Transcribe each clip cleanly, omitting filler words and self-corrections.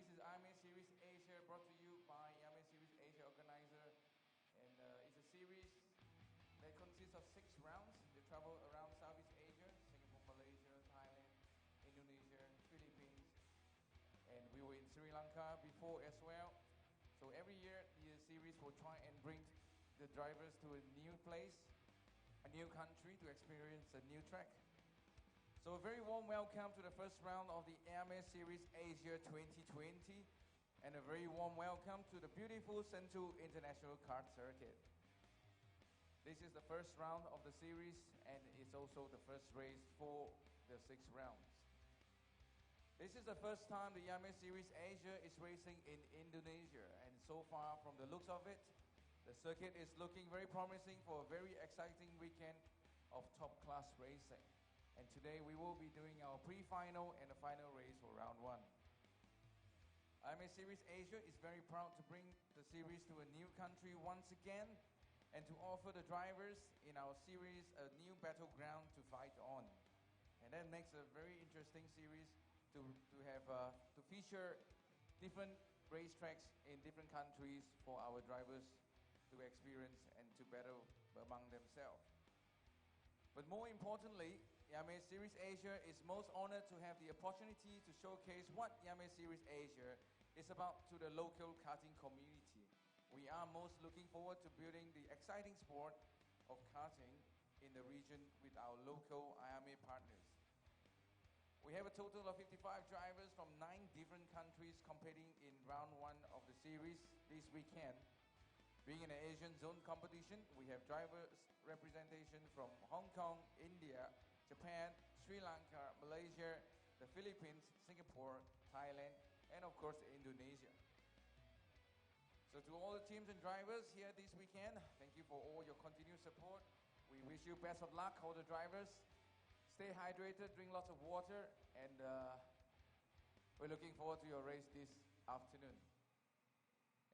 This is IAME Series Asia, brought to you by IAME Series Asia organizer. And it's a series that consists of 6 rounds. They travel around Southeast Asia, Singapore, Malaysia, Thailand, Indonesia, Philippines. And we were in Sri Lanka before as well. So every year, the series will try and bring the drivers to a new place, a new country to experience a new track. So a very warm welcome to the first round of the IAME Series Asia 2020, and a very warm welcome to the beautiful Sentul International Kart Circuit. This is the first round of the series, and it's also the first race for the 6 rounds. This is the first time the IAME Series Asia is racing in Indonesia, and so far from the looks of it, the circuit is looking very promising for a very exciting weekend of top-class racing. And today we will be doing our pre-final and the final race for round 1. IAME Series Asia is very proud to bring the series to a new country once again, and to offer the drivers in our series a new battleground to fight on. And that makes a very interesting series to feature different racetracks in different countries for our drivers to experience and to battle among themselves. But more importantly, IAME Series Asia is most honored to have the opportunity to showcase what IAME Series Asia is about to the local karting community. We are most looking forward to building the exciting sport of karting in the region with our local IAME partners. We have a total of 55 drivers from 9 different countries competing in round 1 of the series this weekend. Being an Asian zone competition, we have drivers representation from Hong Kong, India, Japan, Sri Lanka, Malaysia, the Philippines, Singapore, Thailand, and of course Indonesia. So to all the teams and drivers here this weekend, thank you for all your continued support. We wish you best of luck, all the drivers. Stay hydrated, drink lots of water, and we're looking forward to your race this afternoon.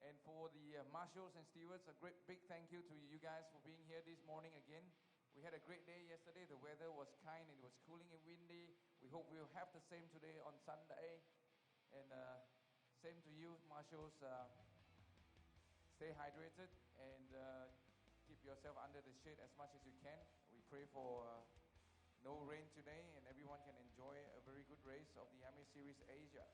And for the marshals and stewards, a big thank you to you guys for being here this morning again. We had a great day yesterday. The weather was kind and it was cooling and windy. We hope we'll have the same today on Sunday. And same to you, marshals. Stay hydrated and keep yourself under the shade as much as you can. We pray for no rain today and everyone can enjoy a very good race of the IAME Series Asia.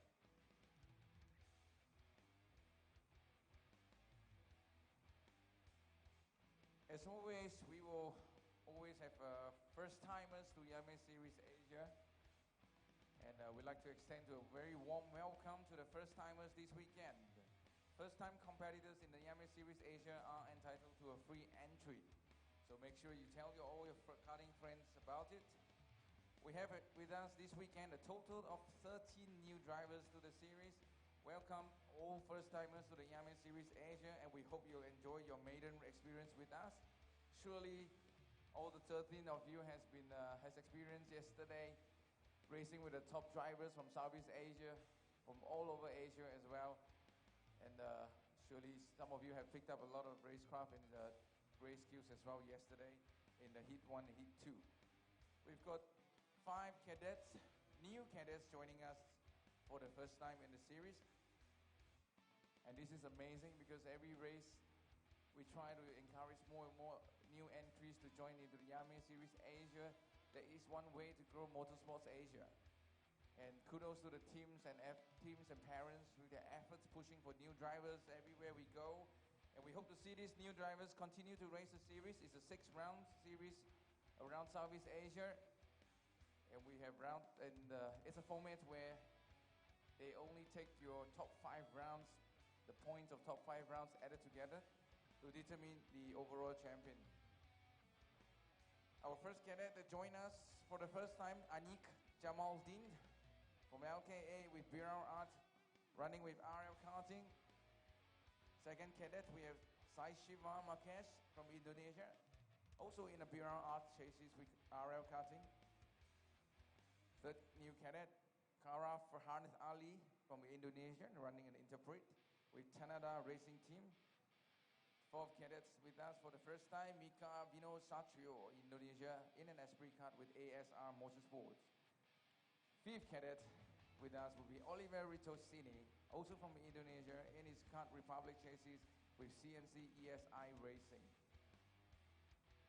As always, we will always have first-timers to IAME Series Asia. And we'd like to extend a very warm welcome to the first-timers this weekend. First-time competitors in the IAME Series Asia are entitled to a free entry. So make sure you tell all your karting friends about it. We have with us this weekend a total of 13 new drivers to the series. Welcome all first-timers to the IAME Series Asia, and we hope you'll enjoy your maiden experience with us. Surely, all the 13 of you has experienced yesterday racing with the top drivers from Southeast Asia, from all over Asia as well. And surely some of you have picked up a lot of racecraft and race skills as well yesterday in the Heat 1 and Heat 2. We've got 5 cadets, new cadets joining us for the first time in the series. And this is amazing because every race we try to encourage more and more new entries to join into the IAME Series Asia. There is one way to grow Motorsports Asia. And kudos to the teams and parents with their efforts pushing for new drivers everywhere we go. And we hope to see these new drivers continue to race the series. It's a 6-round series around Southeast Asia. And we have it's a format where they only take your top 5 rounds, the points of top 5 rounds added together to determine the overall champion. Our first cadet that joined us for the first time, Anik Jamaldin from LKA with Biral Art, running with RL Karting. Second cadet, we have Sai Shiva Makesh from Indonesia, also in a Biral Art chassis with RL Karting. Third new cadet, Kara Farhan Ali from Indonesia, running an Interpret with Tanada Racing Team. Fourth cadets with us for the first time, Mika Vino Satrio, Indonesia, in an Esprit Card with ASR Motorsports. Fifth cadet with us will be Oliver Ritosini also from Indonesia, in his Kart Republic chassis with CNC ESI Racing.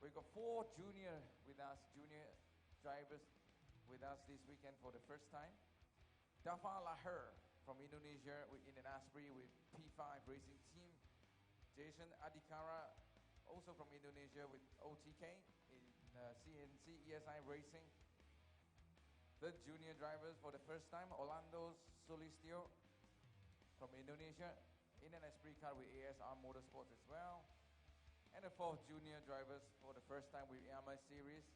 We've got 4 junior drivers with us this weekend for the first time. Dava Lahir from Indonesia with Indian Asprey with P5 Racing Team. Jason Adhikara, also from Indonesia with OTK in CNC ESI Racing. The junior drivers for the first time, Orlando Solistio from Indonesia, Indian Esprit car with ASR Motorsports as well. And the 4th junior drivers for the first time with IAME series,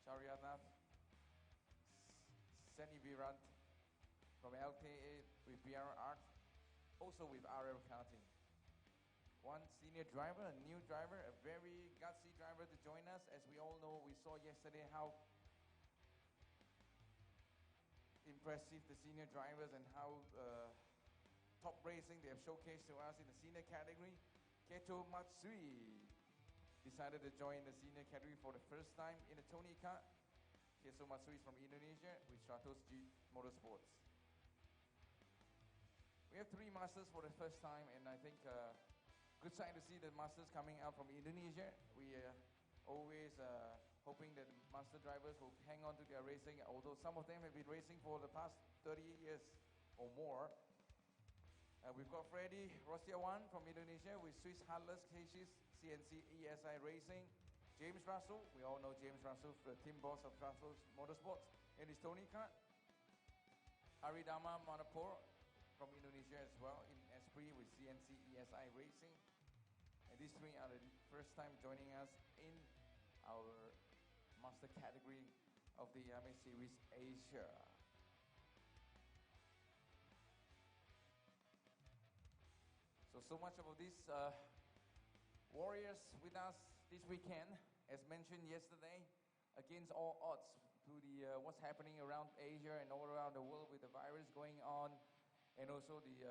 Sharyanath Senivirant from LKA with BR Art, also with RL Karting. 1 senior driver, a new driver, a very gutsy driver to join us. As we all know, we saw yesterday how impressive the senior drivers and how top racing they have showcased to us in the senior category. Keto Matsui decided to join the senior category for the first time in the Tony Kart. Keto Matsui is from Indonesia with Stratos Jeep Motorsports. We have 3 masters for the first time, and I think good sign to see the masters coming out from Indonesia. We always hoping that master drivers will hang on to their racing, although some of them have been racing for the past 30 years or more. We've got Freddy Rosiawan from Indonesia with Swiss Handlers Cases, CNC ESI Racing. James Russell, we all know James Russell, the team boss of Russell Motorsports in his Tony Kart. Haridama Manapur from Indonesia as well in Esprit with CNC ESI Racing. And these 3 are the first time joining us in our master category of the IAME Series Asia. So much of these warriors with us this weekend, as mentioned yesterday, against all odds to the what's happening around Asia and all around the world with the virus going on, and also the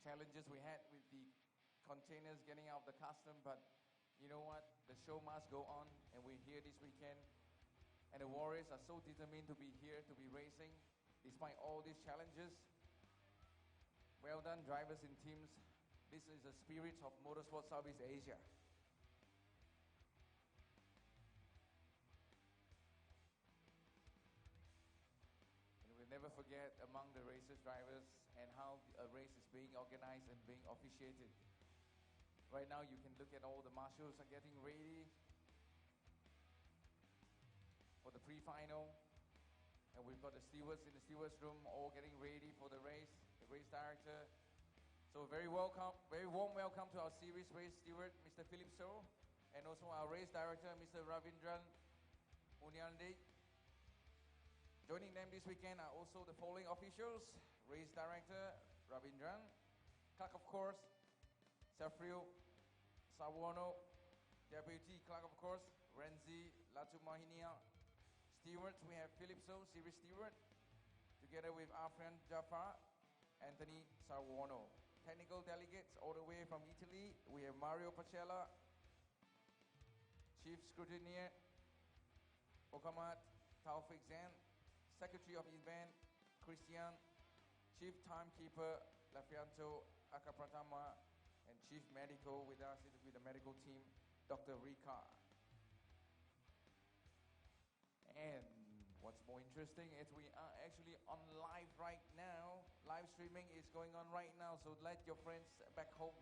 challenges we had with the containers getting out of the custom. But you know what? The show must go on, and we're here this weekend. And the Warriors are so determined to be here, to be racing, despite all these challenges. Well done, drivers and teams. This is the spirit of Motorsport Southeast Asia. And we'll never forget among the racers, drivers, and how a race is being organized and being officiated. Right now, you can look at all the marshals are getting ready for the pre-final. And we've got the stewards in the stewards room all getting ready for the race, the race director. So very warm welcome to our series race steward, Mr. Philip So, and also our race director, Mr. Ravindran Unyandi. Joining them this weekend are also the following officials: race director, Ravindran; clerk of course, Safrio Sawono; deputy clerk of course, Renzi Latumahinia; stewards, we have Philip So, series steward, together with Afran Jafar, Anthony Sarwono. Technical delegates all the way from Italy, we have Mario Pacella, chief scrutineer, Okamat Taufik Zan, secretary of event, Christian, chief timekeeper, Lafianto Akapratama, and chief medical with us with the medical team, Dr. Rika. And what's more interesting is we are actually on live right now. Live streaming is going on right now, so let your friends back home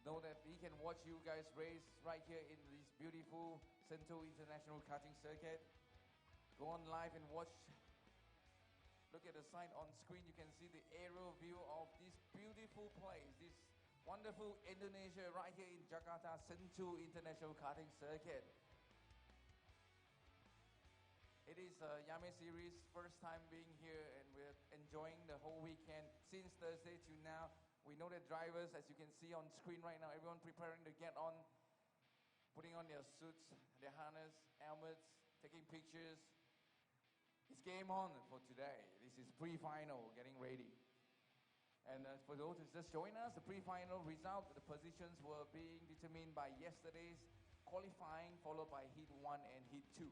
know that we can watch you guys race right here in this beautiful Sento International Karting Circuit. Go on live and watch. Look at the sign on screen. You can see the aerial view of this beautiful place, this wonderful Indonesia right here in Jakarta Sento International Karting Circuit. It is IAME Series first time being here, and we're enjoying the whole weekend since Thursday to now. We know that drivers, as you can see on screen right now, everyone preparing to get on, putting on their suits, their harness, helmets, taking pictures. It's game on for today. This is pre-final, getting ready. And for those who just joined us, the pre-final result, the positions were being determined by yesterday's qualifying, followed by Heat 1 and Heat 2.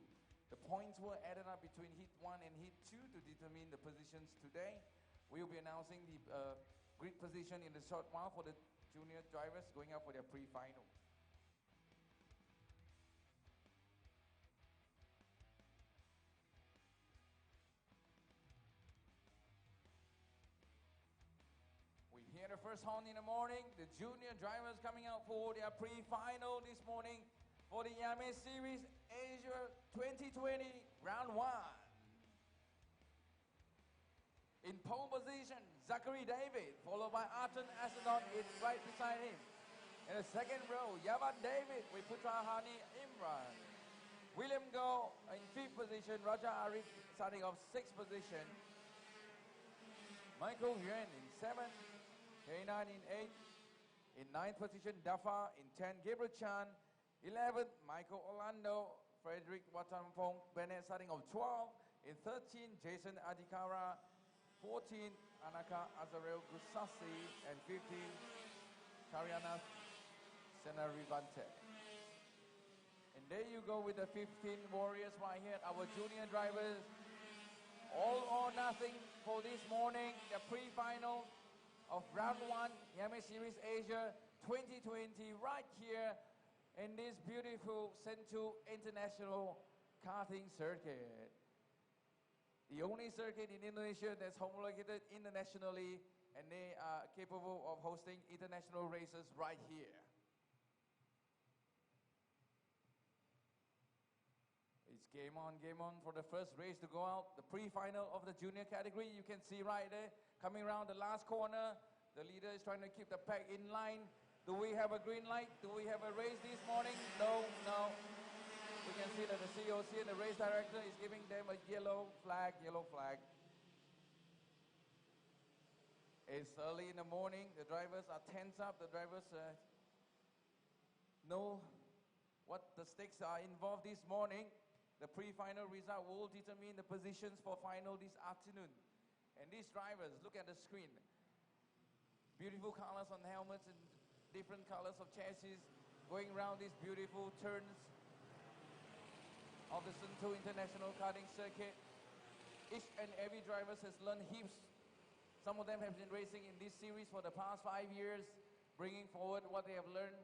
The points were added up between Heat 1 and Heat 2 to determine the positions today. We will be announcing the grid position in a short while for the junior drivers going out for their pre-final. We hear the first horn in the morning. The junior drivers coming out for their pre-final this morning for the IAME Series Asia 2020 Round 1. In pole position, Zachary David, followed by Arton Astronaut, it's right beside him. In the second row, Yavan David with Putrahani Imran. William Go in 5th position, Raja Arif starting off 6th position. Michael Yuan in 7th, K9 in 8th. In 9th position, Dafa. In 10th, Gabriel Chan. 11th, Michael Orlando. Frederick Watampong Bennett starting off 12th. In 13th, Jason Adikara. 14th, Anaka Azarel Gusasi. And 15th, Kariana Senarivante. And there you go with the 15 warriors right here, our junior drivers. All or nothing for this morning, the pre-final of Round 1, IAME Series Asia 2020, right here in this beautiful Sentul International Karting Circuit. The only circuit in Indonesia that's homologated internationally, and they are capable of hosting international races right here. It's game on for the first race to go out. The pre-final of the junior category, you can see right there, coming around the last corner. The leader is trying to keep the pack in line. Do we have a green light? Do we have a race this morning? No. We can see that the COC and the race director is giving them a yellow flag. It's early in the morning. The drivers are tense up. The drivers know what the stakes are involved this morning. The pre-final result will determine the positions for final this afternoon. And these drivers, look at the screen. Beautiful colors on helmets and different colors of chassis going around these beautiful turns of the Sentul International Karting Circuit. Each and every driver has learned heaps. Some of them have been racing in this series for the past 5 years, bringing forward what they have learned.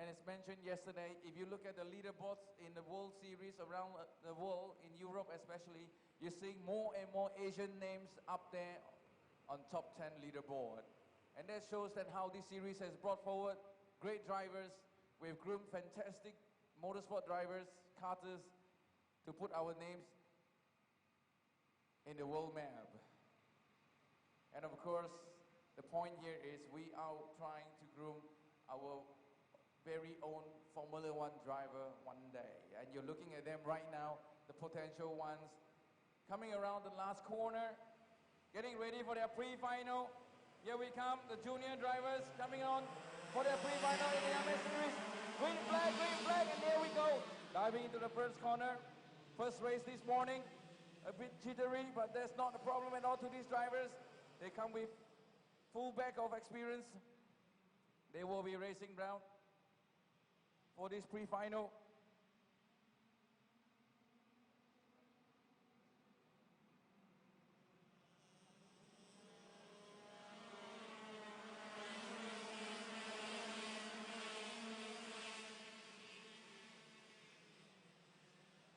And as mentioned yesterday, if you look at the leaderboards in the World Series around the world, in Europe especially, you're seeing more and more Asian names up there on top 10 leaderboard. And that shows that how this series has brought forward great drivers. We've groomed fantastic motorsport drivers, karters, to put our names in the world map. And of course, the point here is we are trying to groom our very own Formula One driver one day. And you're looking at them right now, the potential ones, coming around the last corner, getting ready for their pre-final. Here we come, the junior drivers coming on for their pre-final in the IAME Series. Green flag, and there we go. Diving into the first corner. First race this morning, a bit jittery, but that's not a problem at all to these drivers. They come with full bag of experience. They will be racing round for this pre-final.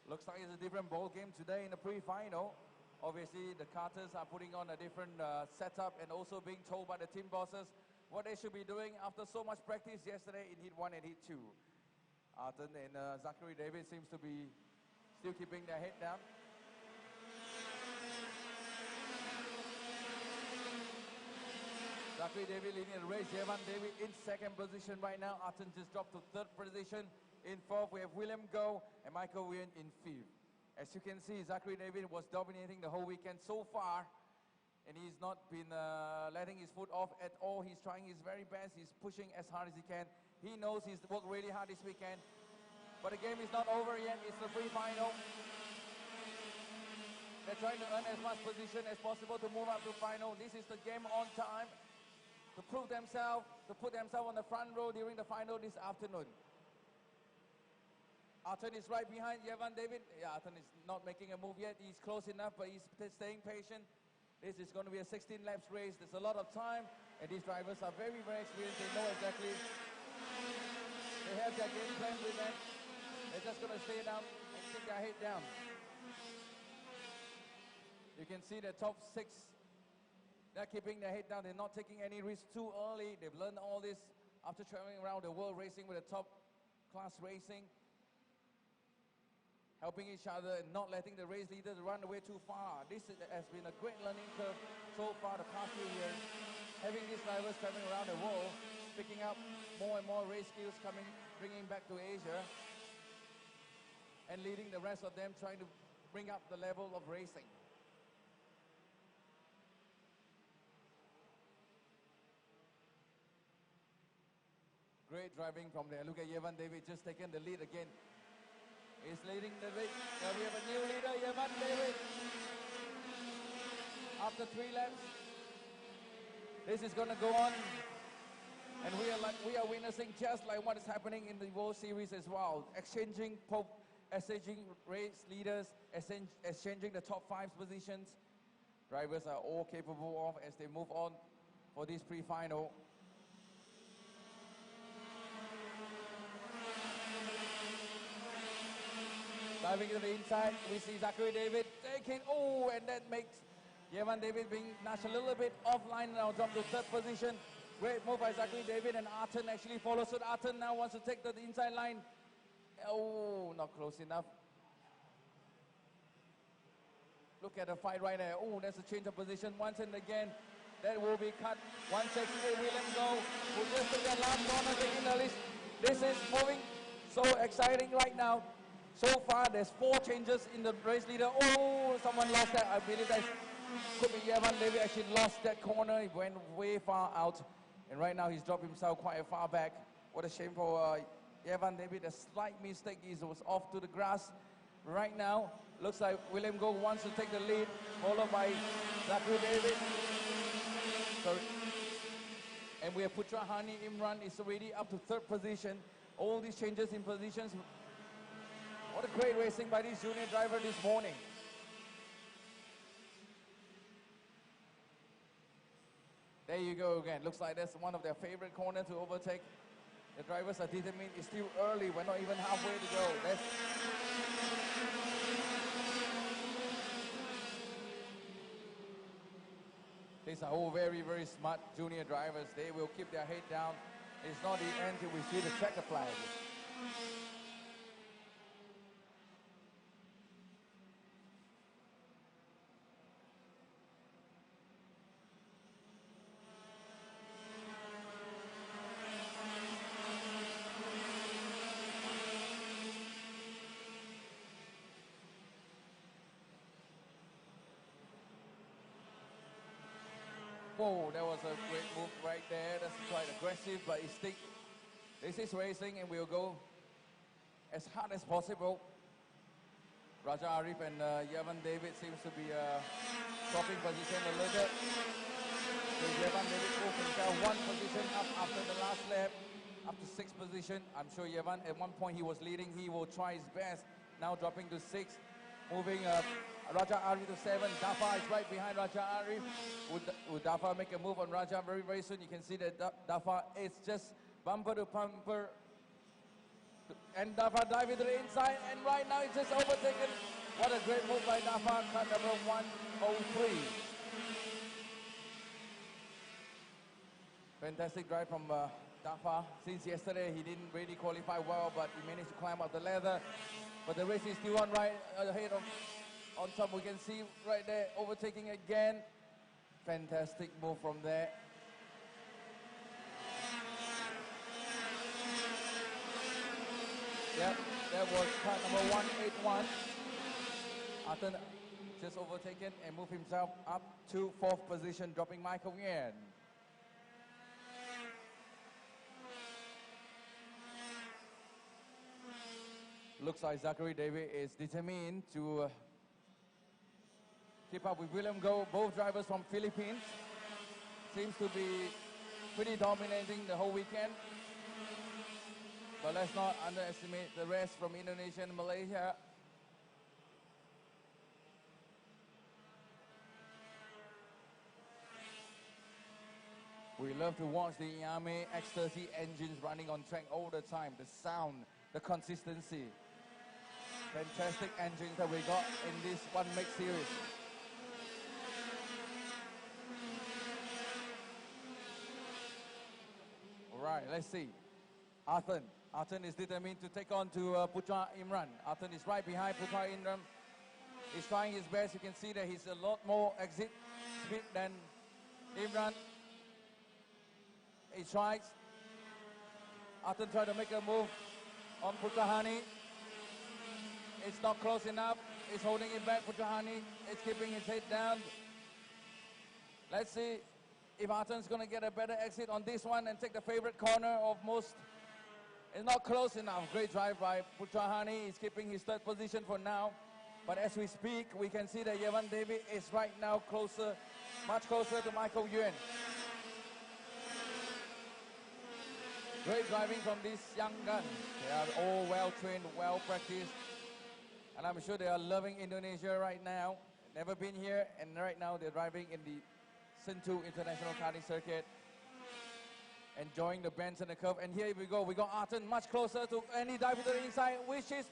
Looks like it's a different ball game today in the pre-final. Obviously, the karters are putting on a different setup and also being told by the team bosses what they should be doing after so much practice yesterday in Heat 1 and Heat 2. Arton and Zachary David seems to be still keeping their head down. Zachary David leading the race. Jevan David in 2nd position right now. Arton just dropped to 3rd position. In 4th, we have William Go and Michael Nguyen in 5th. As you can see, Zachary David was dominating the whole weekend so far, and he's not been letting his foot off at all. He's trying his very best. He's pushing as hard as he can. He knows he's worked really hard this weekend, but the game is not over yet. It's the pre-final. They're trying to earn as much position as possible to move up to final. This is the game on time to prove themselves, to put themselves on the front row during the final this afternoon. Arton is right behind Yevan David. Yeah, Arton is not making a move yet. He's close enough, but he's staying patient. This is going to be a 16 laps race. There's a lot of time, and these drivers are very, very experienced. They know exactly. They have their game plan with them. They're just going to stay down and keep their head down. You can see the top 6. They're keeping their head down. They're not taking any risks too early. They've learned all this after traveling around the world racing with the top class racing. Helping each other and not letting the race leaders run away too far. This has been a great learning curve so far the past few years. Having these drivers traveling around the world, picking up more and more race skills bringing back to Asia, and leading the rest of them trying to bring up the level of racing. Great driving from there. Look at Yevan David just taking the lead again. He's leading the race. We have a new leader, Yevan David. After 3 laps, this is going to go on, and we are witnessing just like what is happening in the World Series as well. Exchanging race leaders, exchanging the top 5 positions. Drivers are all capable of as they move on for this pre-final. Diving to the inside, we see Zachary David taking, and that makes Yevan David being nudged a little bit offline, now drop to 3rd position. Great move by Zachary David, and Arton actually follows it. Arton now wants to take the inside line. Oh, not close enough. Look at the fight right there. Oh, there's a change of position once and again. That will be cut. 168 William Go, who just took that last corner, taking the list. This is moving so exciting right now. So far, there's 4 changes in the race leader. Oh, someone lost that. I believe that could be Yevan David actually lost that corner. He went way far out. And right now, he's dropped himself quite far back. What a shame for Yevan David. A slight mistake. He was off to the grass. Right now, looks like William Go wants to take the lead, followed by Zachary David. And we have Putra Hani Imran is already up to 3rd position. All these changes in positions. What a great racing by this junior driver this morning. There you go again. Looks like that's one of their favorite corners to overtake. The drivers are determined. It's still early. We're not even halfway to go. These are all very, very smart junior drivers. They will keep their head down. It's not the end till we see the checker flag. Whoa, that was a great move right there. That's quite aggressive, but it's still, this is racing and we'll go as hard as possible. Raja Arif and Yevan David seems to be dropping position a little bit. So Yevan David moved himself 1 position up after the last lap, up to 6th position. I'm sure Yevan, at one point he was leading. He will try his best. Now dropping to 6th. Moving Raja Arif to 7. Dafa is right behind Raja Arif. Would Dafa make a move on Raja very, very soon? You can see that Dafa is just bumper to bumper. And Dafa diving to the inside. And right now it's just overtaken. What a great move by Dafa. Cut number 103. Fantastic drive from Dafa. Since yesterday he didn't really qualify well, but he managed to climb up the ladder. But the race is still on right ahead of, on top. We can see right there, overtaking again. Fantastic move from there. Yep, that was car number 181. Arton just overtaken and moved himself up to 4th position, dropping Michael Nguyen. Looks like Zachary David is determined to keep up with William Go. Both drivers from Philippines. Seems to be pretty dominating the whole weekend. But let's not underestimate the rest from Indonesia and Malaysia. We love to watch the IAME X30 engines running on track all the time. The sound, the consistency. Fantastic engines that we got in this one make series. All right, let's see. Arthur is determined to take on to Putra Imran. Arthur is right behind Putra Imran. He's trying his best. You can see that he's a lot more exit speed than Imran. He tries. Arthur tried to make a move on Putrahani. It's not close enough. He's holding it back. Putrahani is keeping his head down. Let's see if Arthur's going to get a better exit on this one and take the favorite corner of most. It's not close enough. Great drive by Putrahani. He's keeping his third position for now. But as we speak, we can see that Yevan David is right now closer, much closer to Michael Yuan. Great driving from these young guns. They are all well trained, well practiced. And I'm sure they are loving Indonesia right now. Never been here, and right now they're driving in the Sentul International Karting Circuit. Enjoying the bends and the curve. And here we go. We got Arthur much closer to any dive to the inside, which is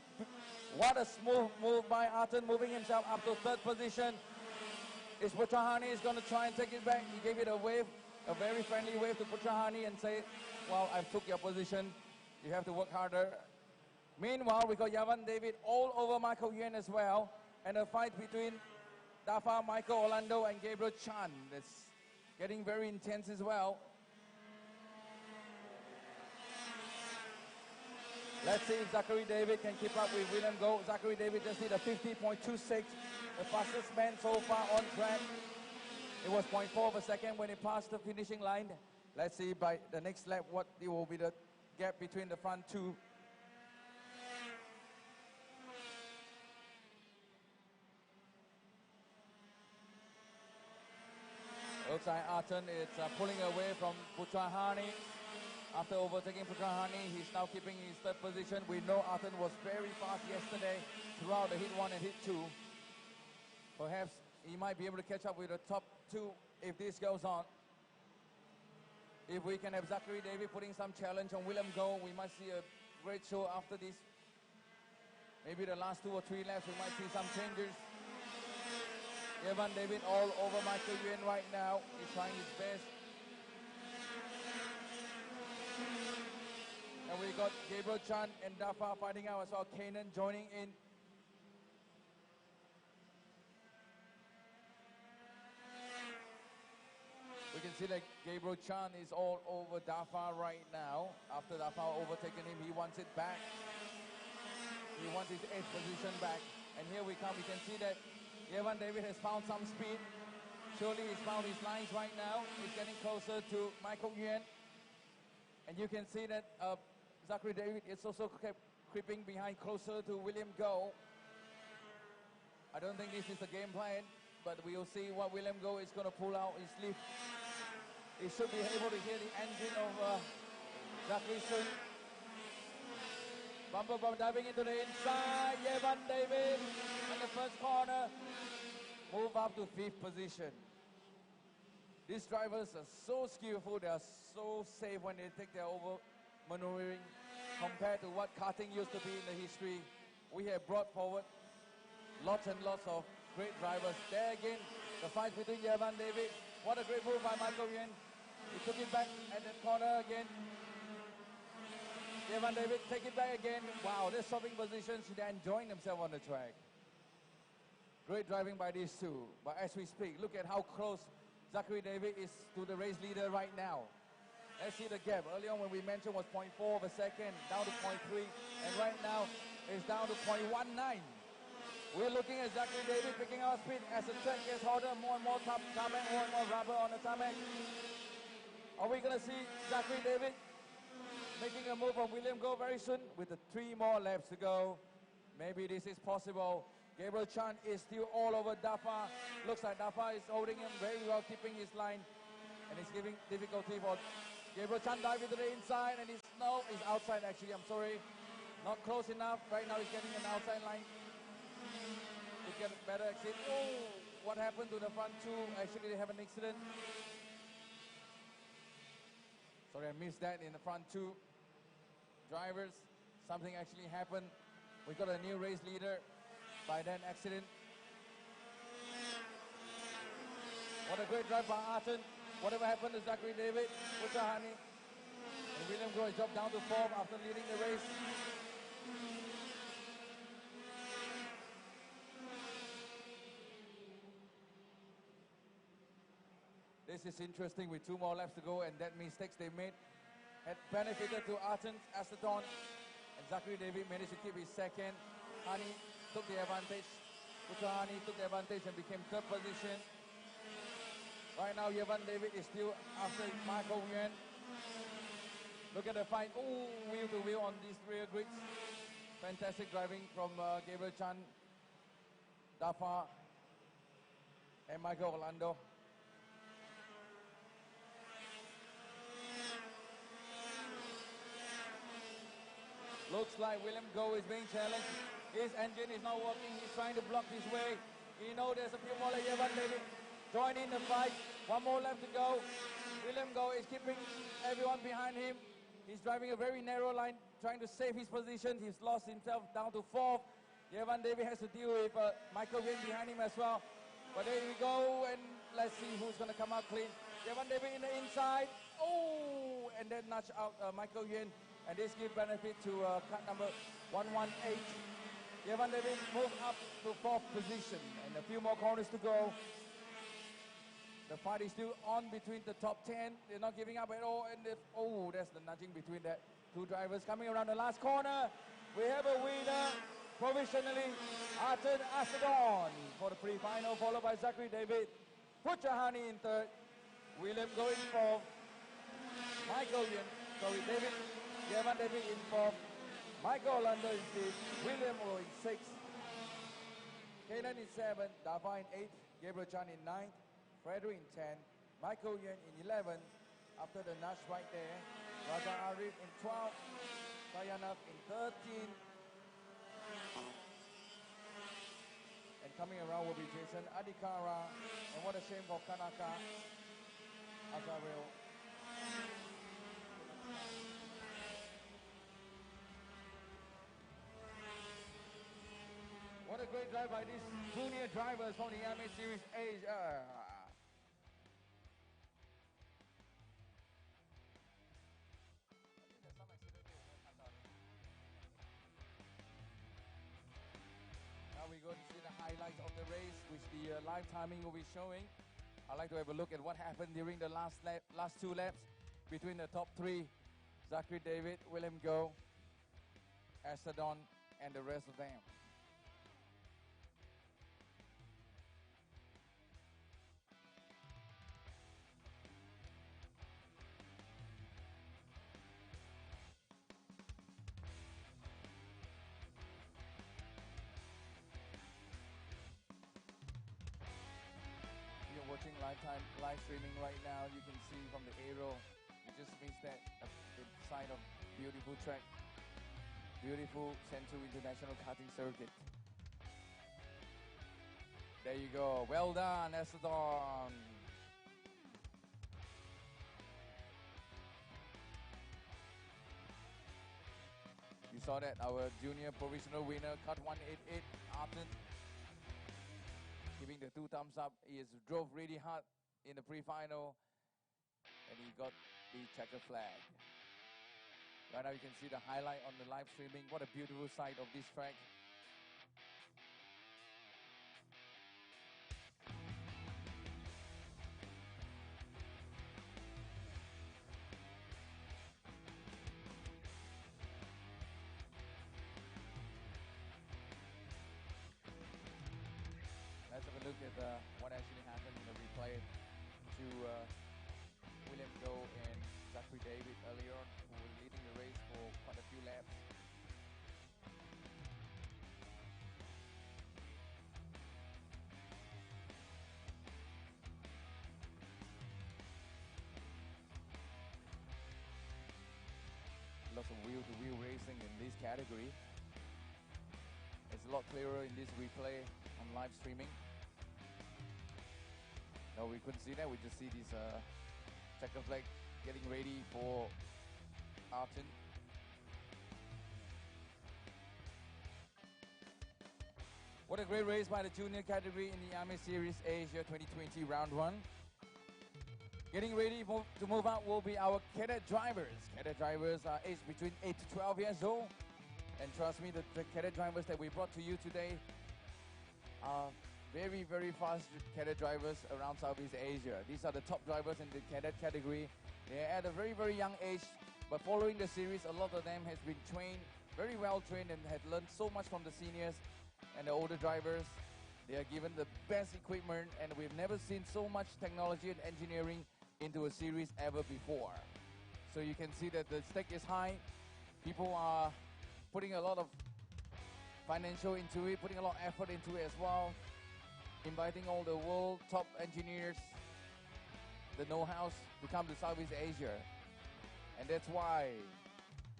what a smooth move by Arthur, moving himself up to third position. Is Putrahani is going to try and take it back. He gave it a wave, a very friendly wave to Putrahani and say, well, I took your position. You have to work harder. Meanwhile, we got Yavan David all over Michael Yuan as well. And a fight between Dafa, Michael Orlando, and Gabriel Chan. That's getting very intense as well. Let's see if Zachary David can keep up with William Goh. Zachary David just did a 50.26, the fastest man so far on track. It was 0.4 of a second when he passed the finishing line. Let's see by the next lap what it will be the gap between the front two. Looks like Arton is pulling away from Putrahani. After overtaking Putrahani, he's now keeping his third position. We know Arton was very fast yesterday throughout the hit 1 and hit 2. Perhaps he might be able to catch up with the top two if this goes on. If we can have Zachary David putting some challenge on William Goh, we might see a great show after this. Maybe the last 2 or 3 laps, we might see some changes. Evan David all over Michael Yuan right now. He's trying his best. And we got Gabriel Chan and Dafa fighting out. I saw Kanan joining in. We can see that Gabriel Chan is all over Dafa right now. After Dafa overtaken him, he wants it back. He wants his 8th position back. And here we come. We can see that Evan David has found some speed. Surely he's found his lines right now. He's getting closer to Michael Yuan. And you can see that Zachary David is also kept creeping behind closer to William Goh. I don't think this is the game plan, but we'll see what William Goh is going to pull out his sleeve. He should be able to hear the engine of Zachary soon. Bumper bomb diving into the inside. Evan David in the first corner. Move up to 5th position. These drivers are so skillful. They are so safe when they take their over maneuvering compared to what karting used to be in the history. We have brought forward lots and lots of great drivers. There again, the fight between Evan David. What a great move by Michael Yuan. He took it back at that corner again. Evan David take it back again. Wow, they're swapping positions. They're enjoying themselves on the track. Great driving by these two. But as we speak, look at how close Zachary David is to the race leader right now. Let's see the gap. Earlier on when we mentioned was 0.4 of a second, down to 0.3. And right now it's down to 0.19. We're looking at Zachary David picking up speed as the track gets harder, more and more tarmac, more and more rubber on the tarmac. Are we going to see Zachary David making a move on William Goh very soon? With the 3 more laps to go, maybe this is possible. Gabriel Chan is still all over Dafa. Looks like Dafa is holding him very well, keeping his line. And it's giving difficulty for Gabriel Chan dive into the inside, and he's outside actually, I'm sorry. Not close enough. Right now he's getting an outside line to get a better exit. Oh, what happened to the front two? Actually, they have an accident. Sorry, I missed that in the front two drivers. Something actually happened. We got a new race leader by that accident. What a great drive by Arton. Whatever happened to Zachary David, Putrahani, and William Groh dropped down to fourth after leading the race. This is interesting with 2 more laps to go, and that mistakes they made had benefited to Arton, Astrodon, and Zachary David managed to keep his second. Hani took the advantage. Putrahani took the advantage and became third position. Right now, Yevan David is still after Michael Nguyen. Look at the fight. Oh, wheel to wheel on these rear grids. Fantastic driving from Gabriel Chan, Dafa, and Michael Orlando. Looks like William Goh is being challenged. His engine is not working. He's trying to block his way. He knows there's a few more like Yevan David. Join in the fight. 1 more lap to go. William Goh is keeping everyone behind him. He's driving a very narrow line, trying to save his position. He's lost himself down to fourth. Yevan David has to deal with Michael Nguyen behind him as well. But there we go, and let's see who's going to come out clean. Yevan David in the inside. Oh, and then nudge out Michael Nguyen. And this gives benefit to cut number 118. Yevan David moved up to fourth position, and a few more corners to go. The fight is still on between the top 10. They're not giving up at all. And there's the nudging between the 2 drivers. Coming around the last corner, we have a winner provisionally, Arton Astrodon for the pre-final, followed by Zachary David, Putrahani in third, William going fourth, David, Yevan David in fourth, Michael Orlando in fifth, William Goh in sixth, Kanan in seventh, Dafa in eighth, Gabriel Chan in ninth, Frederick in 10, Michael Nguyen in 11, after the nudge right there, Raja Arif in 12, Sayanaf in 13, and coming around will be Jason Adikara, and what a shame for Kanaka Azarel. What a great drive by these junior drivers from the IAME Series Asia. Now we're going to see the highlights of the race, which the live timing will be showing. I'd like to have a look at what happened during the last 2 laps between the top 3, Zachary David, William Goh, Astrodon, and the rest of them. You're watching live streaming right now. You can see from the arrow, you just missed that the side of beautiful track, beautiful Central International Karting Circuit. There you go. Well done, Astrodon. You saw that our junior provisional winner, cut 188, Arton, giving the 2 thumbs up. He has drove really hard in the pre-final, and he got the checker flag. Right now you can see the highlight on the live streaming. What a beautiful sight of this track. Let's have a look at what actually happened in the replay to William Goh and Zachary David earlier on, who were leading the race for quite a few laps. wheel-to-wheel racing in this category. It's a lot clearer in this replay on live streaming. No, we couldn't see that. We just see this checker flag getting ready for Artin. What a great race by the junior category in the IAME Series Asia 2020 Round 1. Getting ready to move out will be our cadet drivers. Cadet drivers are aged between 8 to 12 years old. And trust me, the cadet drivers that we brought to you today are very, very fast cadet drivers around Southeast Asia. These are the top drivers in the cadet category. They're at a very, very young age, but following the series, a lot of them has been trained, very well trained, and had learned so much from the seniors and the older drivers. They are given the best equipment, and we've never seen so much technology and engineering into a series ever before. So you can see that the stake is high. People are putting a lot of financial into it, putting a lot of effort into it as well, inviting all the world top engineers, the know-hows to come to Southeast Asia. And that's why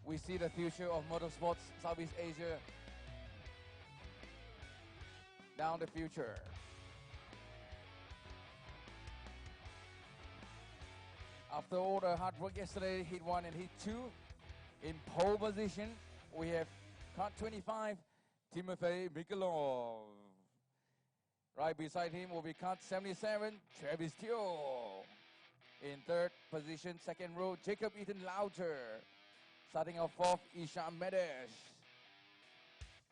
we see the future of motorsports Southeast Asia down the future. After all the hard work yesterday, Heat 1 and Heat 2, in pole position, we have car 25, Timothy Mikolov. Right beside him will be car 77, Travis Teo. In third position, second row, Jacob Ethan Lauter. Starting off fourth, Isham Medesh.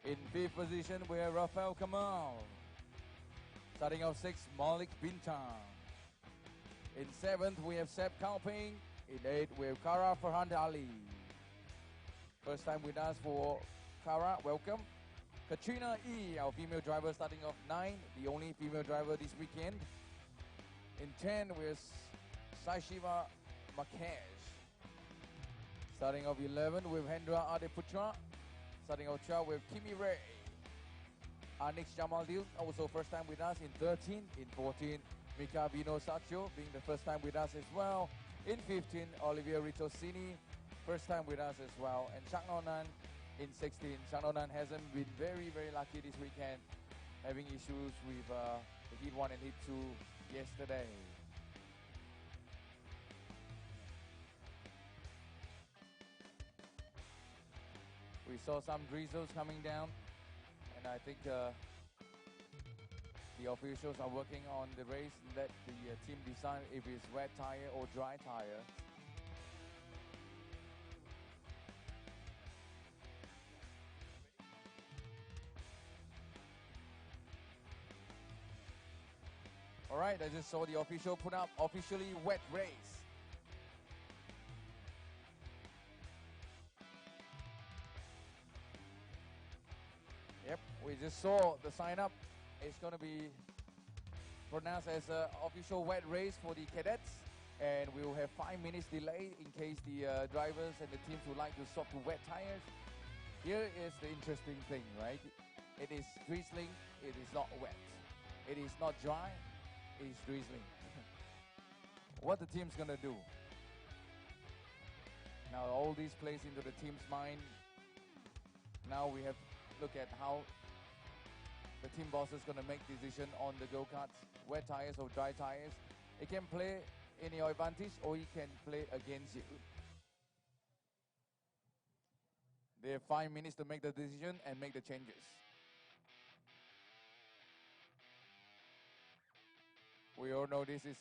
In fifth position, we have Rafael Kamal. Starting off sixth, Malik Bintang. In seventh, we have Seb Kauping. In eighth, we have Kara Farhan Ali. First time with us for Kara, welcome. Katrina E, our female driver, starting off 9, the only female driver this weekend. In 10, we have Saishiva Makesh. Starting off 11, we have Hendra Adeputra. Starting off 12, we have Kimi Ray. Anix Jamaldil, also first time with us in 13. In 14, Mika Vino Sacho, being the first time with us as well. In 15, Olivia Ritosini, first time with us as well. And Chak Nonan in 16. Chak Nonan hasn't been very, very lucky this weekend, having issues with the Heat 1 and Heat 2 yesterday. We saw some drizzles coming down, and I think the officials are working on the race and let the team decide if it's wet tire or dry tire. All right, I just saw the official put up officially wet race. Yep, we just saw the sign up. It's going to be pronounced as an official wet race for the cadets, and we will have 5 minutes delay in case the drivers and the teams would like to swap to wet tires. Here is the interesting thing, right? It is drizzling, it is not wet. It is not dry, it is drizzling. What the team's going to do? Now all these plays into the team's mind. Now we have look at how the team boss is going to make decision on the go-karts, wet tires or dry tires. It can play in your advantage or it can play against you. They have 5 minutes to make the decision and make the changes. We all know this is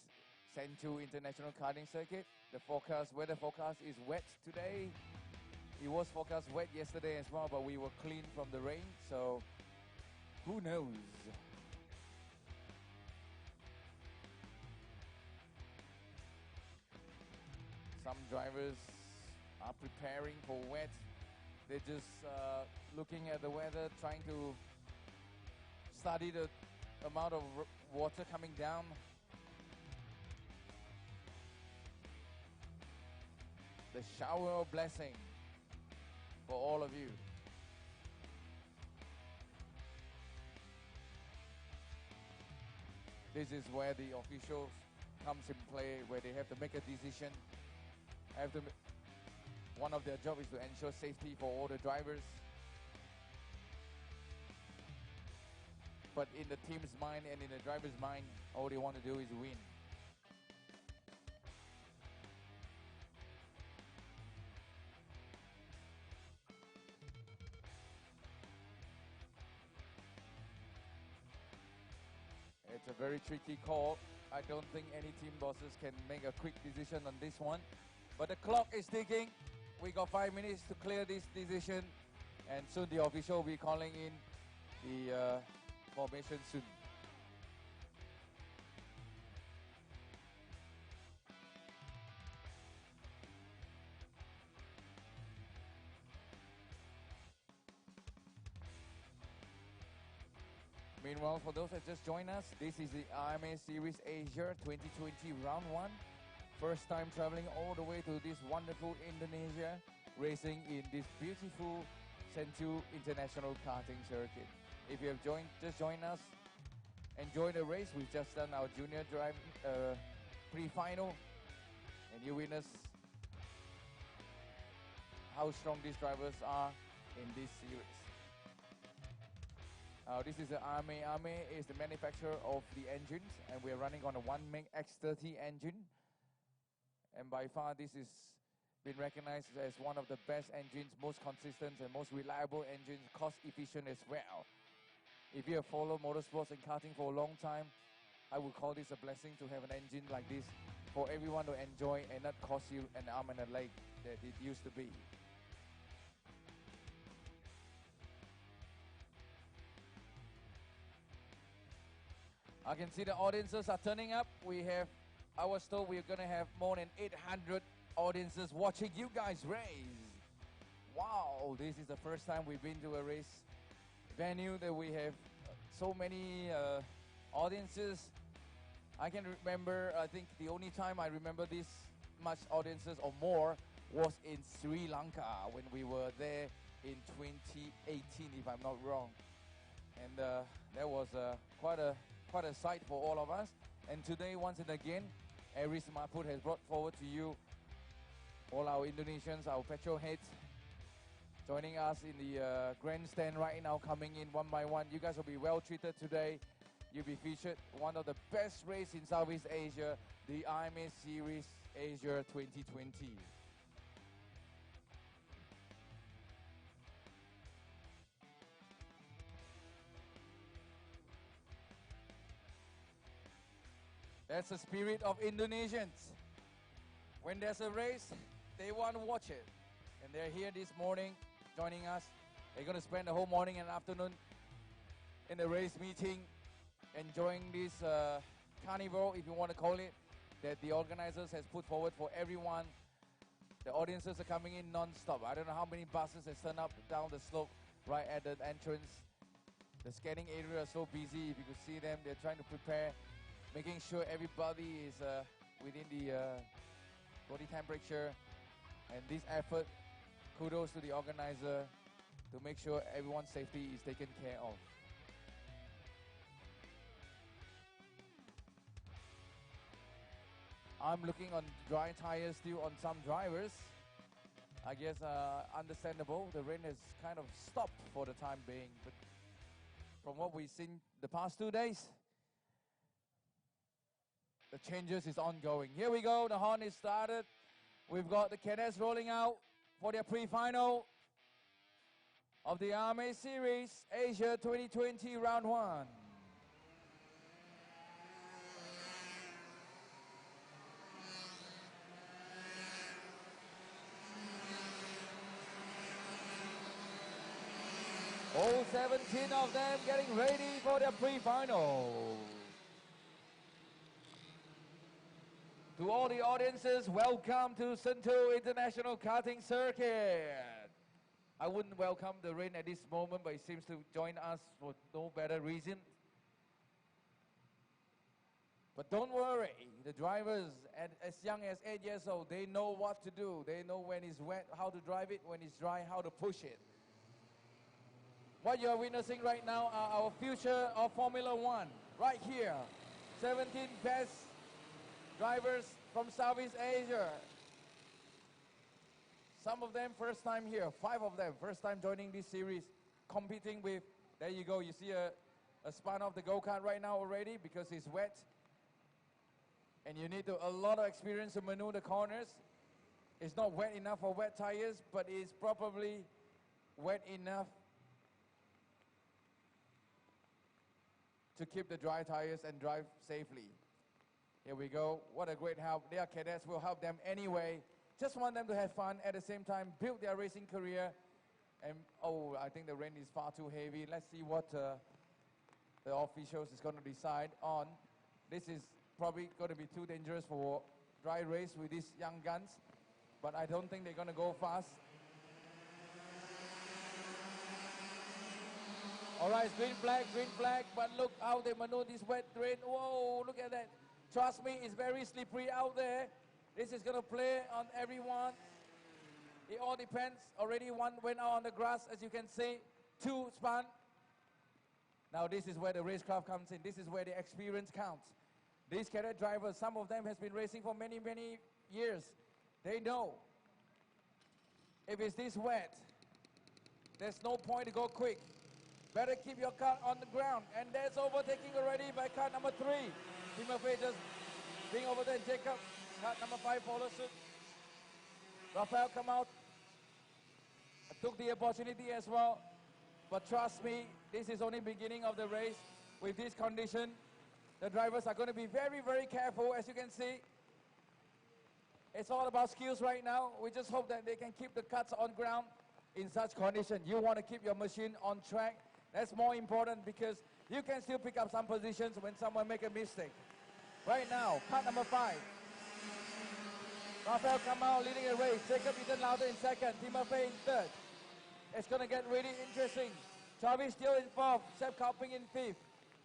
Senju International Karting Circuit. The forecast, weather forecast is wet today. It was forecast wet yesterday as well, but we were clean from the rain, so who knows? Some drivers are preparing for wet. They're just looking at the weather, trying to study the amount of water coming down. The shower of blessing for all of you. This is where the officials comes in play, where they have to make a decision. One of their jobs is to ensure safety for all the drivers. But in the team's mind and in the driver's mind, all they want to do is win. It's a very tricky call. I don't think any team bosses can make a quick decision on this one. But the clock is ticking. We got 5 minutes to clear this decision. And soon the official will be calling in the formation soon. Meanwhile, for those that just joined us, this is the IAME Series Asia 2020 Round 1. First time traveling all the way to this wonderful Indonesia, racing in this beautiful Sentul International Karting Circuit. If you have just joined us, enjoy the race. We've just done our junior drive pre-final, and you witness how strong these drivers are in this series. This is the IAME. IAME is the manufacturer of the engines, and we're running on a 1MIG X30 engine. And by far, this has been recognized as one of the best engines, most consistent and most reliable engines, cost efficient as well. If you have followed motorsports and karting for a long time, I would call this a blessing to have an engine like this for everyone to enjoy and not cost you an arm and a leg that it used to be. I can see the audiences are turning up. I was told we're going to have more than 800 audiences watching you guys race. Wow, this is the first time we've been to a race venue that we have so many audiences. I can remember, I think the only time I remember this much audiences or more was in Sri Lanka when we were there in 2018, if I'm not wrong. And that was quite a sight for all of us. And today, once and again, Aris Mahput has brought forward to you all our Indonesians, our petrol heads, joining us in the grandstand right now, coming in one by one. You guys will be well treated today. You'll be featured one of the best races in Southeast Asia, the IAME Series Asia 2020. That's the spirit of Indonesians. When there's a race, they want to watch it. And they're here this morning joining us. They're going to spend the whole morning and afternoon in the race meeting, enjoying this carnival, if you want to call it, that the organizers has put forward for everyone. The audiences are coming in non-stop. I don't know how many buses have turned up down the slope right at the entrance. The scanning area is so busy. If you could see them, they're trying to prepare, making sure everybody is within the body temperature. And this effort, kudos to the organizer to make sure everyone's safety is taken care of. I'm looking on dry tires still on some drivers. I guess understandable. The rain has kind of stopped for the time being. But from what we've seen the past 2 days, the changes is ongoing. Here we go. The horn is started. We've got the cadets rolling out for their pre-final of the IAME Series Asia 2020 Round 1. All 17 of them getting ready for their pre-final. To all the audiences, welcome to Sentul International Karting Circuit. I wouldn't welcome the rain at this moment, but it seems to join us for no better reason. But don't worry, the drivers as young as 8 years old, they know what to do. They know when it's wet, how to drive it, when it's dry, how to push it. What you're witnessing right now are our future of Formula One, right here. 17 best drivers from Southeast Asia. Some of them first time here, 5 of them first time joining this series, competing with, there you go, you see a span of the go-kart right now already because it's wet. And you need a lot of experience to maneuver the corners. It's not wet enough for wet tires, but it's probably wet enough to keep the dry tires and drive safely. Here we go. What a great help. Their cadets will help them anyway. Just want them to have fun at the same time, build their racing career. And oh, I think the rain is far too heavy. Let's see what the officials is going to decide on. This is probably going to be too dangerous for dry race with these young guns, but I don't think they're going to go fast. All right, green flag, but look how they maneuver this wet rain. Whoa, look at that. Trust me, it's very slippery out there. This is going to play on everyone. It all depends. Already one went out on the grass, as you can see. 2 spun. Now this is where the racecraft comes in. This is where the experience counts. These cadet drivers, some of them has been racing for many, many years. They know if it's this wet, there's no point to go quick. Better keep your car on the ground. And there's overtaking already by car number 3. Timothy just being overtaken. Jacob, car number 5 follows suit. Rafael come out. Took the opportunity as well. But trust me, this is only beginning of the race. With this condition, the drivers are going to be very, very careful, as you can see. It's all about skills right now. We just hope that they can keep the cuts on ground in such condition. You want to keep your machine on track. That's more important because you can still pick up some positions when someone make a mistake. Right now, cut number 5. Rafael come out leading the race. Jacob Ethan Lauder in second. Timothy in third. It's going to get really interesting. Travis still in 4th. Seb Kauping in 5th.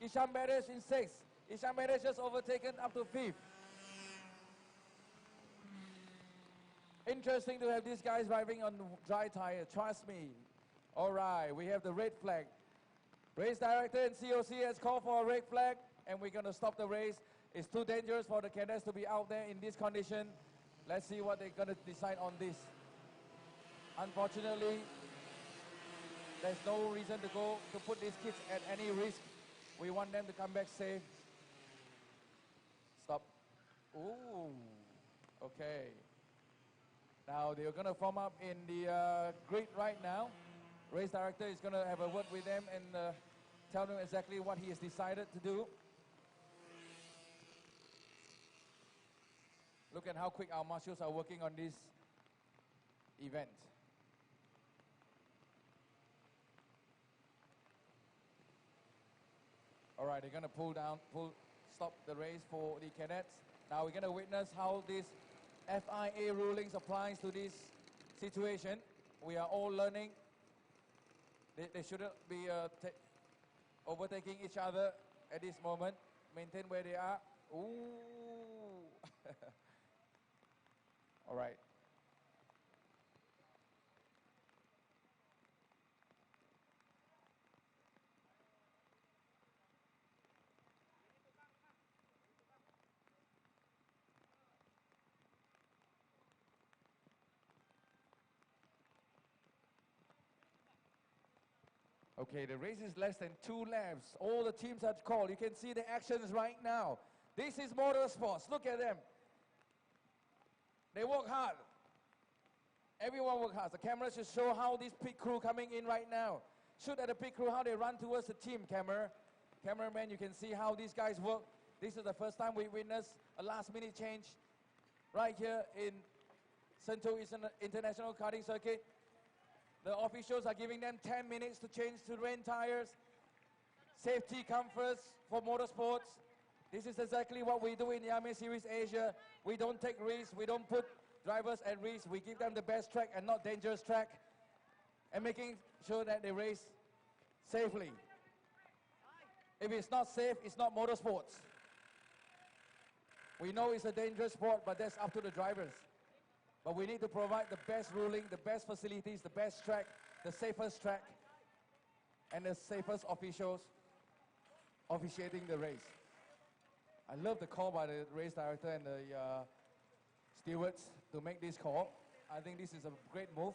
Isham Beres in 6th. Isham Beres just overtaken up to 5th. Interesting to have these guys driving on dry tire. Trust me. All right, we have the red flag. Race director and COC has called for a red flag, and we're going to stop the race. It's too dangerous for the cadets to be out there in this condition. Let's see what they're going to decide on this. Unfortunately, there's no reason to put these kids at any risk. We want them to come back safe. Stop. Ooh, okay. Now they're going to form up in the grid right now. Race director is going to have a word with them and tell them exactly what he has decided to do. Look at how quick our marshals are working on this event. All right, they're going to stop the race for the cadets. Now we're going to witness how this FIA rulings applies to this situation. We are all learning. They shouldn't be overtaking each other at this moment. Maintain where they are. Ooh. All right. Okay, the race is less than 2 laps. All the teams are called. You can see the actions right now. This is motorsports. Look at them. They work hard. Everyone work hard. The camera should show how this pit crew coming in right now. Shoot at the pit crew how they run towards the team. Cameraman, you can see how these guys work. This is the first time we witness a last-minute change right here in Sentul International Karting Circuit. The officials are giving them 10 minutes to change to rain tires. Safety comes first for motorsports. This is exactly what we do in the IAME Series Asia. We don't take risks. We don't put drivers at risk. We give them the best track and not dangerous track, and making sure that they race safely. If it's not safe, it's not motorsports. We know it's a dangerous sport, but that's up to the drivers. But we need to provide the best ruling, the best facilities, the best track, the safest track, and the safest officials officiating the race. I love the call by the race director and the stewards to make this call. I think this is a great move.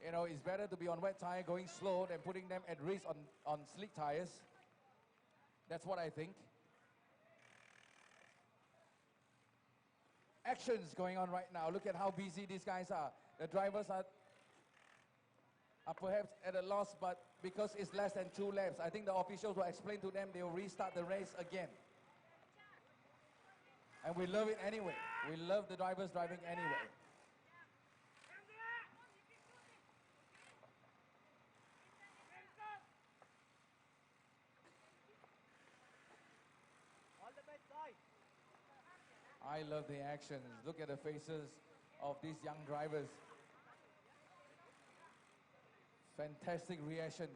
You know, it's better to be on wet tire going slow than putting them at risk on slick tires. That's what I think. Actions going on right now. Look at how busy these guys are. The drivers are perhaps at a loss, but because it's less than 2 laps, I think the officials will explain to them they will restart the race again. And we love it anyway. We love the drivers driving anyway. I love the actions. Look at the faces of these young drivers. Fantastic reaction.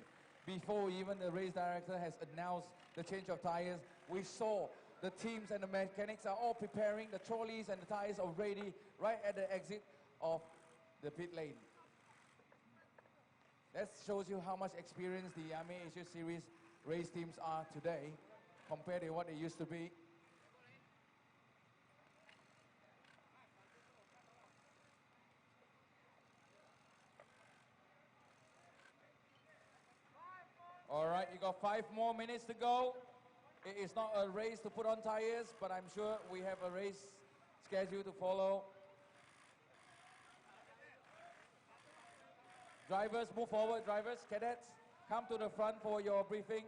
Before even the race director has announced the change of tires, we saw the teams and the mechanics are all preparing. The trolleys and the tires are ready right at the exit of the pit lane. That shows you how much experience the IAME Asia Series race teams are today compared to what they used to be. All right, you got 5 more minutes to go. It is not a race to put on tires, but I'm sure we have a race schedule to follow. Drivers, move forward. Drivers, cadets, come to the front for your briefing.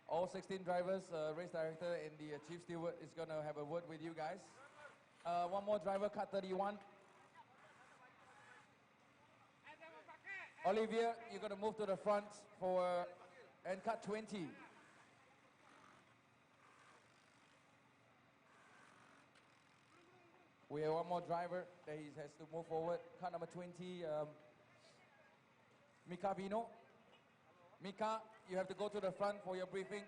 All 16 drivers, race director and the chief steward is going to have a word with you guys. One more driver, cut 31. Olivia, you're going to move to the front for and cut 20. We have one more driver that he has to move forward. Cut number 20, Mika Vino. Mika, you have to go to the front for your briefing.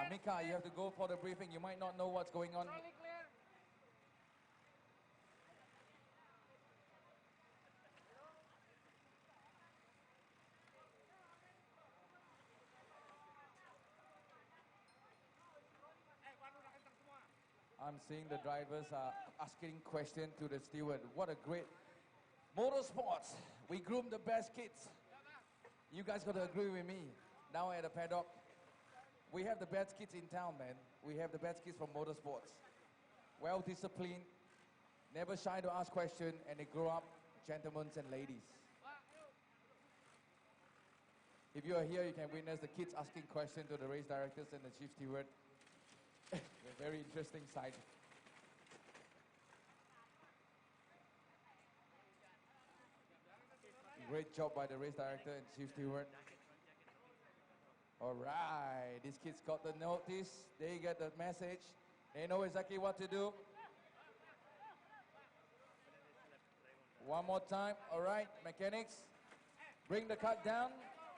Mika, you have to go for the briefing. You might not know what's going on. I'm seeing the drivers are asking questions to the steward. What a great motorsports. We groom the best kids. You guys got to agree with me. Now at the paddock, we have the best kids in town, man. We have the best kids from motorsports. Well disciplined, never shy to ask questions, and they grow up gentlemen and ladies. If you are here, you can witness the kids asking questions to the race directors and the chief steward. A very interesting sight. Great job by the race director and chief steward. All right, these kids got the notice. They get the message. They know exactly what to do. One more time. All right, mechanics, bring the cut down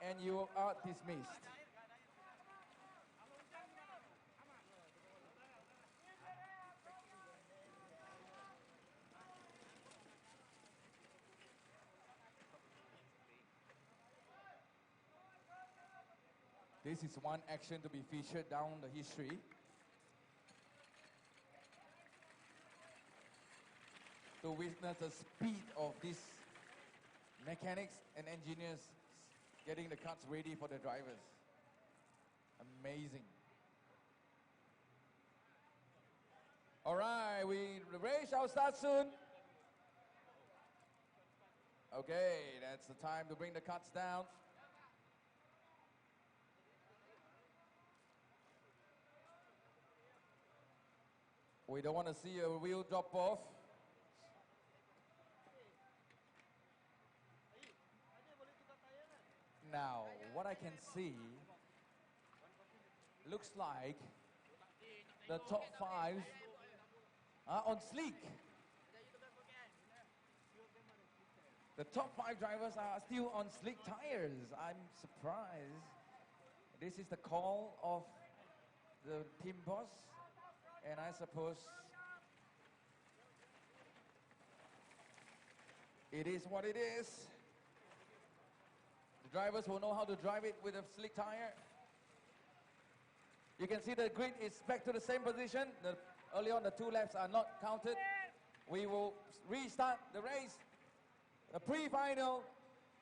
and you are dismissed. This is one action to be featured down the history. To witness the speed of these mechanics and engineers getting the carts ready for the drivers. Amazing. All right, the race shall start soon. Okay, that's the time to bring the carts down. We don't want to see a wheel drop off. Now, what I can see looks like the top 5 are on slick. The top 5 drivers are still on slick tires. I'm surprised. This is the call of the team boss. And I suppose It is what it is. The drivers will know how to drive it with a slick tire. You can see the grid is back to the same position. Early on, the 2 laps are not counted. We will restart the race. The pre-final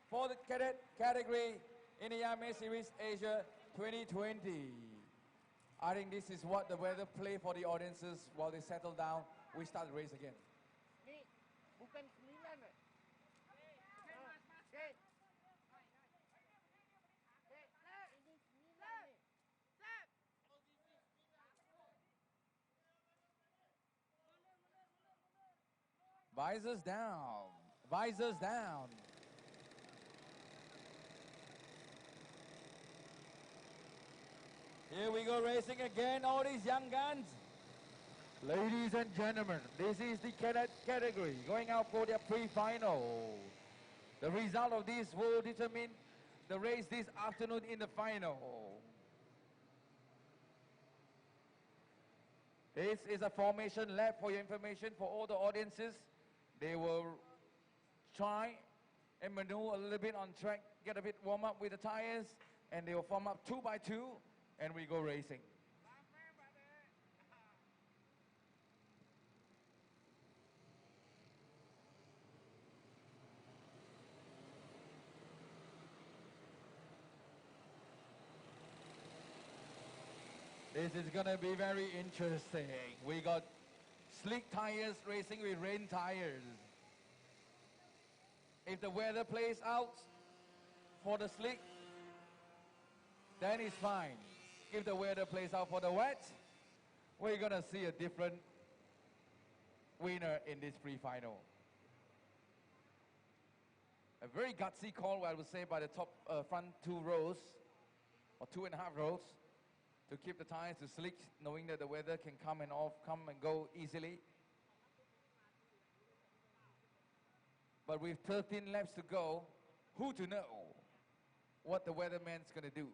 for the cadet category in the IAME Series Asia 2020. I think this is what the weather play for the audiences while they settle down. We start the race again. Ni, bukan 9 eh? Ini 9 ni. Visors down. Visors down. Here we go racing again, all these young guns. Ladies and gentlemen, this is the cadet category going out for their pre-final. The result of this will determine the race this afternoon in the final. This is a formation lap for your information for all the audiences. They will try and maneuver a little bit on track, get a bit warm up with the tires, and they will form up 2 by 2, and we go racing. This is gonna be very interesting. We got slick tires racing with rain tires. If the weather plays out for the slick, then it's fine. If the weather plays out for the wet, we're gonna see a different winner in this pre-final. A very gutsy call, I would say, by the top front 2 rows, or 2.5 rows, to keep the tires to slick, knowing that the weather can come and go easily. But with 13 laps to go, who to know what the weatherman's gonna do?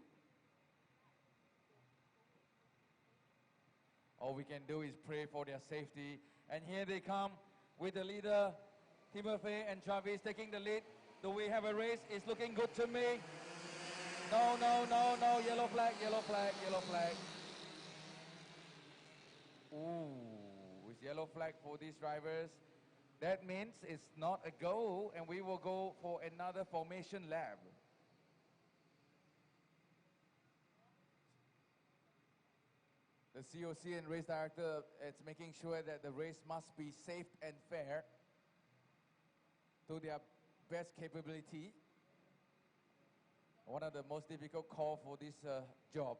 All we can do is pray for their safety. And here they come with the leader, Timothy and Travis taking the lead. Do we have a race? It's looking good to me. No, no, no, no, yellow flag, yellow flag, yellow flag. Ooh, it's yellow flag for these drivers. That means it's not a go, and we will go for another formation lap. The COC and race director is making sure that the race must be safe and fair to their best capability. One of the most difficult calls for this job.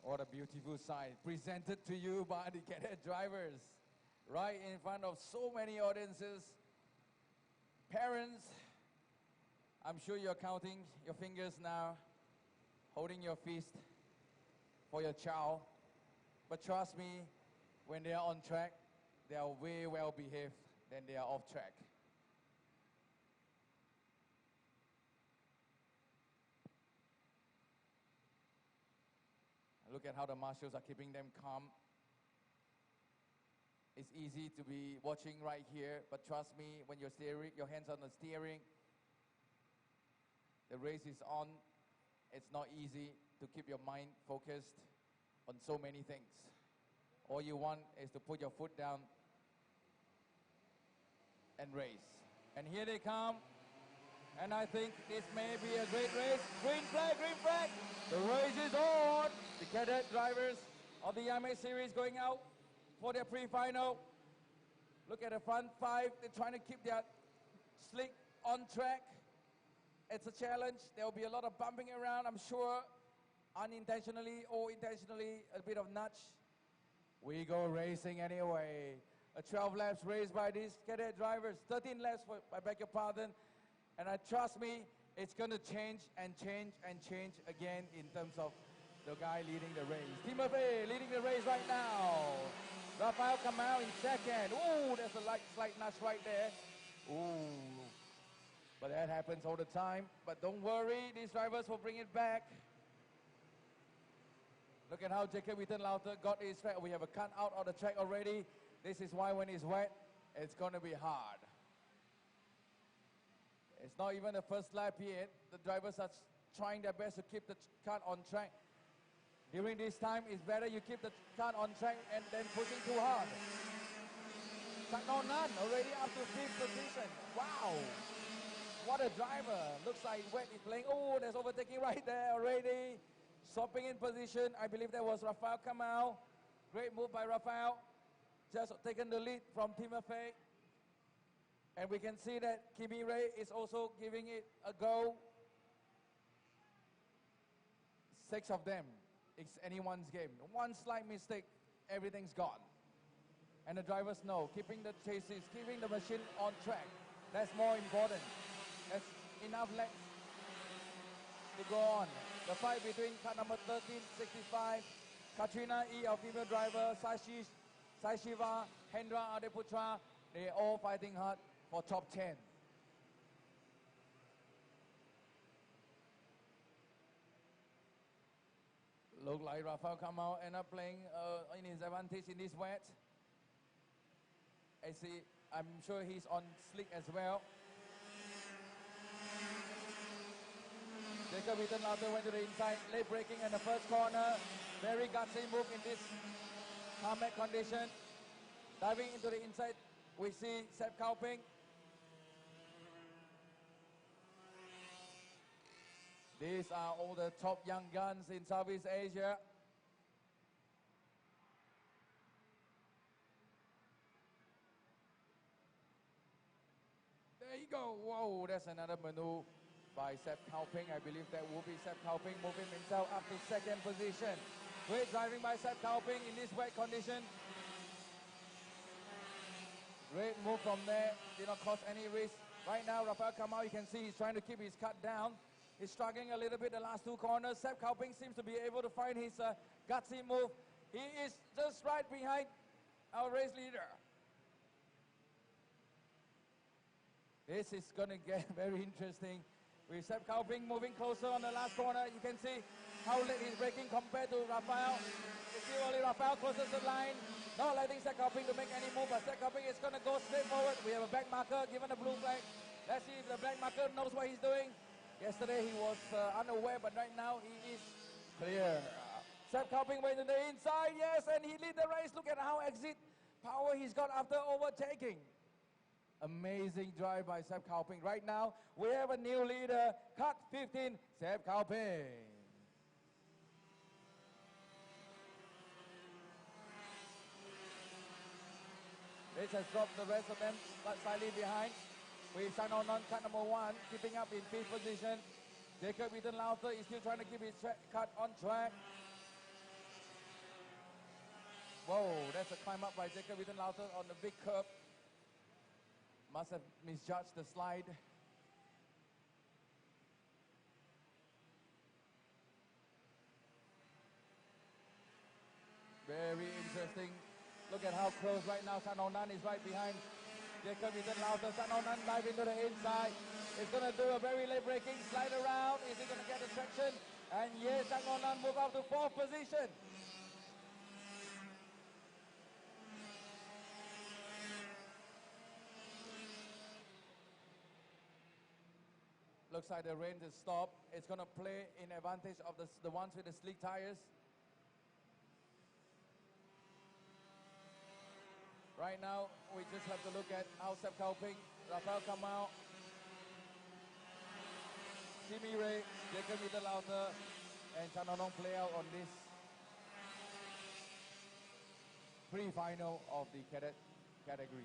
What a beautiful sight presented to you by the cadet drivers, right in front of so many audiences. Parents, I'm sure you're counting your fingers now, holding your fist for your child. But trust me, when they are on track, they are way well behaved than they are off track. Look at how the marshals are keeping them calm. It's easy to be watching right here, but trust me, when you're steering, your hands on the steering, the race is on. It's not easy to keep your mind focused on so many things. All you want is to put your foot down and race. And here they come. And I think this may be a great race. Green flag, green flag. The race is on. The cadet drivers of the IAME series going out for their pre-final. Look at the front 5. They're trying to keep their slick on track. It's a challenge. There will be a lot of bumping around, I'm sure, unintentionally or intentionally, a bit of nudge. We go racing anyway. A 12 laps race by these cadet drivers. 13 laps, I beg your pardon. And trust me, it's going to change and change and change again in terms of the guy leading the race. Team of A leading the race right now. Rafael Kamau in second. Ooh, there's a slight nudge right there. Ooh. But that happens all the time. But don't worry, these drivers will bring it back. Look at how Jacob Wittenlauter got his track. We have a cut out of the track already. This is why when it's wet, it's going to be hard. It's not even the first lap yet. The drivers are trying their best to keep the car on track. During this time, it's better you keep the car on track and then pushing too hard. Saknonan already up to 5th position. Wow. What a driver. Looks like wet is playing. Oh, there's overtaking right there already. Swapping in position. I believe that was Rafael Kamau. Great move by Rafael. Just taken the lead from Team FA. And we can see that Kimi Ray is also giving it a go. 6 of them. It's anyone's game. One slight mistake, everything's gone. And the drivers know, keeping the chassis, keeping the machine on track. That's more important. There's enough legs to go on. The fight between car number 1365, Katrina E, our female driver, Saishiva, Hendra Adeputra, they're all fighting hard for top 10. Look like Rafael Kamau end up playing in his advantage in this wet. I see, I'm sure he's on slick as well. Jacob Wittenlauter went to the inside, late braking in the first corner. Very gutsy move in this tarmac condition. Diving into the inside, we see Sepp Kauping. These are all the top young guns in Southeast Asia. There you go. Whoa, that's another maneuver by Sepp Kauping. I believe that will be Sepp Kauping moving himself up to 2nd position. Great driving by Sepp Kauping in this wet condition. Great move from there. Did not cause any risk. Right now, Rafael Kamau, you can see he's trying to keep his cut down. He's struggling a little bit the last 2 corners. Sepp Kauping seems to be able to find his gutsy move. He is just right behind our race leader. This is going to get very interesting. With Sepp Kauping moving closer on the last corner, you can see how late he's braking compared to Rafael. You see only Rafael closest to the line. Not letting Sepp Kauping to make any move, but Sepp Kauping is going to go straight forward. We have a back marker given a blue flag. Let's see if the black marker knows what he's doing. Yesterday he was unaware, but right now he is clear. Sepp Kauping went to the inside, yes, and he lead the race. Look at how exit power he's got after overtaking. Amazing drive by Sepp Kauping. Right now, we have a new leader, cut 15, Sepp Kauping. This has dropped the rest of them slightly behind. With Sanonon cut number 1, keeping up in 5th position. Jacob Wittenlauter is still trying to keep his cut on track. Whoa, that's a climb up by Jacob Wittenlauter on the big curve. Must have misjudged the slide. Very interesting. Look at how close right now. Sanonan is right behind Jacob Wittenlauter. Sanonan dive into the inside. He's going to do a very late braking slide around. Is he going to get the traction? And yes, Sanonan move up to 4th position. Looks like the rain has stopped. It's going to play in advantage of the ones with the slick tires. Right now, we just have to look at how Sepp Kauping, Rafael Kamau, Kimi Ray, Jacob Wittenlauter, and Chanonong play out on this pre-final of the cadet category.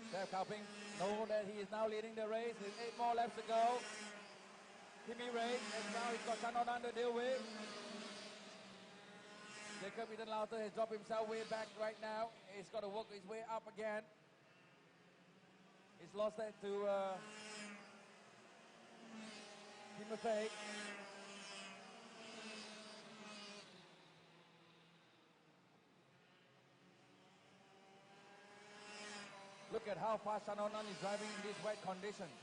Sepp Kauping know that he is now leading the race with 8 more laps to go. Kimi Ray, and now he's got Shannon to deal with. Jacob Eden Lauter has dropped himself way back right now. He's got to work his way up again. He's lost that to Timothy. Look at how fast Shannon is driving in these wet conditions.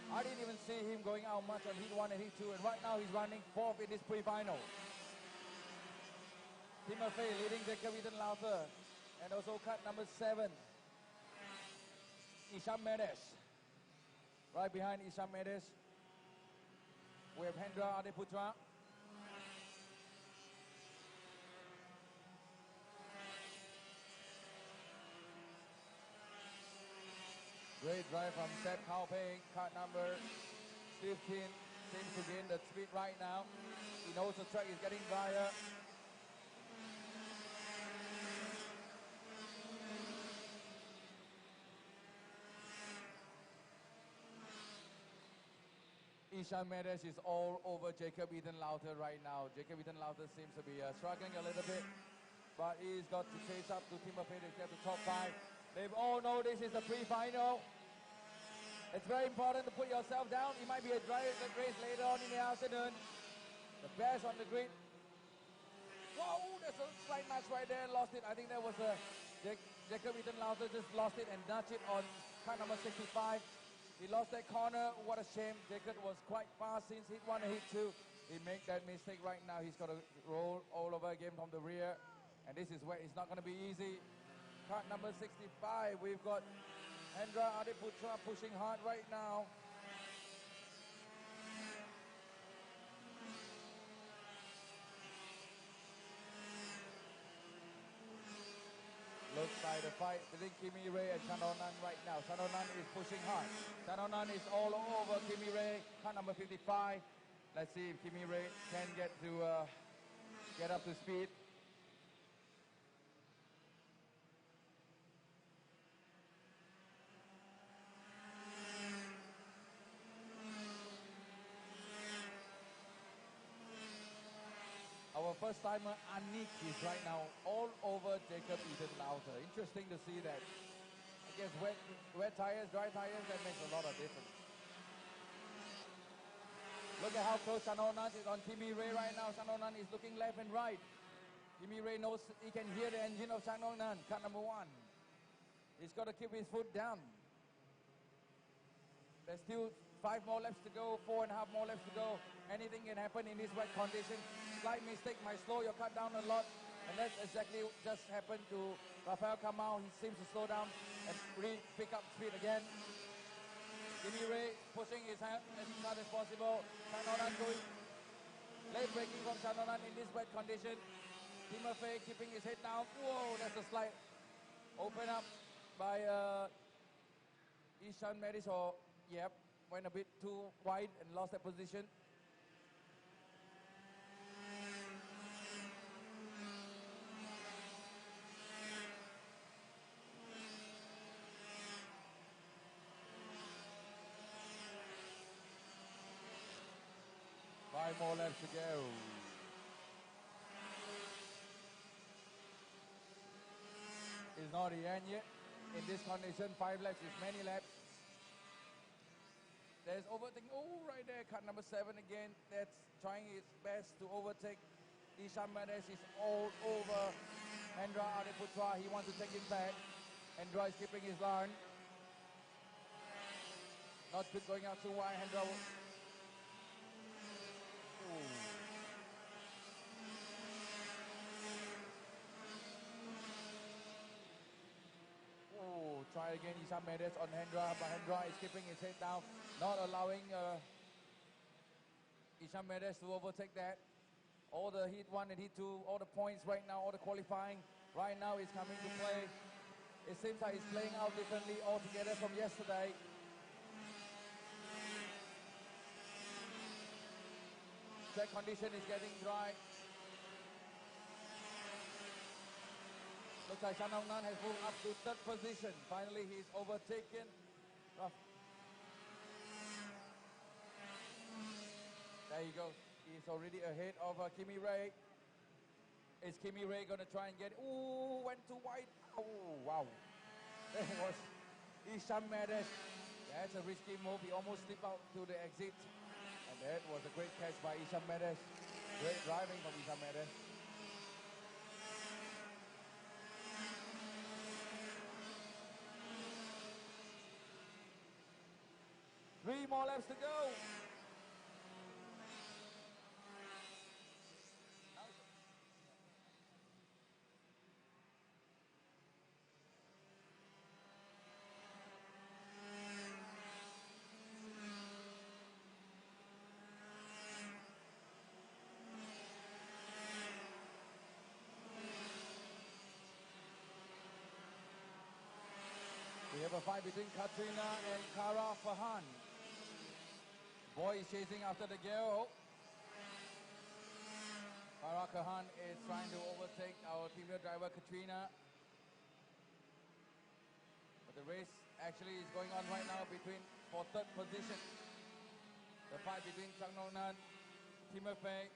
I didn't even see him going out much on heat 1 and heat 2, and right now he's running 4th in this pre-final. Timothy leading Jacob Eden Lauter, and also cut number 7, Isham Medes. Right behind Isham Medes, we have Hendra Adeputra. Great drive from Seb Kaopeng, cut number 15. Seems to gain the speed right now. He knows the track is getting drier. Ishan Medes is all over Jacob Eden Lauter right now. Jacob Eden Lauter seems to be struggling a little bit, but he's got to chase up to Timothy to get the top 5. They all know this is the pre-final. It's very important to put yourself down. It might be a dry race later on in the afternoon. The best on the grid. Wow, there's a slight match right there. Lost it. I think that was Jacob Eden Lauter just lost it and nudged it on car number 65. He lost that corner. What a shame. Jacob was quite fast since hit 1 and hit 2. He made that mistake right now. He's got to roll all over again from the rear. And this is where it's not going to be easy. Car number 65. We've got Hendra Adeputra pushing hard right now. Looks like the fight between Kimi Ray and Chanonan right now. Chanonan is pushing hard. Chanonan is all over Kimi Ray, car number 55. Let's see if Kimi Ray can get up to speed. Our first timer Anik is right now all over Jacob Eden Lauter. Interesting to see that. I guess wet tires, dry tires, that makes a lot of difference. Look at how close Chanonan is on Kimi Ray right now. Chanonan is looking left and right. Kimi Ray knows he can hear the engine of Chanonan, car number 1. He's got to keep his foot down. There's still 5 more laps to go, 4.5 more laps to go. Anything can happen in this wet condition. Slight mistake might slow your car down a lot, and that's exactly what just happened to Rafael Kamau. He seems to slow down and pick up speed again. Kimi Ray pushing his hand as hard as possible. Chanonan going late braking from Chanonan in this wet condition. Timothy keeping his head down. Whoa, that's a slight open up by Ishan Medes. Yep, went a bit too wide and lost that position. Five more laps to go. It's not the end yet. In this condition, 5 laps is many laps. There's overtaking. Oh, right there, car number 7 again. That's trying its best to overtake. Isham Medes is all over Hendra Adeputra. He wants to take it back. Hendra is keeping his line. Not good going out too wide. Hendra. Try again, Isham Medes on Hendra, but Hendra is keeping his head down, not allowing Isham Medes to overtake that. All the heat 1 and heat 2, all the points right now, all the qualifying right now is coming to play. It seems like it's playing out differently altogether from yesterday. Track condition is getting dry. Looks like Chanonan has moved up to 3rd position. Finally, he's overtaken There you go. He's already ahead of Kimi Ray. Is Kimi Ray going to try and get... Ooh, went too wide. Oh, wow. That was Isham Medes. That's a risky move. He almost slipped out to the exit. And that was a great catch by Isham Medes. Great driving from Isham Medes. Three more laps to go. We have a fight between Katrina and Kara Fahan. Boy is chasing after the girl. Kara Fahan is trying to overtake our female driver Katrina. But the race actually is going on right now for third position. The fight between Chang Nonan, Timofey.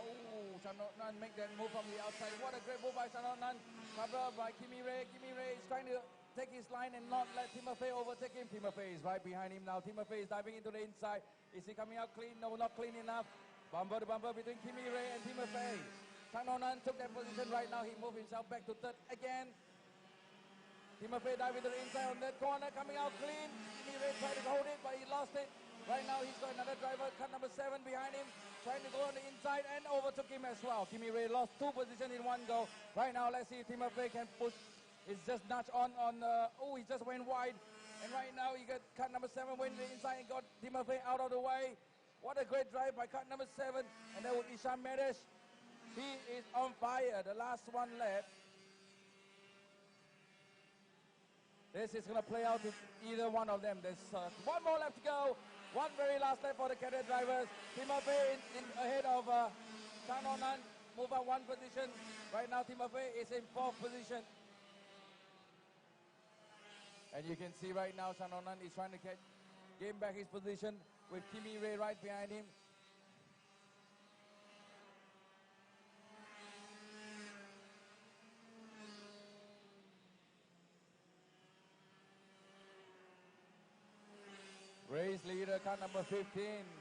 Oh, Chang Nonan make that move from the outside. What a great move by Chang Nonan. Covered by Kimi Ray. Kimi Ray is trying to take his line and not let Timofey overtake him. Timofey is right behind him now. Timofey is diving into the inside. Is he coming out clean? No, not clean enough. Bumper to bumper between Kimi Ray and Timofey. Chang Nonan took that position right now. He moved himself back to third again. Timofey diving to the inside on that corner, coming out clean. Kimi Ray tried to hold it, but he lost it. Right now he's got another driver, cut number 7 behind him, trying to go on the inside and overtook him as well. Kimi Ray lost 2 positions in one go. Right now, let's see if Timofey can push. It's just nudge on, oh, he just went wide. And right now, you got cut number 7 went to the inside and got Timofey out of the way. What a great drive by cut number 7. And that was Isham Medes. He is on fire. The last one left. This is going to play out to either one of them. There's one more left to go. One very last lap for the cadet drivers. Timofey in ahead of Chang Nonan. Move up 1 position. Right now, Timofey is in 4th position. And you can see right now, Chang Nonan is trying to gain back his position with Kimi Ray right behind him. Race leader, car number 15,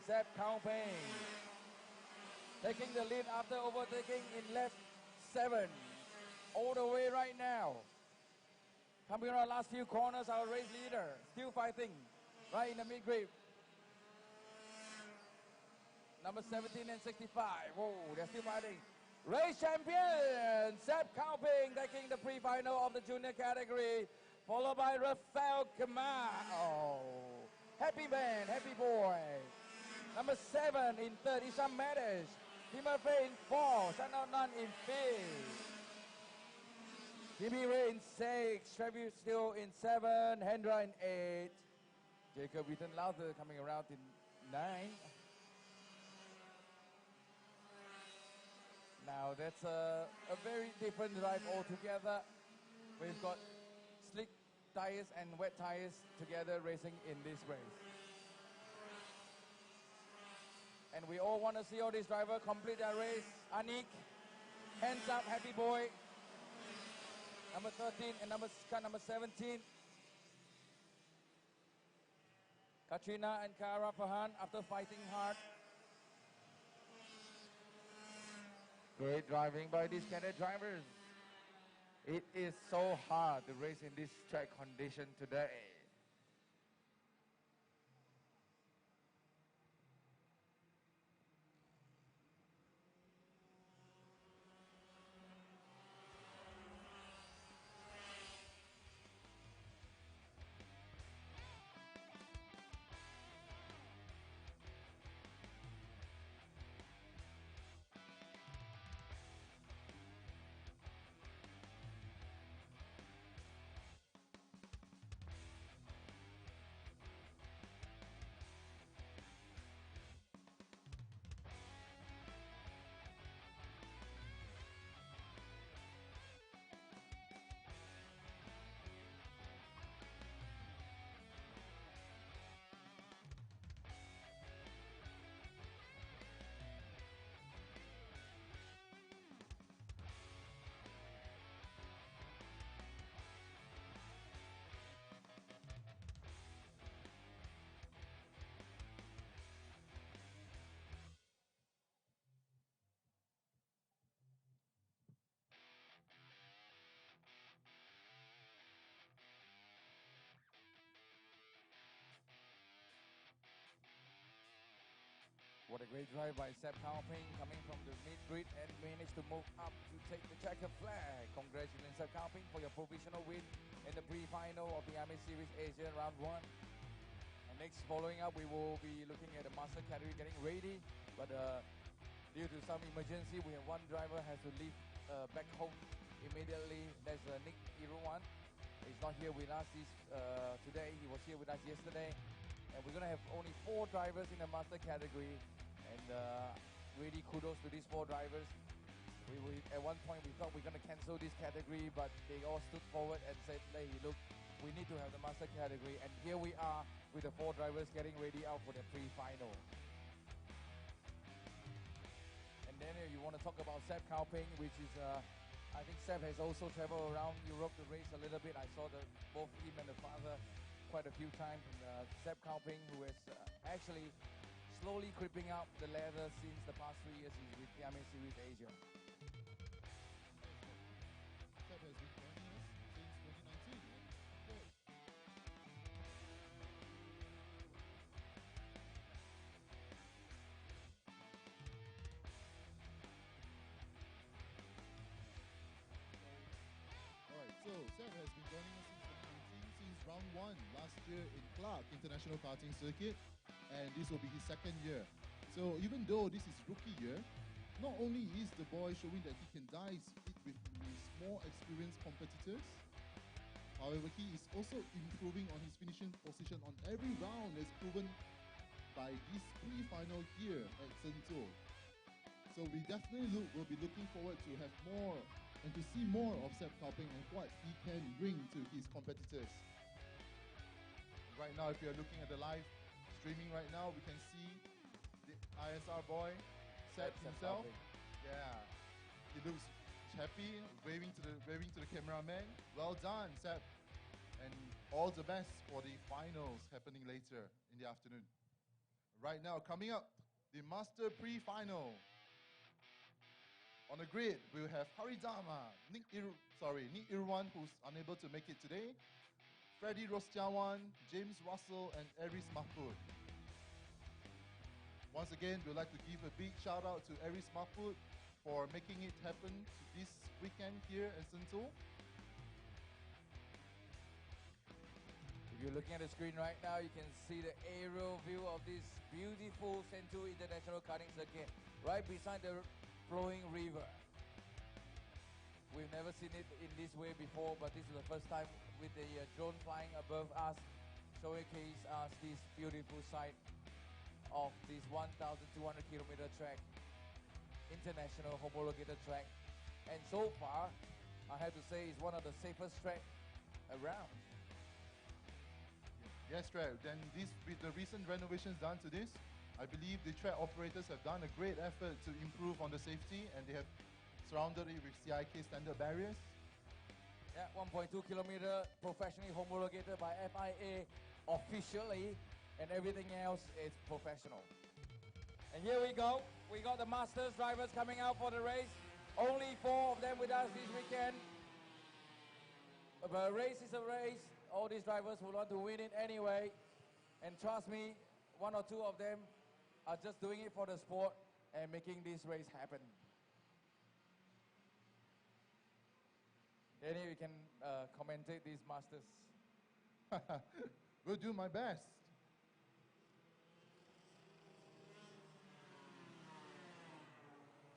Sepp Kaupeng. Taking the lead after overtaking in lap 7. All the way right now. Coming around last few corners, our race leader, still fighting. Right in the mid-grip. Number 17 and 65. Whoa, they're still fighting. Race champion, Sepp Kaupeng, taking the pre-final of the junior category. Followed by Rafael Kamar. Oh. Happy man, happy boy. Number 7 in 3rd, Isham Medes. Timofey in 4th, Chang Nonan in 5th. Kimi Ray in 6th, Travis still in 7th, Hendra in 8th. Jacob Witten Lowther coming around in 9th. Now that's a very different drive altogether. We've got slick tires and wet tires together racing in this race. And we all want to see all these drivers complete their race. Anik, hands up, happy boy. Number 13 and number 17. Katrina and Kara Fahan after fighting hard. Great driving by these cadet drivers. It is so hard to race in this track condition today. What a great drive by Seb Kaoping coming from the mid-grid and managed to move up to take the checkered flag. Congratulations, Seb Kaoping, for your provisional win in the pre-final of the IAME Series Asia Round 1. And next, following up, we will be looking at the master category getting ready. But due to some emergency, we have one driver has to leave back home immediately. That's Nick Iruwan. He's not here with us today. He was here with us yesterday. And we're going to have only 4 drivers in the master category. And really kudos to these 4 drivers. At one point, we thought we were going to cancel this category, but they all stood forward and said, hey, look, we need to have the master category. And here we are with the 4 drivers getting ready out for the pre-final. And then you want to talk about Seb Kaoping, which is, I think Seb has also traveled around Europe to race a little bit. I saw both him and the father quite a few times. And Seb Kaoping, who is actually slowly creeping up the ladder since the past 3 years he's with the IAME Series Asia. Seb has been joining us since 2019. Good. Alright, so Seb has been joining us since 2019, since round 1 last year in Clark International Karting Circuit, and this will be his 2nd year. So even though this is rookie year, not only is the boy showing that he can dice it with his more experienced competitors, however, he is also improving on his finishing position on every round as proven by this pre-final here at Sentul. So we definitely will be looking forward to have more and to see more of Seb Kaoping and what he can bring to his competitors. Right now, if you're looking at the live streaming right now, we can see the ISR boy, Seb himself. Yeah, he looks happy, waving to the cameraman. Well done, Seb, and all the best for the finals happening later in the afternoon. Right now, coming up, the Master Pre-Final. On the grid, we'll have Haridama, Nick Irwan, who's unable to make it today, Freddie Rostiawan, James Russell, and Aris Mahfud. Once again, we'd like to give a big shout out to Aris Mahfud for making it happen this weekend here at Sentul. If you're looking at the screen right now, you can see the aerial view of this beautiful Sentul International Karting Circuit right beside the flowing river. We've never seen it in this way before, but this is the first time with the drone flying above us, showcase us this beautiful sight of this 1,200 kilometer track, international homologated track. And so far, I have to say, it's one of the safest track around. Yes, Trev. Then with the recent renovations done to this, I believe the track operators have done a great effort to improve on the safety, and they have surrounded it with CIK standard barriers. Yeah, 1.2 kilometer professionally homologated by FIA officially, and everything else is professional. And here we go. We got the Masters drivers coming out for the race. Only 4 of them with us this weekend. But a race is a race. All these drivers will want to win it anyway. And trust me, 1 or 2 of them are just doing it for the sport and making this race happen. Danny, we can commentate these Masters. Will do my best.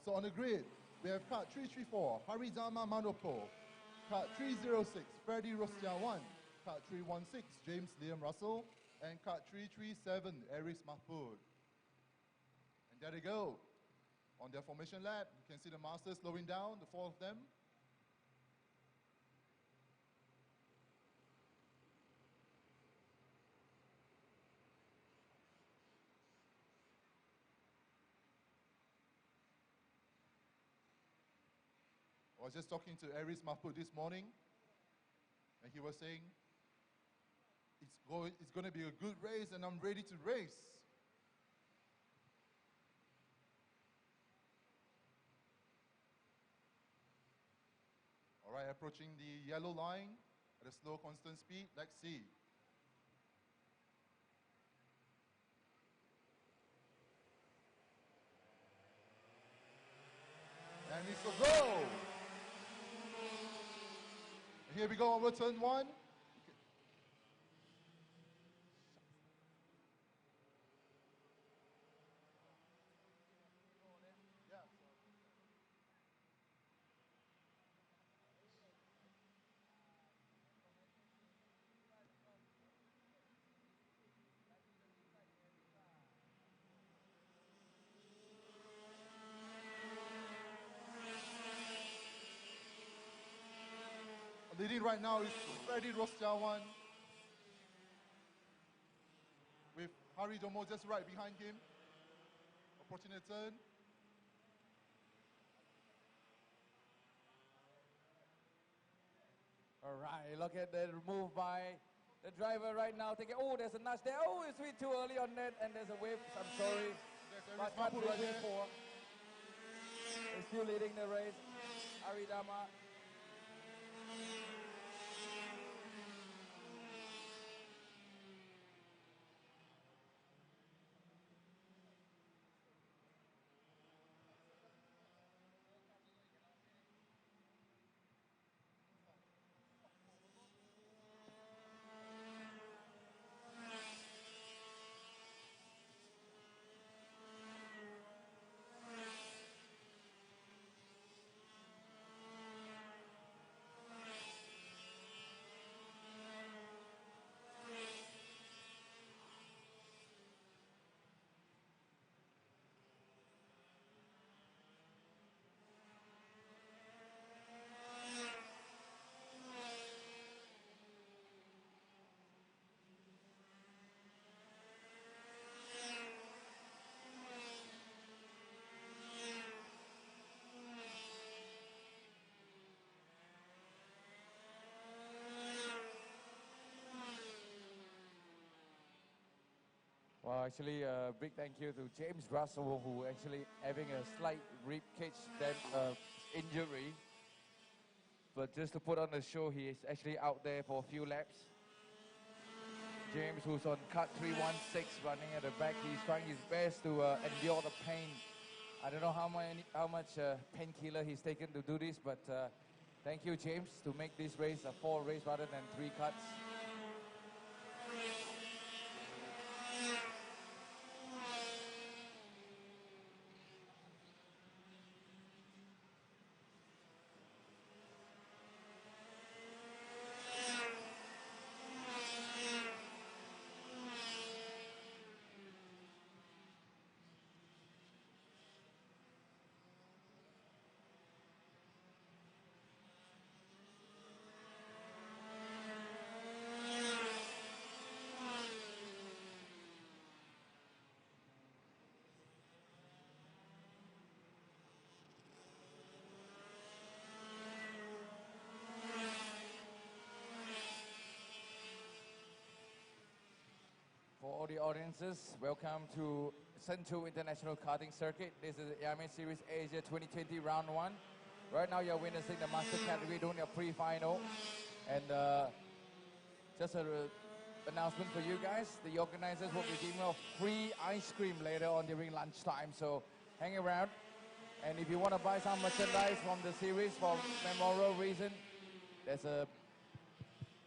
So on the grid, we have car 334, Haridama Manoko, car 306, Freddie Rostiawan, car 316, James Liam Russell, and car 337, Aris Mahfud. And there they go. On their formation lap, you can see the Masters slowing down, the 4 of them. I was just talking to Aris Mahfud this morning, and he was saying, it's going to be a good race, and I'm ready to race. All right, approaching the yellow line at a slow, constant speed. Let's see. Here we go over turn one. Leading right now is Freddy Rostiawan with Hari Domo just right behind him. Approaching the turn. All right, look at the move by the driver right now. Oh, there's a nudge there. Oh, it's a bit too early on that, and there's a whip. I'm sorry. But cut right there. 4. He's still leading the race. Aridama. Well, actually, a big thank you to James Russell, who actually having a slight rib cage injury. But just to put on the show, he is actually out there for a few laps. James, who's on cut 316, running at the back, he's trying his best to endure the pain. I don't know how much painkiller he's taken to do this, but thank you, James, to make this race a 4 race rather than 3 cuts. For all the audiences, welcome to Central International Karting Circuit. This is the IAME Series Asia 2020 Round 1. Right now you're witnessing the Master category doing a pre-final. And just an announcement for you guys, the organizers will be giving out free ice cream later on during lunchtime. So hang around. And if you want to buy some merchandise from the series for memorial reason, there's a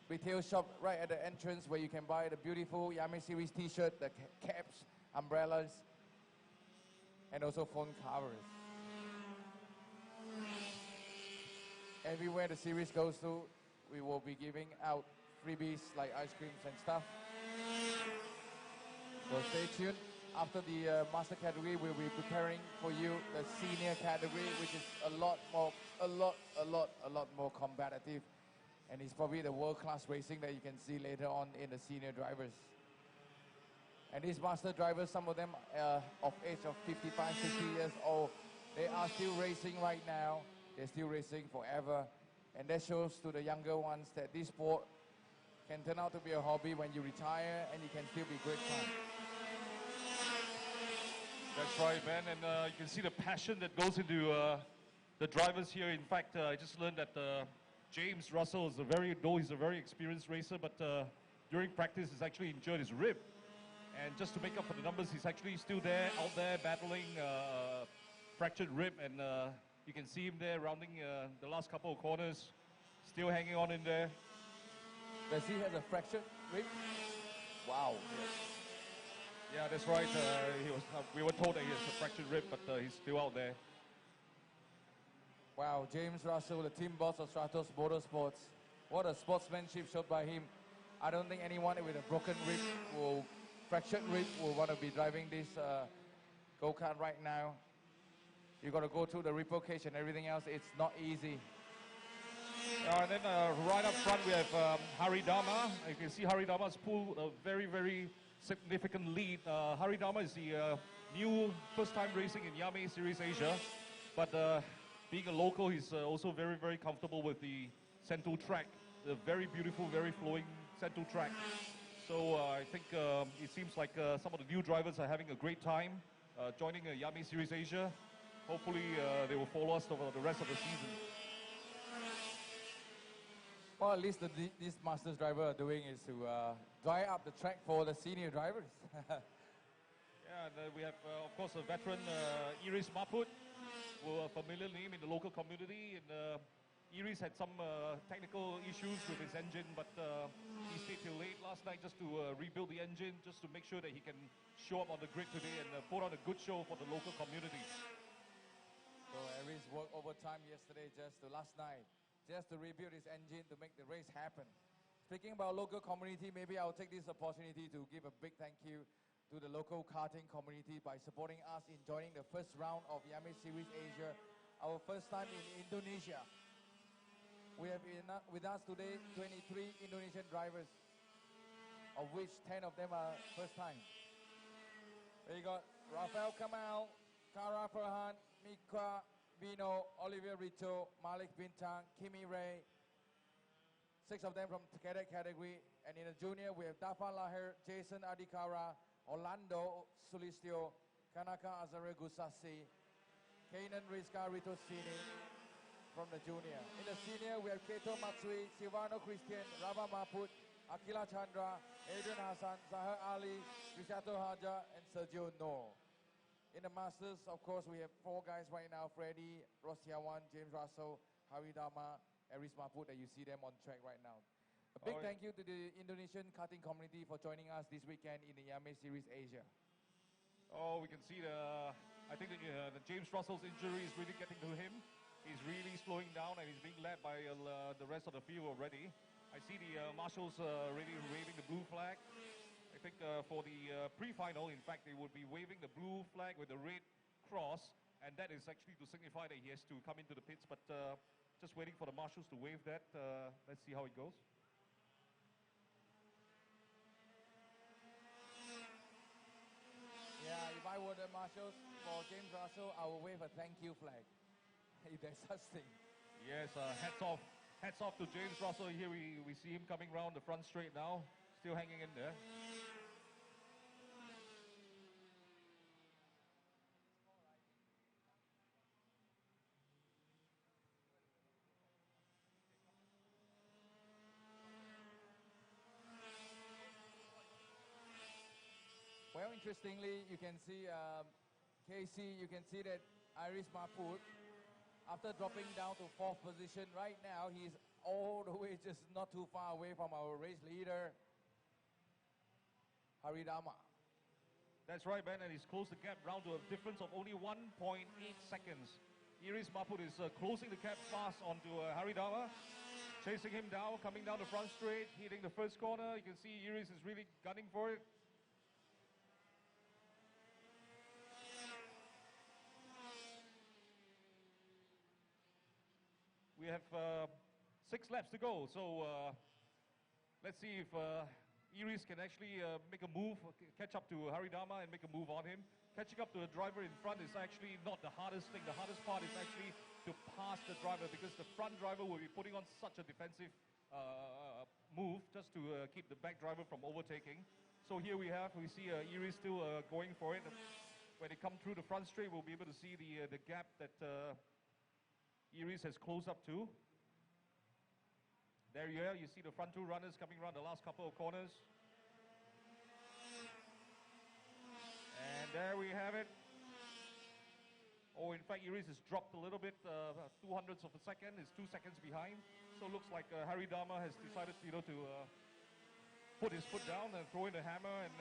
retail shop right at the entrance where you can buy the beautiful IAME Series t-shirt, the caps, umbrellas, and also phone covers. Everywhere the series goes to, we will be giving out freebies like ice creams and stuff. So stay tuned. After the master category, we'll be preparing for you the senior category, which is a lot more competitive. And it's probably the world-class racing that you can see later on in the senior drivers. And these master drivers, some of them of age of 55, 60 years old, they are still racing right now. They're still racing forever. And that shows to the younger ones that this sport can turn out to be a hobby when you retire and you can still be great fun. That's right, man. And you can see the passion that goes into the drivers here. In fact, I just learned that James Russell is he's a very experienced racer, but during practice he's actually injured his rib. And just to make up for the numbers, he's actually still out there battling fractured rib. And you can see him there rounding the last couple of corners. Still hanging on in there. Does he has a fractured rib? Wow. Yeah, that's right. We were told that he has a fractured rib, but he's still out there. Wow, James Russell, the team boss of Stratos Motorsports. What a sportsmanship showed by him. I don't think anyone with a broken rib will, fractured rib will want to be driving this go-kart right now. You got to go through the ripple cage and everything else. It's not easy. And then right up front we have Haridama. You can see Haridama's pulled a very, very significant lead. Haridama is the new first-time racing in IAME Series Asia. But being a local, he's also very, very comfortable with the Sentul track. The very beautiful, very flowing Sentul track. So I think it seems like some of the new drivers are having a great time joining IAME Series Asia. Hopefully they will follow us over the rest of the season. Well, at least these Masters driver are doing is to dry up the track for the senior drivers. Yeah, and we have, of course, a veteran, Iris Maput, who a familiar name in the local community. And Iris had some technical issues with his engine, but he stayed till late last night just to rebuild the engine, just to make sure that he can show up on the grid today and put on a good show for the local community. So Iris worked overtime yesterday, last night, just to rebuild his engine to make the race happen. Speaking about local community, maybe I'll take this opportunity to give a big thank you to the local karting community by supporting us in joining the first round of IAME Series Asia, our first time in Indonesia. We have with us today 23 Indonesian drivers, of which 10 of them are first time. We got Rafael Kamal, Kara Farhan, Mika Bino, Olivier Rito, Malik Bintang, Kimi Ray, 6 of them from the cadet category. And in the junior, we have Dafan Lahir, Jason Adikara, Orlando Sulistio, Kanaka Azare Gusasi, Kainan Rizka Ritosini from the junior. In the senior, we have Keto Matsui, Silvano Christian, Rava Maput, Akila Chandra, Adrian Hassan, Zahar Ali, Rishato Haja, and Sergio No. In the Masters, of course, we have 4 guys right now: Freddie, Rosiawan, James Russell, Haridama, Aris Maput, that you see them on track right now. A big thank you to the Indonesian karting community for joining us this weekend in the IAME Series Asia. Oh, we can see I think the James Russell's injury is really getting to him. He's really slowing down and he's being led by the rest of the field already. I see the marshals really waving the blue flag. I think for the pre-final, in fact, they would be waving the blue flag with the red cross, and that is actually to signify that he has to come into the pits, but just waiting for the marshals to wave that. Let's see how it goes. Yeah, if I were the marshals for James Russell, I would wave a thank you flag, if there's such thing. Yes, hats off to James Russell. Here we see him coming round the front straight now, still hanging in there. Well, interestingly, you can see Casey, you can see that Iris Maput, after dropping down to 4th position, right now he's all the way just not too far away from our race leader, Haridama. That's right, Ben, and he's closed the gap down to a difference of only 1.8 seconds. Iris Maput is closing the gap fast onto Haridama, chasing him down, coming down the front straight, hitting the first corner. You can see Iris is really gunning for it. We have 6 laps to go, so let's see if Iris can actually make a move, catch up to Haridama and make a move on him. Catching up to the driver in front is actually not the hardest thing. The hardest part is actually to pass the driver, because the front driver will be putting on such a defensive move just to keep the back driver from overtaking. So here we see Iris still going for it. When they come through the front straight, we'll be able to see the gap that Iris has closed up to. There you are, you see the front 2 runners coming around the last couple of corners. And there we have it. Or in fact, Iris has dropped a little bit, 200ths of a second, is 2 seconds behind. So it looks like Harry Dharma has decided, to put his foot down and throw in the hammer and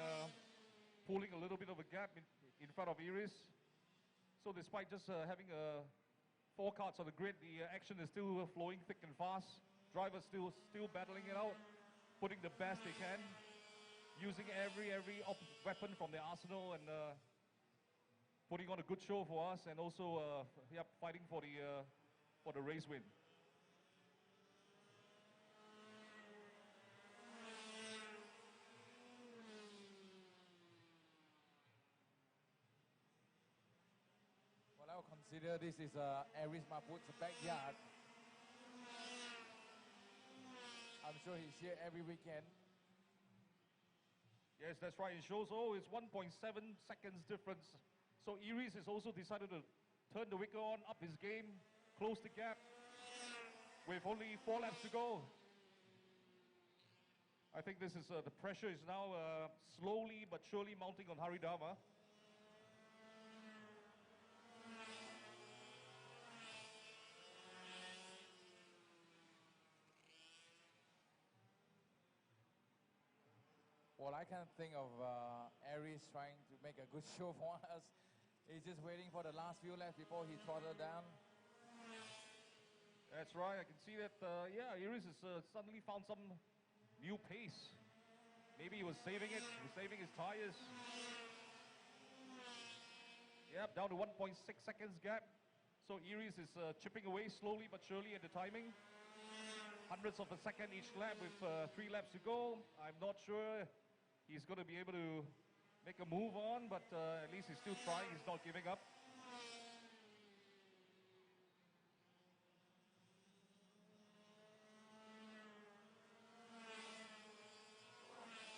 pulling a little bit of a gap in front of Iris. So despite just having 4 carts on the grid, the action is still flowing thick and fast. Drivers still battling it out, putting the best they can, using every weapon from their arsenal and putting on a good show for us, and also fighting for the race win. Well, I would consider this is Aris Mahmood's backyard. I'm sure he's here every weekend. Yes, that's right. It shows, it's 1.7 seconds difference. So Iris has also decided to turn the wicker on, up his game, close the gap with only 4 laps to go. I think this is the pressure is now slowly but surely mounting on Hari Dharma. Well, I can't think of Aries trying to make a good show for us. He's just waiting for the last few laps before he throttled down. That's right. I can see that, Iris has suddenly found some new pace. Maybe he was saving it. He was saving his tires. Yep, down to 1.6 seconds gap. So Iris is chipping away slowly but surely at the timing. Hundredths of a second each lap with 3 laps to go. I'm not sure he's going to be able to make a move on, but at least he's still trying. He's not giving up.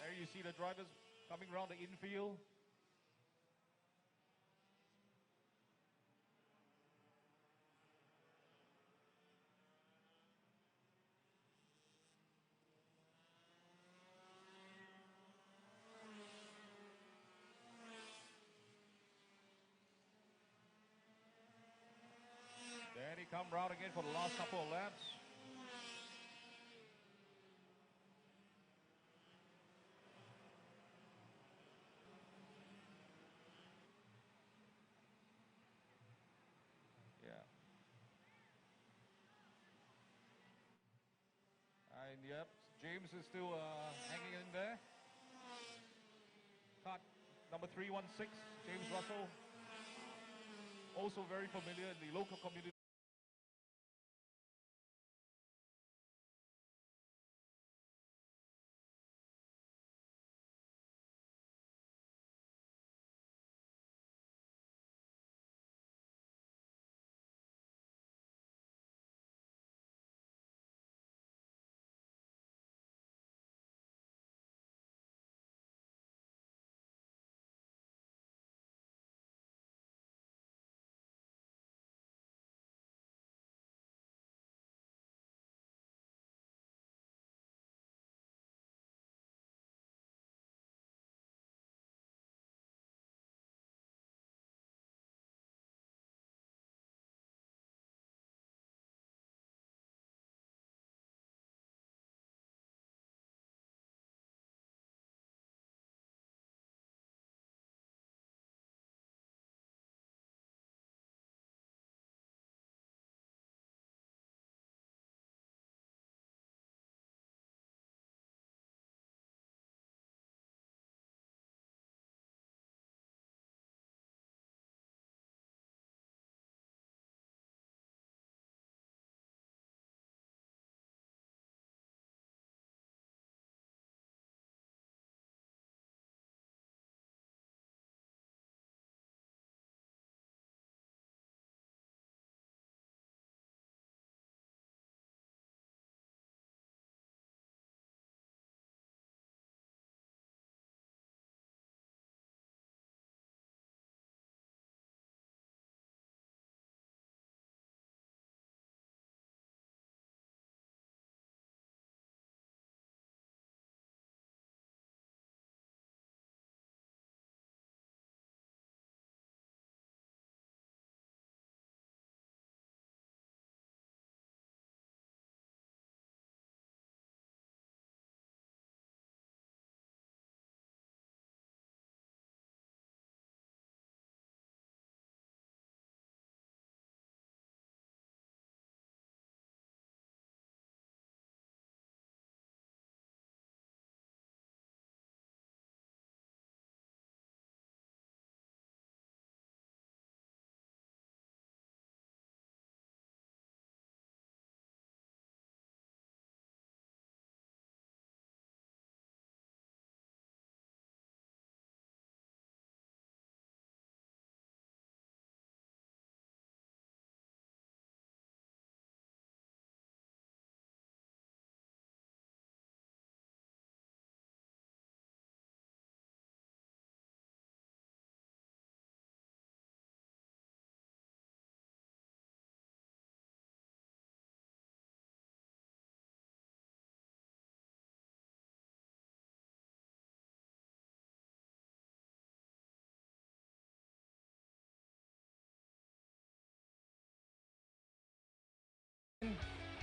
There you see the drivers coming around the infield. Then he come round again for the last couple of laps. Yeah. And yep, James is still hanging in there. Cut number 316, James Russell. Also very familiar in the local community.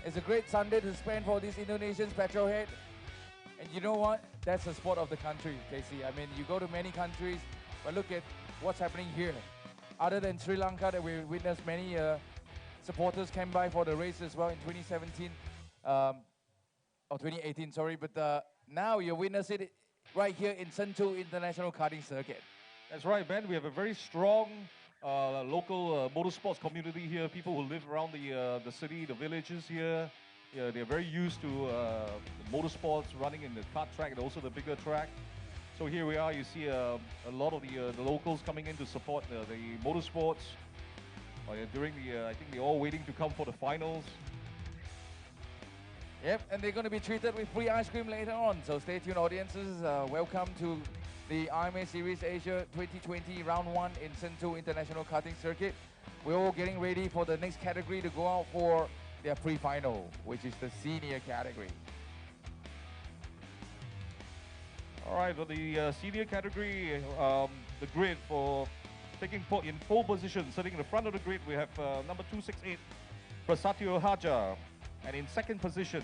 It's a great Sunday to spend for these Indonesians, petrolhead. And you know what? That's the sport of the country, Casey. I mean, you go to many countries, but look at what's happening here. Other than Sri Lanka, that we witnessed many supporters came by for the race as well in 2017, or 2018, sorry. But now you witness it right here in Sentul International Karting Circuit. That's right, Ben. We have a very strong local motorsports community here. People who live around the city, the villages here. Yeah, they're very used to motorsports running in the kart track and also the bigger track. So here we are. You see a lot of the locals coming in to support the motorsports. During I think they're all waiting to come for the finals. Yep, and they're going to be treated with free ice cream later on. So stay tuned, audiences. Welcome to the IAME Series Asia 2020 Round 1 in Sentul International Karting Circuit. We're all getting ready for the next category to go out for their pre-final, which is the senior category. All right, for the senior category, the grid for taking in pole position, sitting in the front of the grid, we have number 268, Prasatyo Haja. And in second position,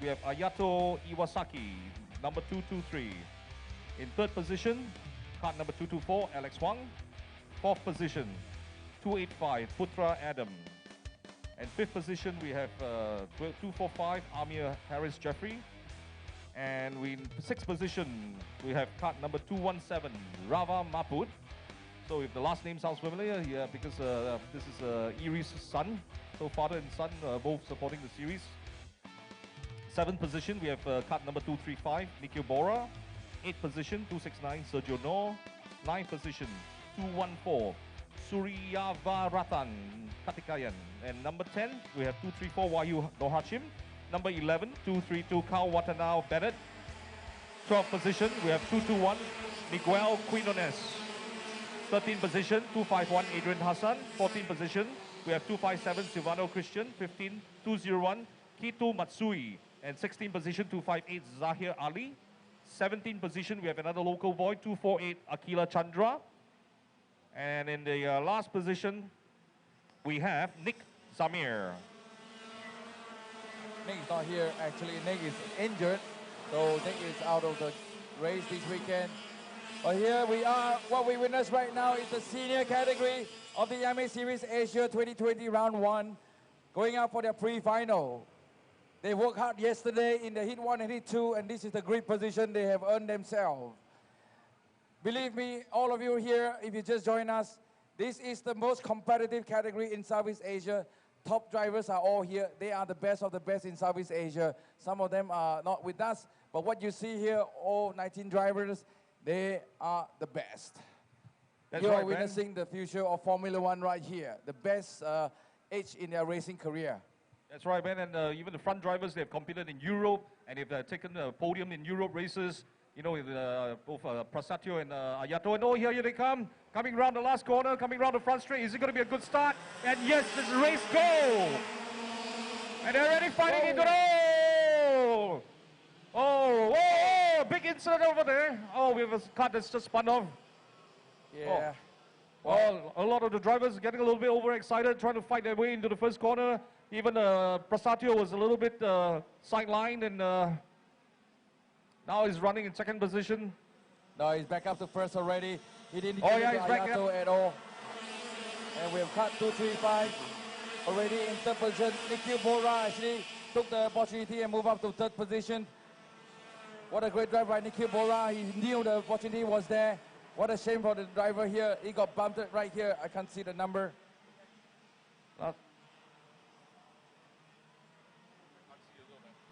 we have Ayato Iwasaki, number 223. In third position, kart number 224, Alex Huang. Fourth position, 285, Putra Adam. And fifth position, we have 245, Amir Harris Jeffrey. And in sixth position, we have kart number 217, Rava Maput. So if the last name sounds familiar, yeah, because this is Iri's son. So father and son both supporting the series. Seventh position, we have kart number 235, Nikhil Bora. Eighth position, 269, Sergio Noor. Ninth position, 214, Suryavaratan Katikayan. And number 10, we have 234, Wahyu Nohachim. Number 11, 232, Kau Watanao Bennett. 12th position, we have 221, Miguel Quinones. 13th position, 251, Adrian Hassan. 14th position, we have 257, Silvano Christian. 15, 201, Kito Matsui. And 16th position, 258, Zahir Ali. 17th position, we have another local boy, 248, Akila Chandra. And in the last position, we have Nick Zamir. Nick is not here, actually. Nick is injured, so Nick is out of the race this weekend. But here we are. What we witness right now is the senior category of the IAME Series Asia 2020 Round 1, going out for their pre-final. They worked hard yesterday in the Heat 1 and Heat 2, and this is the great position they have earned themselves. Believe me, all of you here, if you just join us, this is the most competitive category in Southeast Asia. Top drivers are all here. They are the best of the best in Southeast Asia. Some of them are not with us, but what you see here, all 19 drivers, they are the best. That's you right, are witnessing the future of Formula One right here. The best age in their racing career. That's right, man. And even the front drivers, they've competed in Europe, and they've taken a podium in Europe races. You know, both Prasatyo and Ayato. And oh, here they come. Coming around the last corner, coming around the front straight. Is it going to be a good start? And yes, this is race go. And they're already fighting into the... Oh, big incident over there. Oh, we have a car that's just spun off. Yeah. Oh. Well, a lot of the drivers getting a little bit overexcited, trying to fight their way into the first corner. Even Prasatyo was a little bit sidelined, and now he's running in second position. No, he's back up to first already. He didn't he's get back Ayato at all. And we have cut 235 already in third position. Nikhil Bora actually took the opportunity and moved up to third position. What a great drive by Nikhil Bora. He knew the opportunity was there. What a shame for the driver here. He got bumped right here. I can't see the number.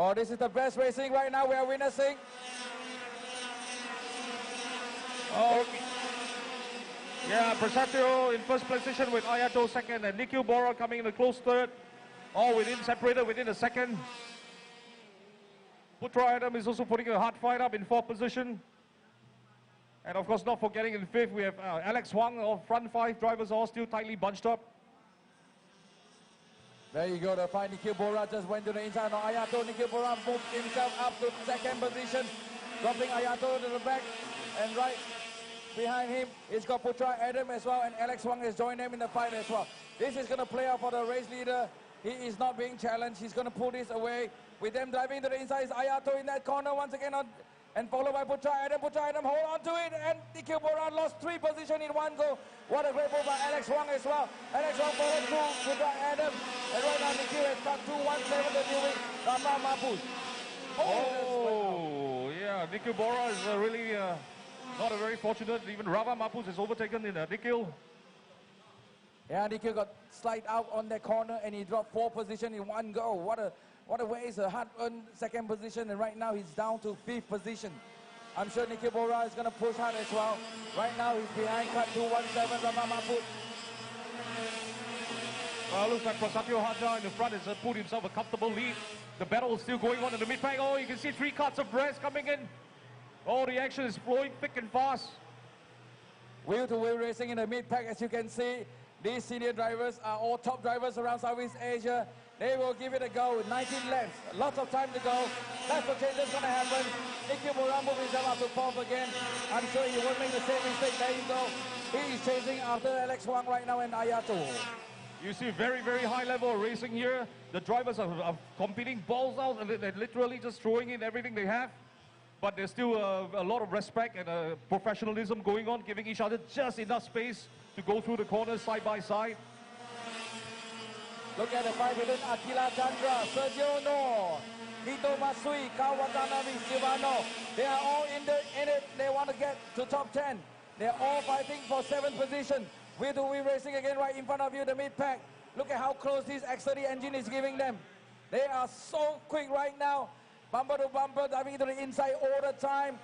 Oh, this is the best racing right now. We are witnessing. Oh, yeah, Prasatyo in first position with Ayato second, and Nikhil Bora coming in a close third. All separated within a second. Putra Adam is also putting a hard fight up in fourth position. And of course, not forgetting in fifth, we have Alex Huang. All front five drivers all still tightly bunched up. There you go, the fight. Nikhil Bora just went to the inside of Ayato. Nikhil Bora moved himself up to second position, dropping Ayato to the back. And right behind him, he's got Putra Adam as well, and Alex Huang has joined them in the fight as well. This is going to play out for the race leader. He is not being challenged. He's going to pull this away. With them driving to the inside is Ayato in that corner once again. And followed by Putra Adam. Putra Adam hold on to it. And Nikhil Boran lost 3 positions in 1 go. What a great move by Alex Wang as well. Alex Wang followed through Putra Adam. And right now Nikhil has cut 2-1-7 to deal with Rama Mapus. Oh, yeah. Nikhil Bora is really not a very fortunate. Even Rava Mapus is overtaken in Nikhil. Yeah, Nikhil got slide out on that corner and he dropped 4 positions in 1 go. What a waste, a hard-earned 2nd position, and right now he's down to 5th position. I'm sure Nikhil Bora is going to push hard as well. Right now he's behind cut 2-1-7 Rama Mapus. Well, looks like Prasatyo Haja in the front has put himself a comfortable lead. The battle is still going on in the mid-pack. Oh, you can see 3 cuts of breath coming in. Oh, the action is flowing thick and fast. Wheel-to-wheel racing in the mid-pack, as you can see. These senior drivers are all top drivers around Southeast Asia. They will give it a go. 19 laps, lots of time to go. That's what change is going to happen. Nikhil Boran moving himself up to 4th again. I'm sure he won't make the same mistake. There you go. He is chasing after Alex Wang right now and Ayato. You see very, very high level of racing here. The drivers are competing balls out and they're literally just throwing in everything they have. But there's still a lot of respect and professionalism going on, giving each other just enough space to go through the corners side by side. Look at the fight between Akila Chandra, Sergio No, Hito Masui, Kawatanabe, Shibano. They are all in it. They want to get to top 10. They're all fighting for 7th position. Wheel-to-wheel racing again right in front of you, the mid-pack. Look at how close this X30 engine is giving them. They are so quick right now. Bumper to bumper, diving into the inside all the time.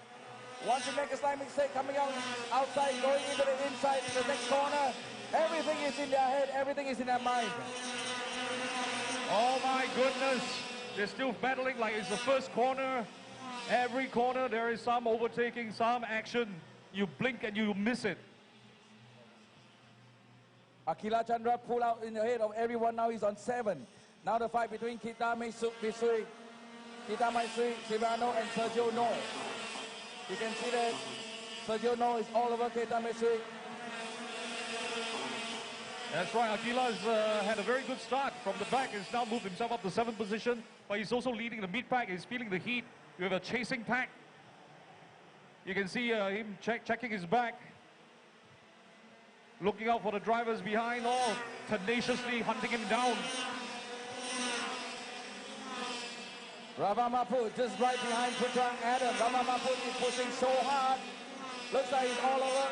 Once you make a slight mistake, coming out outside, going into the inside, in the next corner. Everything is in their head, everything is in their mind. Oh my goodness. They're still battling like it's the first corner. Every corner there is some overtaking, some action. You blink and you miss it. Akila Chandra pulled out in the head of everyone. Now he's on 7. Now the fight between Kita Matsui, Shibano and Sergio No. You can see that Sergio No is all over Kita Matsui. That's right, Aquila's had a very good start from the back. He's now moved himself up to 7th position, but he's also leading the mid-pack. He's feeling the heat. We have a chasing pack. You can see him checking his back, looking out for the drivers behind, all tenaciously hunting him down. Ravamaput just right behind Putrang Adam. Ravamaput is pushing so hard. Looks like he's all over.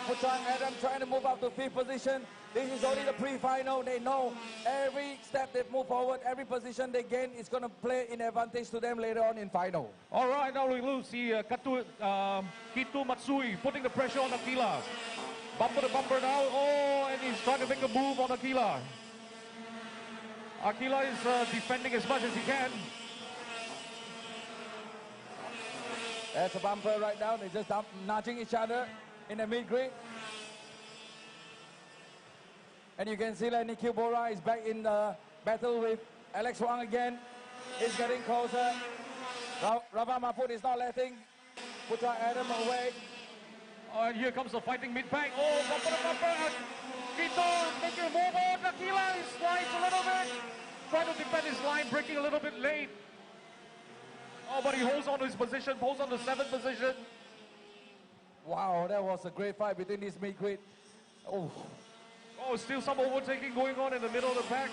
Putrang Adam trying to move up to 5th position. This is only the pre-final. They know every step they move forward, every position they gain is going to play in advantage to them later on in final. All right, now we will see Kitu Matsui putting the pressure on Akila. Bumper to bumper now. Oh, and he's trying to make a move on Akila. Akila is defending as much as he can. There's a bumper right now. They're just nudging each other in the mid-grid. And you can see that Nikhil Bora is back in the battle with Alex Wang again. He's getting closer. Rava Maput is not letting Putra Adam away. And here comes the fighting mid-pack. Oh, bumper to bumper. Kito making a move on. Akila slides a little bit. Trying to defend his line, breaking a little bit late. Oh, but he holds on to his position, holds on to 7th position. Wow, that was a great fight between these mid-grid. Oh. Oh, still some overtaking going on in the middle of the pack.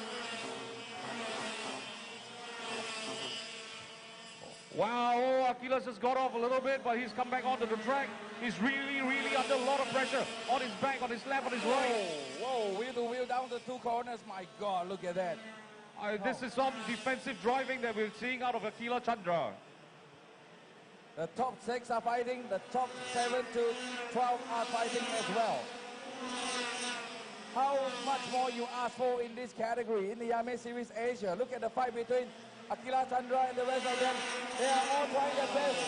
Wow, oh, Aquila's just got off a little bit, but he's come back onto the track. He's really, really under a lot of pressure on his back, on his left, on his right. Whoa, wheel to wheel down the 2 corners. My God, look at that. This is some defensive driving that we're seeing out of Akila Chandra. The top 6 are fighting. The top 7 to 12 are fighting as well. How much more you ask for in this category, in the IAME Series Asia? Look at the fight between Akila Chandra and the rest of them. They are all trying their best.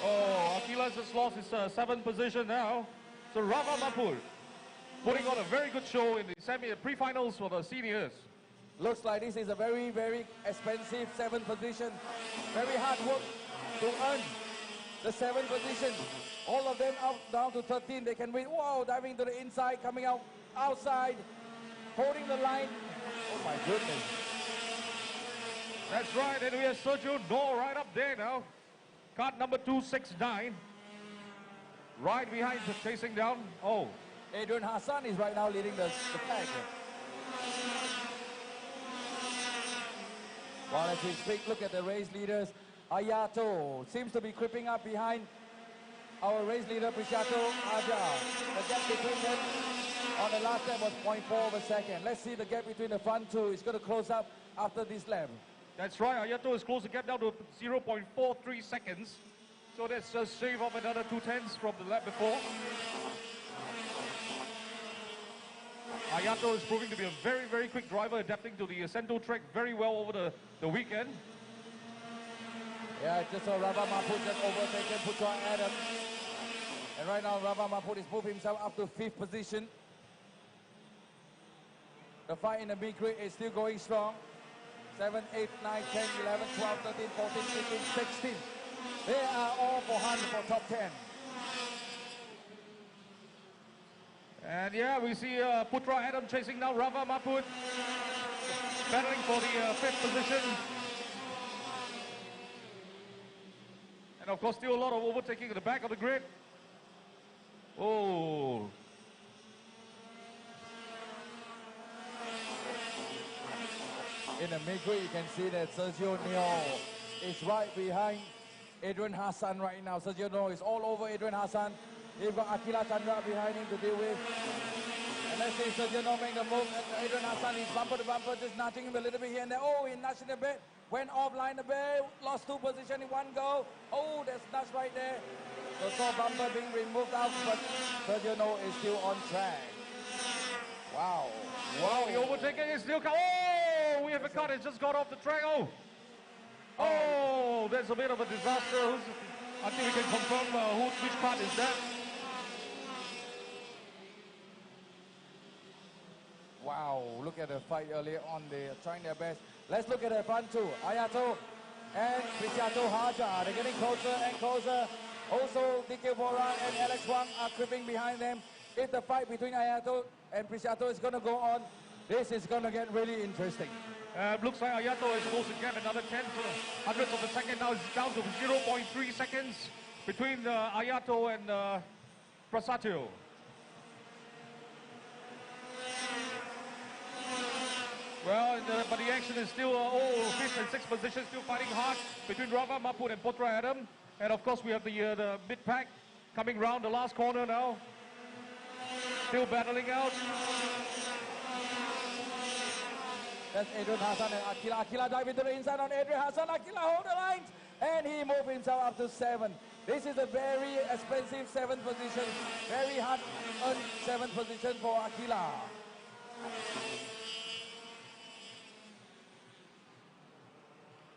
Oh, Akila's just lost his 7th position now. So Rava Mapur putting on a very good show in the pre-finals for the seniors. Looks like this is a very, very expensive 7th position. Very hard work to earn the 7th position. All of them out down to 13. They can win. Wow, diving to the inside, coming out outside, holding the line. Oh my goodness. That's right, and we have Sergio No right up there now. Card number 269. Right behind, chasing down. Oh, Adrian Hassan is right now leading the pack. While as we speak, look at the race leaders. Ayato seems to be creeping up behind our race leader, Prishato Aja. The gap between them on the last lap was 0.4 of a second. Let's see the gap between the front two. It's going to close up after this lap. that's right. Ayato has closed the gap down to 0.43 seconds. So that's just shave off another 2/10 from the lap before. Ayato is proving to be a very, very quick driver, adapting to the Sento track very well over the weekend. Yeah, just saw Rava Mahmood just overtaken Putra Adam. And right now, Rava Mahmood is moving himself up to 5th position. The fight in the big grid is still going strong. 7, 8, 9, 10, 11, 12, 13, 14, 15, 16. They are all for hunt for top 10. And yeah, we see Putra Adam chasing down Rava Mahmood, battling for the 5th position. And of course, still a lot of overtaking at the back of the grid. Oh. In the mid-grid, you can see that Sergio Neo is right behind Adrian Hassan right now. Sergio Neo is all over Adrian Hassan. You've got Akila Chandra behind him to deal with. And let's see Sergio Neo make the move. Adrian Hassan is bumper to bumper, just nudging him a little bit here and there. Oh, he nudged him a bit. Went offline a bit. Lost 2 positions in 1 go. Oh, that's nudge right there. So saw bumper being removed out, but Sergio Neo is still on track. Wow. Wow, the overtaking is still coming. Oh, we have a car that just got off the track. Oh, there's a bit of a disaster. Until we can confirm which car is that. Wow, look at the fight earlier on. They're trying their best. Let's look at the front two. Ayato and Prishato Haja. They're getting closer and closer. Also, DK Bora and Alex Wang are creeping behind them. If the fight between Ayato and Prishato is going to go on, this is going to get really interesting. Looks like Ayato is supposed to get another 10 hundredths of a second. Now it's down to 0.3 seconds between Ayato and Prasatio. Well, but the action is still all 5th and 6th position, still fighting hard between Rava Mahmood and Putra Adam. And of course, we have the mid pack coming round the last corner now. Still battling out. That's Adrian Hassan and Akila. Akila dive into the inside on Adrian Hassan. Akila hold the lines. And he moved himself up to 7. This is a very expensive 7th position. Very hard earned 7th position for Akila.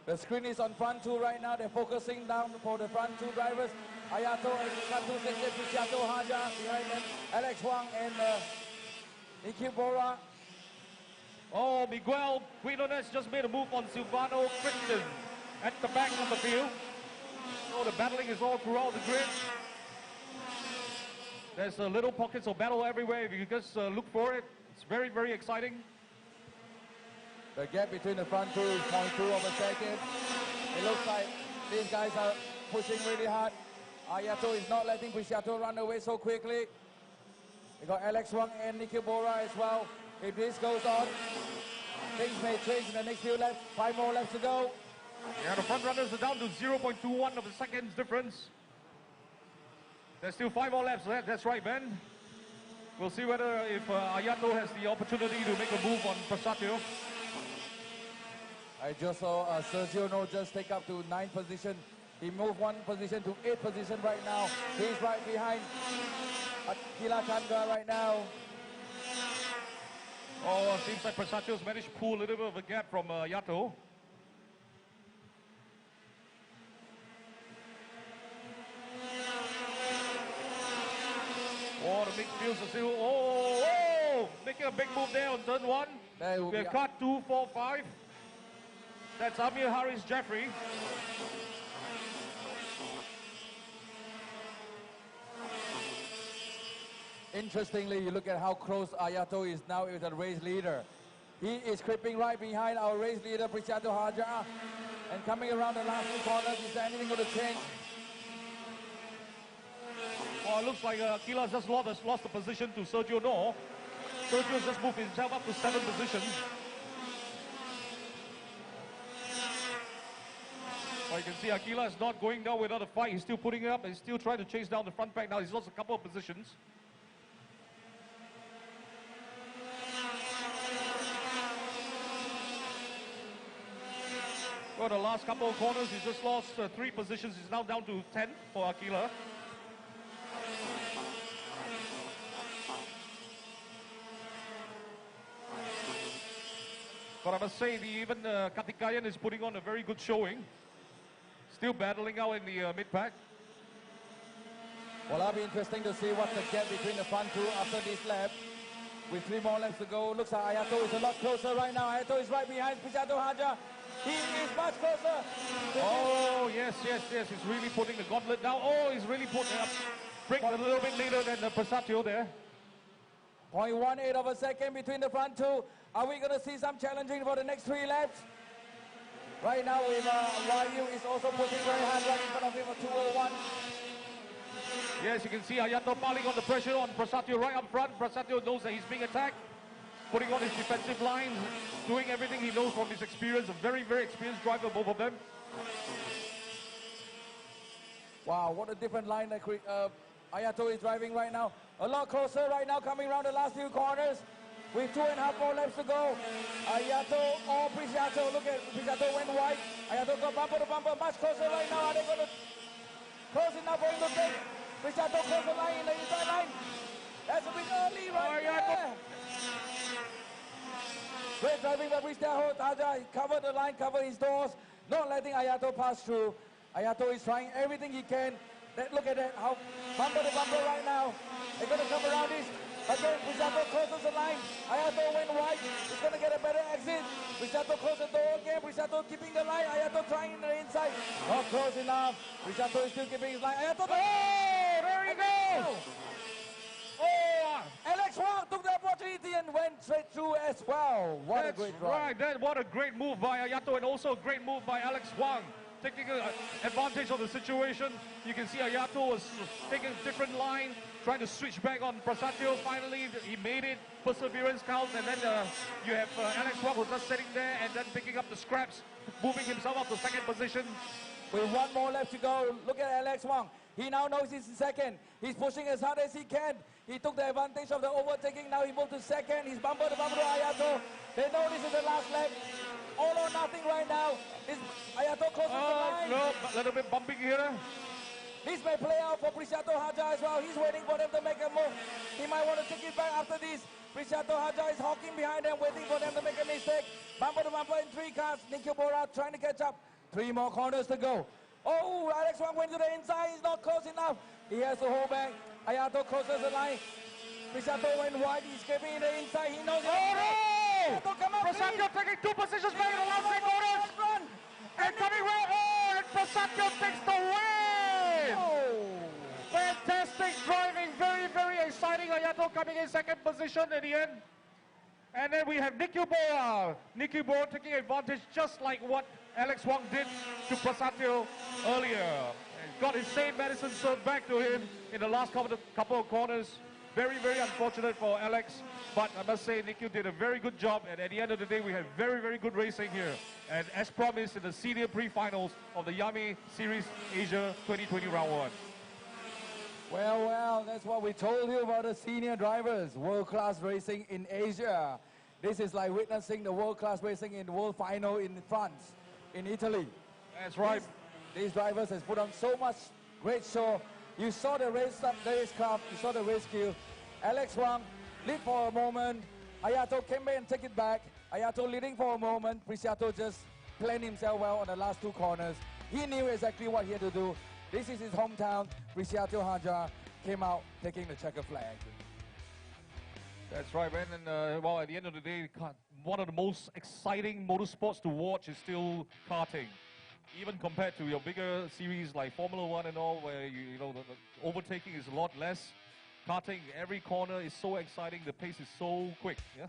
The screen is on front two right now. They're focusing down for the front two drivers. Ayato and Katu Sese, Prishato Haja behind them. Alex Wang and Nicky Bora. Oh, Miguel Quinones just made a move on Silvano Crichton at the back of the field. Oh, the battling is all throughout the grid. There's little pockets of battle everywhere. If you just look for it, it's very, very exciting. The gap between the front two is 0.2 of a second. It looks like these guys are pushing really hard. Ayato is not letting Prishato run away so quickly. We got Alex Wang and Nicky Bora as well. If this goes on, things may change in the next few laps. 5 more laps to go. Yeah, the front runners are down to 0.21 of a second's difference. There's still 5 more laps left. That's right, Ben. We'll see whether if Ayato has the opportunity to make a move on Prasatio. I just saw Sergio No just take up to 9th position. He moved 1 position to 8th position right now. He's right behind Akila Chandra right now. Oh, seems like Prasatio's managed to pull a little bit of a gap from Ayato. Oh, the midfields are still, making a big move there on turn 1. We have cut 2, 4, 5. That's Amir Harris Jeffrey. Interestingly, you look at how close Ayato is now with the race leader. He is creeping right behind our race leader, Prisiato Hajar. And coming around the last 2 corners, is there anything going to change? Oh, it looks like Aquila just lost the position to Sergio No. Sergio's just moved himself up to 7 positions. Well, you can see Aquila is not going down without a fight. He's still putting it up. He's still trying to chase down the front pack. Now he's lost a couple of positions. Well, the last couple of corners, he's just lost 3 positions. He's now down to 10 for Aquila. But I must say, even Katikayan is putting on a very good showing. Still battling out in the mid-pack. Well, that'll be interesting to see what's the gap between the front 2 after this lap. With 3 more laps to go, looks like Ayato is a lot closer right now. Ayato is right behind Prisiato Hajar. He is much closer. Oh, yes. He's really putting the gauntlet down. Oh, he's really putting up. Break a little bit later than Prasatio there. 0.18 of a second between the front 2. Are we going to see some challenging for the next 3 laps? Right now, with Ryu is also pushing very hard right in front of him for 201. Yes, you can see Ayato piling on the pressure on Prasatio right up front. Prasatio knows that he's being attacked, putting on his defensive lines, doing everything he knows from his experience. A very, very experienced driver, both of them. Wow, what a different line that Ayato is driving right now. A lot closer right now, coming around the last few corners. With 2.5 more laps to go. Ayato or Prisiato. Look at Prisiato went wide. Ayato got bumper to bumper, much closer right now. Are they going to close enough for him to take Prisiato close the line in the inside line? That's a bit early right there. Great driving by Prisiato Hajar. He covered the line, covered his doors, not letting Ayato pass through. Ayato is trying everything he can. Look at that, how bumper to bumper right now. They're going to come around this. Again, Prisiato closes the line. Ayato went wide. He's going to get a better exit. Prisiato closes the door again. Prisiato keeping the line. Ayato trying the inside. Not close enough. Prisiato is still keeping his line. Ayato. Oh, there he goes. Oh, Alex Wang took the opportunity and went straight through as well. What a great drive. Right. What a great move by Ayato, and also a great move by Alex Wang. Taking advantage of the situation. You can see Ayato was taking a different line, trying to switch back on Prasatio. Finally, he made it. Perseverance counts, and then you have Alex Wang who's just sitting there and then picking up the scraps, moving himself up to 2nd position. With 1 more left to go, look at Alex Wang. He now knows he's in 2nd. He's pushing as hard as he can. He took the advantage of the overtaking. Now he moved to 2nd. He's bumper to Ayato. They know this is the last leg. All or nothing right now. Is Ayato closes the line? No, a little bit bumping here. This may play out for Prisiato Hajar as well. He's waiting for them to make a move. He might want to take it back after this. Prisiato Hajar is hawking behind them, waiting for them to make a mistake. Bumper to bumper in 3 cars. Nikhil Bora trying to catch up. 3 more corners to go. Oh, Alex Wang went to the inside. He's not close enough. He has to hold back. Ayato closes the line. Prisiato went wide. He's escaping in the inside. He knows. Oh, no! Prisiato taking 2 positions back in the last 3 corners. And coming right. Oh, and Prasatio takes the win. Oh. Fantastic driving. Very, very exciting. Ayato coming in 2nd position at the end. And then we have Nikhil Bora. Nikhil Bora taking advantage just like what Alex Wang did to Prasatio earlier. And got his same medicine served back to him in the last couple of corners. Very, very unfortunate for Alex. But I must say, Nikhil did a very good job. And at the end of the day, we had very, very good racing here. And as promised in the senior pre-finals of the IAME Series Asia 2020 Round 1. Well, that's what we told you about the senior drivers. World-class racing in Asia. This is like witnessing the world-class racing in the world final in France, in Italy. That's right. These drivers has put on so much great show. You saw the racecraft, you saw the race skill. Alex Wang lead for a moment. Ayato came back and take it back. Ayato leading for a moment. Prisiato just planned himself well on the last 2 corners. He knew exactly what he had to do. This is his hometown. Prisiato Hajar came out taking the checker flag. That's right, man. And well, at the end of the day, one of the most exciting motorsports to watch is still karting. Even compared to your bigger series like Formula 1 and all, where you know the overtaking is a lot less. Karting, every corner is so exciting. The pace is so quick. Yeah.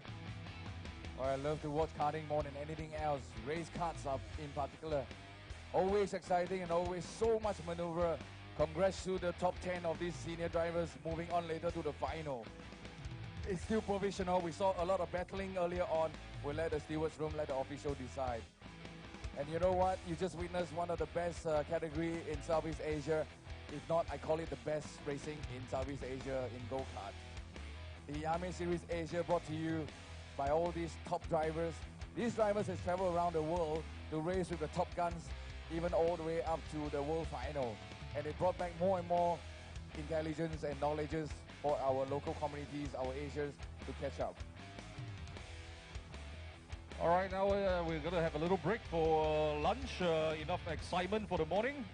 Well, I love to watch karting more than anything else. Race karts are in particular. Always exciting and always so much maneuver. Congrats to the top 10 of these senior drivers moving on later to the final. It's still provisional. We saw a lot of battling earlier on. We'll let the stewards room, let the official decide. And you know what? You just witnessed one of the best category in Southeast Asia. If not, I call it the best racing in Southeast Asia in go-kart. The IAME Series Asia brought to you by all these top drivers. These drivers have traveled around the world to race with the top guns, even all the way up to the world final. And it brought back more and more intelligence and knowledges for our local communities, our Asians, to catch up. All right, now we're going to have a little break for lunch. Enough excitement for the morning.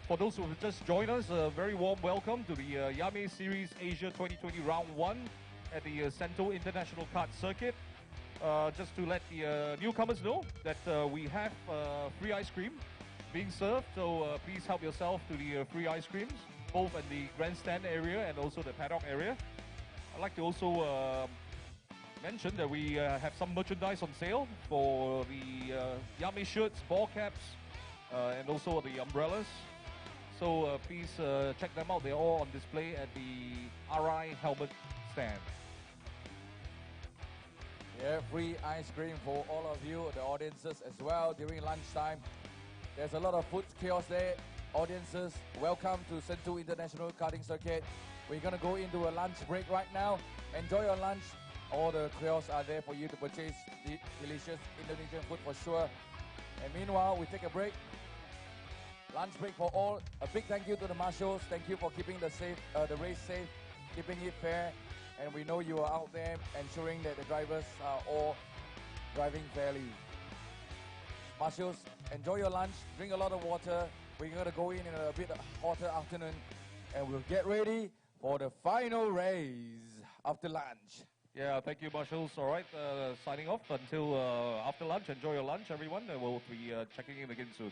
For those who have just joined us, a very warm welcome to the IAME Series Asia 2020 Round 1 at the Sento International Kart Circuit. Just to let the newcomers know that we have free ice cream being served, so please help yourself to the free ice creams, both in the grandstand area and also the paddock area. I'd like to also mention that we have some merchandise on sale for the IAME shirts, ball caps, and also the umbrellas. So please check them out. They're all on display at the RI helmet stand. Yeah, free ice cream for all of you, the audiences as well during lunchtime. There's a lot of food kiosks there. Audiences, welcome to Sentul International Karting Circuit. We're going to go into a lunch break right now. Enjoy your lunch. All the kiosks are there for you to purchase the delicious Indonesian food for sure. And meanwhile, we take a break. Lunch break for all. A big thank you to the marshals. Thank you for keeping the race safe, keeping it fair. And we know you are out there ensuring that the drivers are all driving fairly. Marshals, enjoy your lunch, drink a lot of water. We're going to go in a bit hotter afternoon and we'll get ready for the final race after lunch. Yeah, thank you, marshals. All right, signing off until after lunch. Enjoy your lunch, everyone, and we'll be checking in again soon.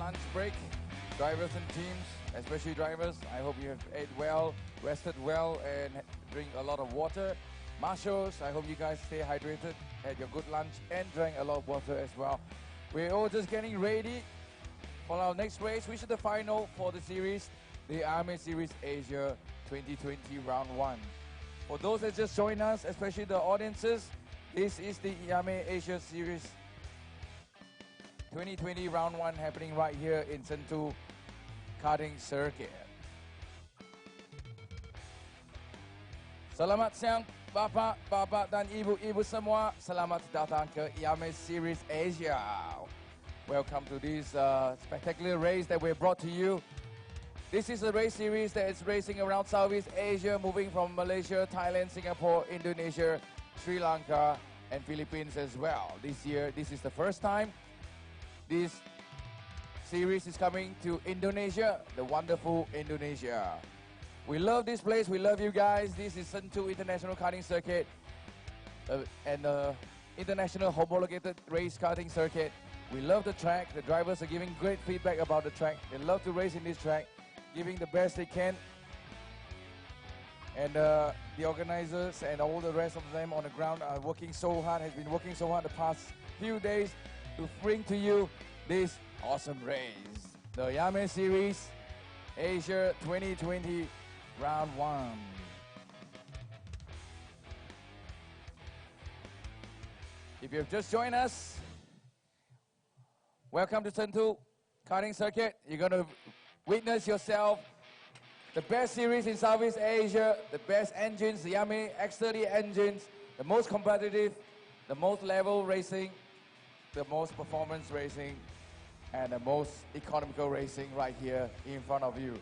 lunch break. Drivers and teams, especially drivers, I hope you have ate well, rested well, and drink a lot of water. Marshals, I hope you guys stay hydrated, had your good lunch, and drank a lot of water as well. We're all just getting ready for our next race, which is the final for the series, the IAME Series Asia 2020 Round 1. For those that just joined us, especially the audiences, this is the IAME Asia Series 2020 Round 1 happening right here in Sentul Karting Circuit. Selamat siang Bapak dan Ibu-Ibu semua. Selamat datang ke IAME Series Asia. Welcome to this spectacular race that we brought to you. This is a race series that is racing around Southeast Asia, moving from Malaysia, Thailand, Singapore, Indonesia, Sri Lanka, and Philippines as well. This year, this is the first time this series is coming to Indonesia, the wonderful Indonesia. We love this place, we love you guys. This is Sentul International Karting Circuit and international homologated race karting circuit. We love the track, the drivers are giving great feedback about the track. They love to race in this track, giving the best they can. And the organizers and all the rest of them on the ground are working so hard, has been working so hard the past few days to bring to you this awesome race. The IAME Series Asia 2020 Round 1. If you've just joined us, welcome to Sentul Karting Circuit. You're going to witness yourself the best series in Southeast Asia, the best engines, the IAME X30 engines, the most competitive, the most level racing, the most performance racing, and the most economical racing right here in front of you.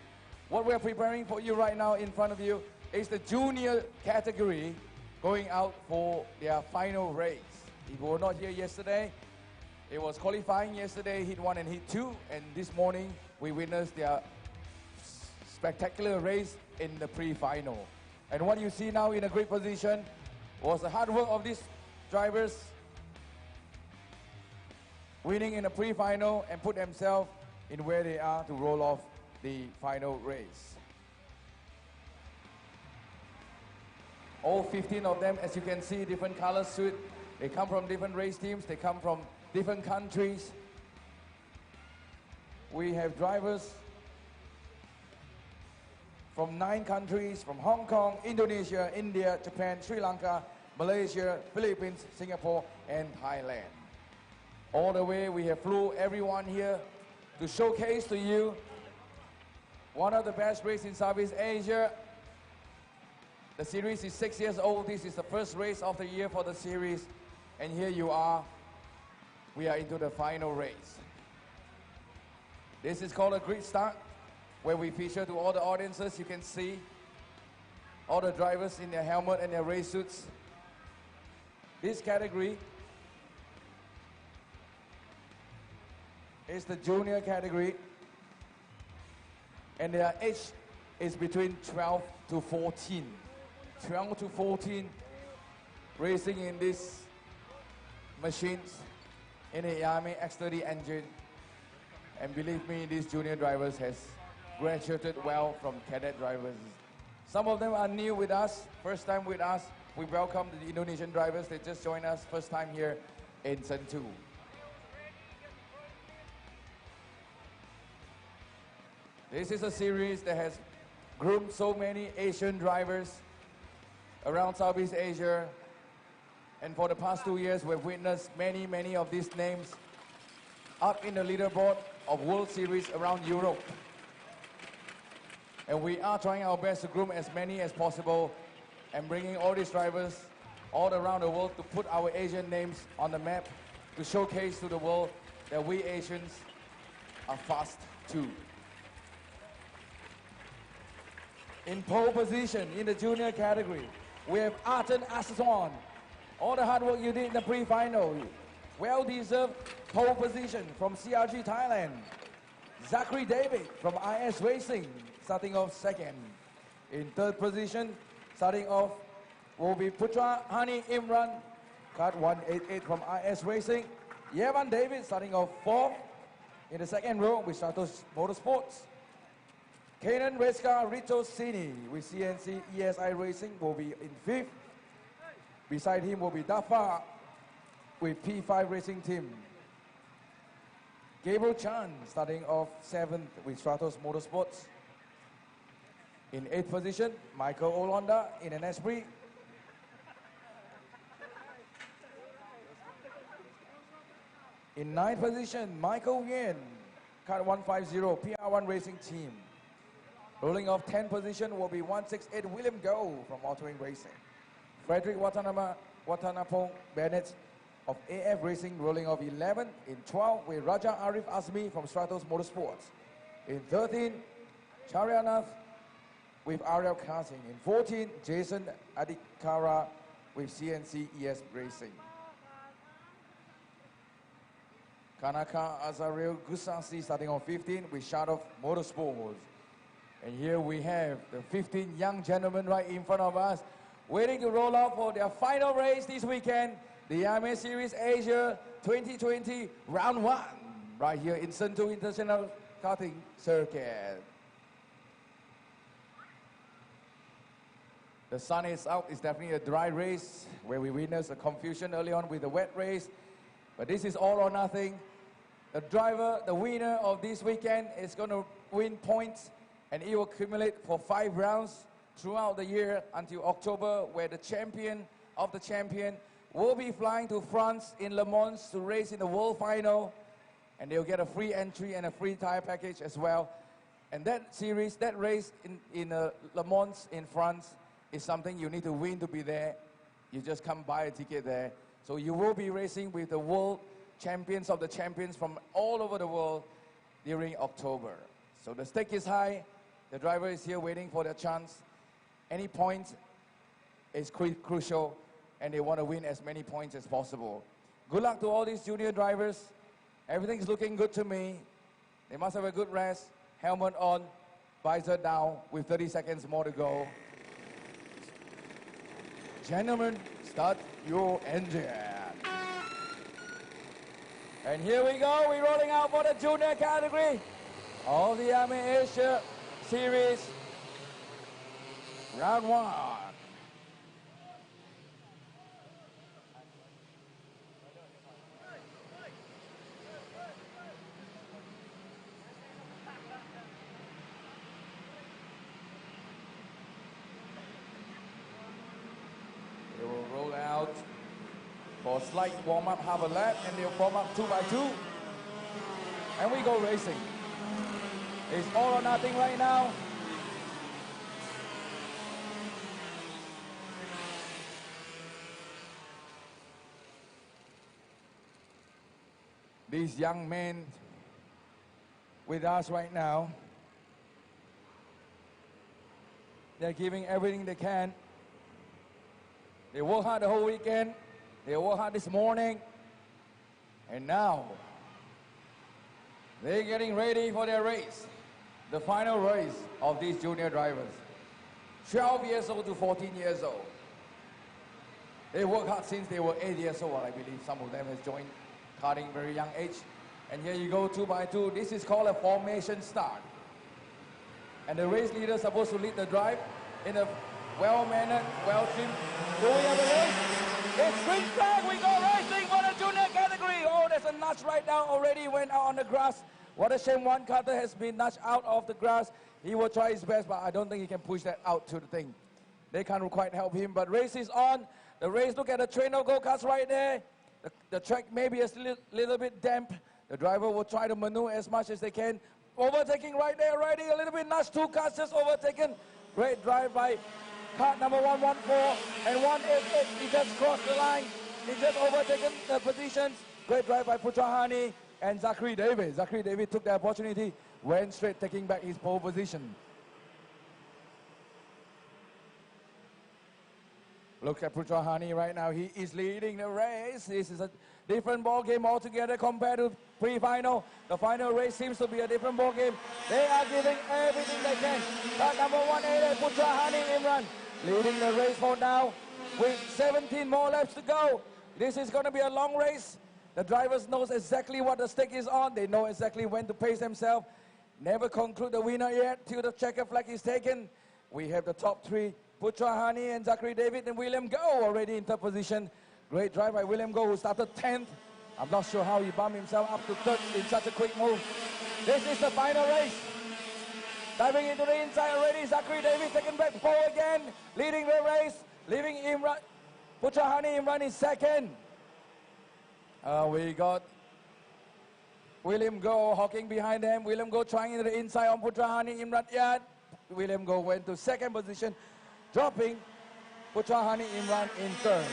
What we're preparing for you right now in front of you is the junior category going out for their final race. If you were not here yesterday, it was qualifying yesterday, Heat 1 and Heat 2, and this morning we witnessed their spectacular race in the pre-final. And what you see now in a great position was the hard work of these drivers winning in the pre-final and put themselves in where they are to roll off the final race. All 15 of them, as you can see, different color suit. They come from different race teams, they come from different countries. We have drivers from 9 countries, from Hong Kong, Indonesia, India, Japan, Sri Lanka, Malaysia, Philippines, Singapore, and Thailand. All the way, we have flew everyone here to showcase to you one of the best races in Southeast Asia. The series is 6 years old. This is the first race of the year for the series. And here you are. We are into the final race. This is called a grid start, where we feature to all the audiences. You can see all the drivers in their helmet and their race suits. This category is the junior category, and their age is between 12 to 14. 12 to 14 racing in these machines in a IAME X30 engine. And believe me, these junior drivers has graduated well from cadet drivers. Some of them are new with us, first time with us. We welcome the Indonesian drivers. They just joined us first time here in Sentul. This is a series that has groomed so many Asian drivers around Southeast Asia. And for the past 2 years, we've witnessed many of these names up in the leaderboard of World Series around Europe. And we are trying our best to groom as many as possible and bringing all these drivers all around the world to put our Asian names on the map, to showcase to the world that we Asians are fast too. In pole position in the junior category, we have Artan Asaswan. All the hard work you did in the pre-final, well-deserved pole position from CRG Thailand. Zachary David from IS Racing, starting off second. In third position, starting off will be Putra Hani Imran, card 188 from IS Racing. Yevan David starting off fourth. In the second row, with Stratos Motorsports, Kanan Resca Rito Sini with CNC ESI Racing will be in 5th. Beside him will be Dafa with P5 Racing Team. Gabriel Chan starting off 7th with Stratos Motorsports. In 8th position, Michael Olonda in an Esprit. In 9th position, Michael Yen, Car 150, PR1 Racing Team. Rolling off 10th position will be 168 William Go from Autowing Racing. Frederick Watanapong Bennett of AF Racing rolling off 11th. In 12th, with Raja Arif Azmi from Stratos Motorsports. In 13th, Charyanath with Ariel Karting. In 14th, Jason Adikara with CNC ES Racing. Kanaka Azaril Gusasi starting on 15 with Shadow Motorsports. And here we have the 15 young gentlemen right in front of us, waiting to roll out for their final race this weekend, the IAME Series Asia 2020 Round 1, right here in Sentul International Karting Circuit. The sun is out. It's definitely a dry race where we witnessed a confusion early on with the wet race. But this is all or nothing. The driver, the winner of this weekend is going to win points, and it will accumulate for 5 rounds throughout the year until October, where the champion of the champion will be flying to France in Le Mans to race in the World Final, and they'll get a free entry and a free tire package as well. And that series, that race in Le Mans in France is something you need to win to be there. You just come buy a ticket there. So you will be racing with the world champions of the champions from all over the world during October. So the stake is high. The driver is here waiting for their chance. Any point is crucial, and they want to win as many points as possible. Good luck to all these junior drivers. Everything's looking good to me. They must have a good rest. Helmet on, visor down with 30 seconds more to go. Gentlemen, start your engine. And here we go, we're rolling out for the junior category of the IAME Asia Series Round 1. They will roll out for a slight warm-up, half a lap, and they'll form up 2 by 2. And we go racing. It's all or nothing right now. These young men with us right now, they're giving everything they can. They work hard the whole weekend. They worked hard this morning, and now they're getting ready for their race, the final race of these junior drivers, 12 years old to 14 years old. They worked hard since they were 8 years old. I believe some of them has joined karting very young age. And here you go, 2 by 2. This is called a formation start. And the race leader is supposed to lead the drive in a well-mannered, well-trimmed. Do we have a race? It's green flag, we go racing for the junior category. Oh, there's a nudge right now, already went out on the grass. What a shame, one cutter has been nudged out of the grass. He will try his best, but I don't think he can push that out to the thing. They can't quite help him, but race is on. The race, look at the train of go-karts right there. The track may be a little bit damp. The driver will try to maneuver as much as they can. Overtaking right there, already a little bit nudged. 2 cars just overtaken. Great drive by kart number 114 and 188. He just crossed the line. He just overtaken the positions. Great drive by Putrahani and Zachary David. Zachary David took the opportunity, went straight, taking back his pole position. Look at Putrahani right now. He is leading the race. This is a different ball game altogether compared to pre-final. The final race seems to be a different ball game. They are giving everything they can. Kart number 188, Putrahani Imran, leading the race for now with 17 more laps to go. This is going to be a long race. The drivers knows exactly what the stake is on. They know exactly when to pace themselves. Never conclude the winner yet till the checker flag is taken. We have the top three, Putra Hani and Zachary David and William Go already in third position. Great drive by William Go, who started 10th. I'm not sure how he bumped himself up to third in such a quick move. This is the final race. Diving into the inside already, Zachary David taken back pole again, leading the race, leaving Imran, Putra Hani Imran in second. We got William Go hawking behind them. William Go trying into the inside on Putra Hani Imran Yad. William Go went to second position, dropping Putra Hani Imran in third.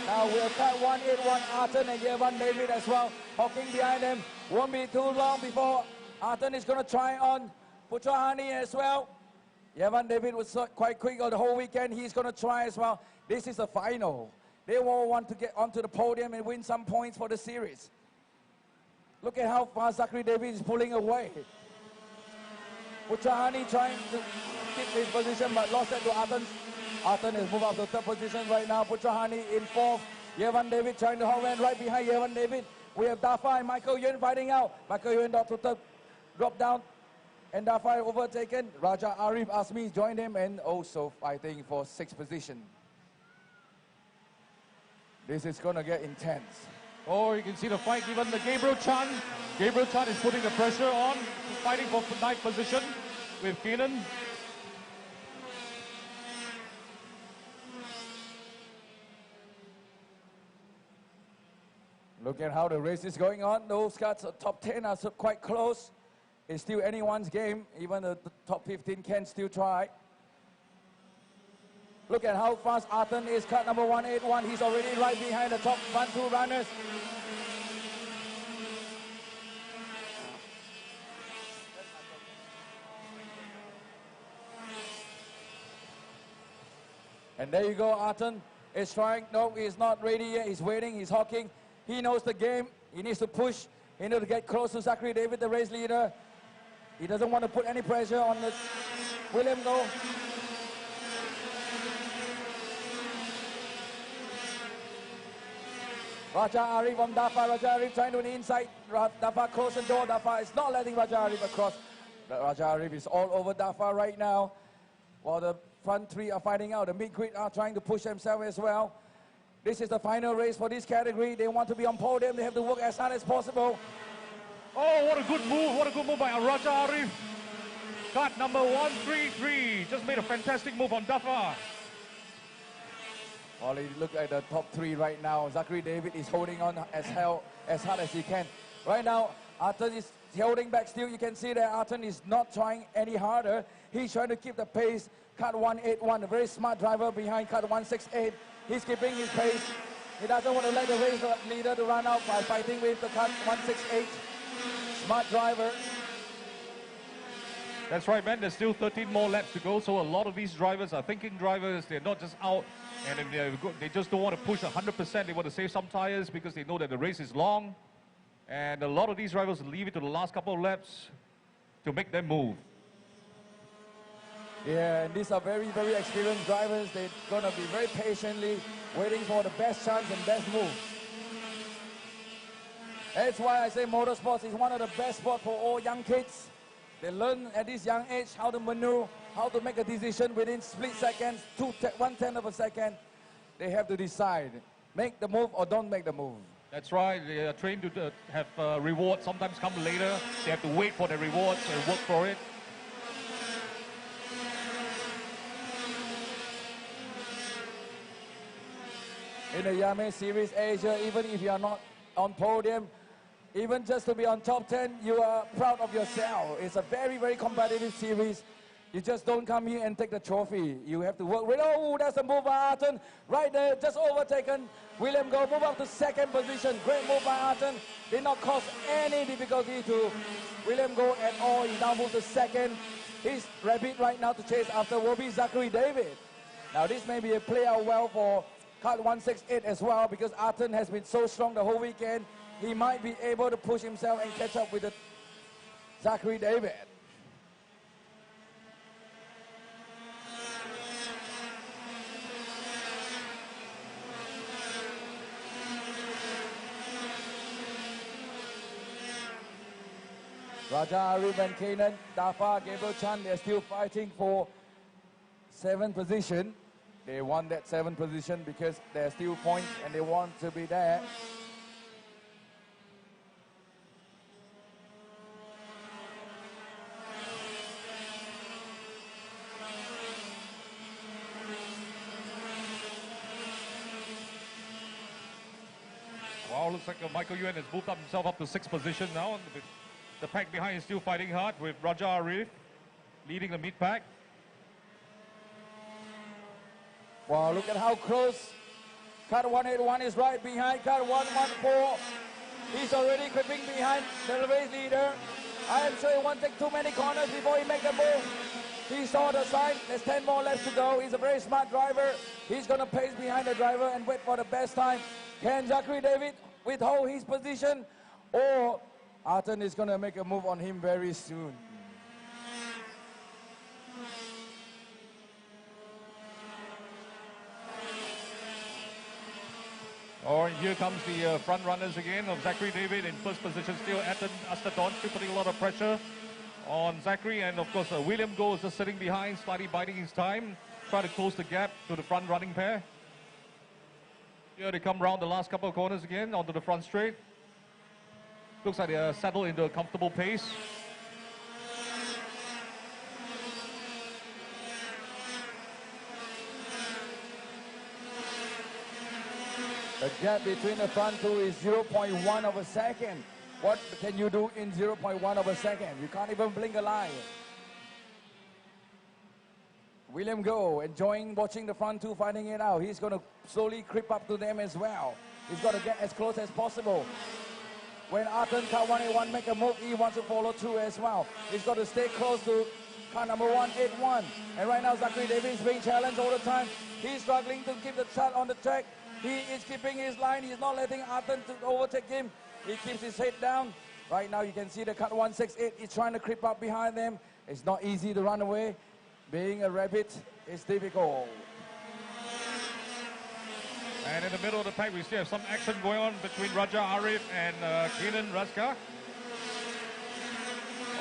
Now we'll cut 181 Arton and Yevan David as well, hawking behind them. Won't be too long before Arton is going to try on Putra Hani as well. Yevan David was quite quick on the whole weekend. He's going to try as well. This is the final. They all want to get onto the podium and win some points for the series. Look at how fast Zachary David is pulling away. Putra Hani trying to keep his position but lost it to Arton. Arton has moved up to third position right now. Putra Hani in fourth. Yevan David trying to hold on right behind Yevan David. We have Dafa and Michael Yuen fighting out. Michael Yuen got to third, dropped down. And Dafa overtaken. Raja Arif Asmi joined him and also fighting for sixth position. This is going to get intense. Oh, you can see the fight, even the Gabriel Chan. Gabriel Chan is putting the pressure on, fighting for ninth position with Keenan. Look at how the race is going on. Those cuts, top 10 are quite close. It's still anyone's game. Even the top 15 can still try. Look at how fast Arton is. Cut number 181. He's already right behind the top 1-2 runners. And there you go, Arton is trying. No, he's not ready yet. He's waiting, he's hawking. He knows the game. He needs to push. He needs to get close to Zachary David, the race leader. He doesn't want to put any pressure on the William Go. Raja Arif on Dafa. Raja Arif trying to the inside. Dafa close the door. Dafa is not letting Raja Arif across. Raja Arif is all over Dafa right now. While the front three are fighting out. The mid-grid are trying to push themselves as well. This is the final race for this category. They want to be on podium. They have to work as hard as possible. Oh, what a good move. What a good move by Raja Arif. Cut number 133. Just made a fantastic move on Dafa. Well, you look at the top three right now. Zachary David is holding on as hard as he can. Right now, Arton is holding back still. You can see that Arton is not trying any harder. He's trying to keep the pace. Cut 181, a very smart driver behind cut 168. He's keeping his pace. He doesn't want to let the race leader to run out by fighting with the cut 168. Smart driver. That's right, man. There's still 13 more laps to go. So a lot of these drivers are thinking drivers. They're not just out and they just don't want to push 100%. They want to save some tires because they know that the race is long. And a lot of these drivers leave it to the last couple of laps to make them move. Yeah, and these are very, very experienced drivers. They're going to be very patiently waiting for the best chance and best move. That's why I say motorsports is one of the best sports for all young kids. They learn at this young age how to maneuver, how to make a decision within split seconds, 1/10 of a second. They have to decide, make the move or don't make the move. That's right. They are trained to have rewards. Sometimes come later. They have to wait for the rewards and work for it. In the IAME Series Asia, even if you are not on podium, even just to be on top 10, you are proud of yourself. It's a very, very competitive series. You just don't come here and take the trophy. You have to work with, oh, that's a move by Arton. Right there, just overtaken. William Go move up to second position. Great move by Arton. Did not cause any difficulty to William Go at all. He now moved to second. He's rapid right now to chase after will be Zachary David. Now this may be a play out well for cut 168 as well because Arton has been so strong the whole weekend. He might be able to push himself and catch up with the Zachary David. Raja Arif and Kanan, Dafa, Gabriel Chan, they're still fighting for 7th position. They want that 7th position because there's still points and they want to be there. Wow, looks like Michael Yuan has moved up himself up to 6th position now. The pack behind is still fighting hard with Raja Arif leading the mid pack. Wow, look at how close. Cut 181 is right behind cut 114. He's already creeping behind the race leader. I am sure he won't take too many corners before he makes a move. He saw the sign. There's 10 more left to go. He's a very smart driver. He's going to pace behind the driver and wait for the best time. Can Zachary David withhold his position, or Arton is going to make a move on him very soon? Oh, and here comes the front runners again of Zachary David in first position. Still Atten Astadon, still putting a lot of pressure on Zachary. And of course, William Goh is just sitting behind, slightly biding his time, trying to close the gap to the front running pair. Here they come round the last couple of corners again, onto the front straight. Looks like they're settled into a comfortable pace. The gap between the front two is 0.1 of a second. What can you do in 0.1 of a second? You can't even blink an eye. William Goh enjoying watching the front two fighting it out. He's going to slowly creep up to them as well. He's got to get as close as possible. When Arton car 181 make a move, he wants to follow through as well. He's got to stay close to car number 181. And right now Zachary Davis is being challenged all the time. He's struggling to keep the shot on the track. He is keeping his line. He's not letting Arton to overtake him. He keeps his head down. Right now you can see the cut 168 is trying to creep up behind them. It's not easy to run away. Being a rabbit is difficult. And in the middle of the pack, we still have some action going on between Raja Arif and Kenan Raska.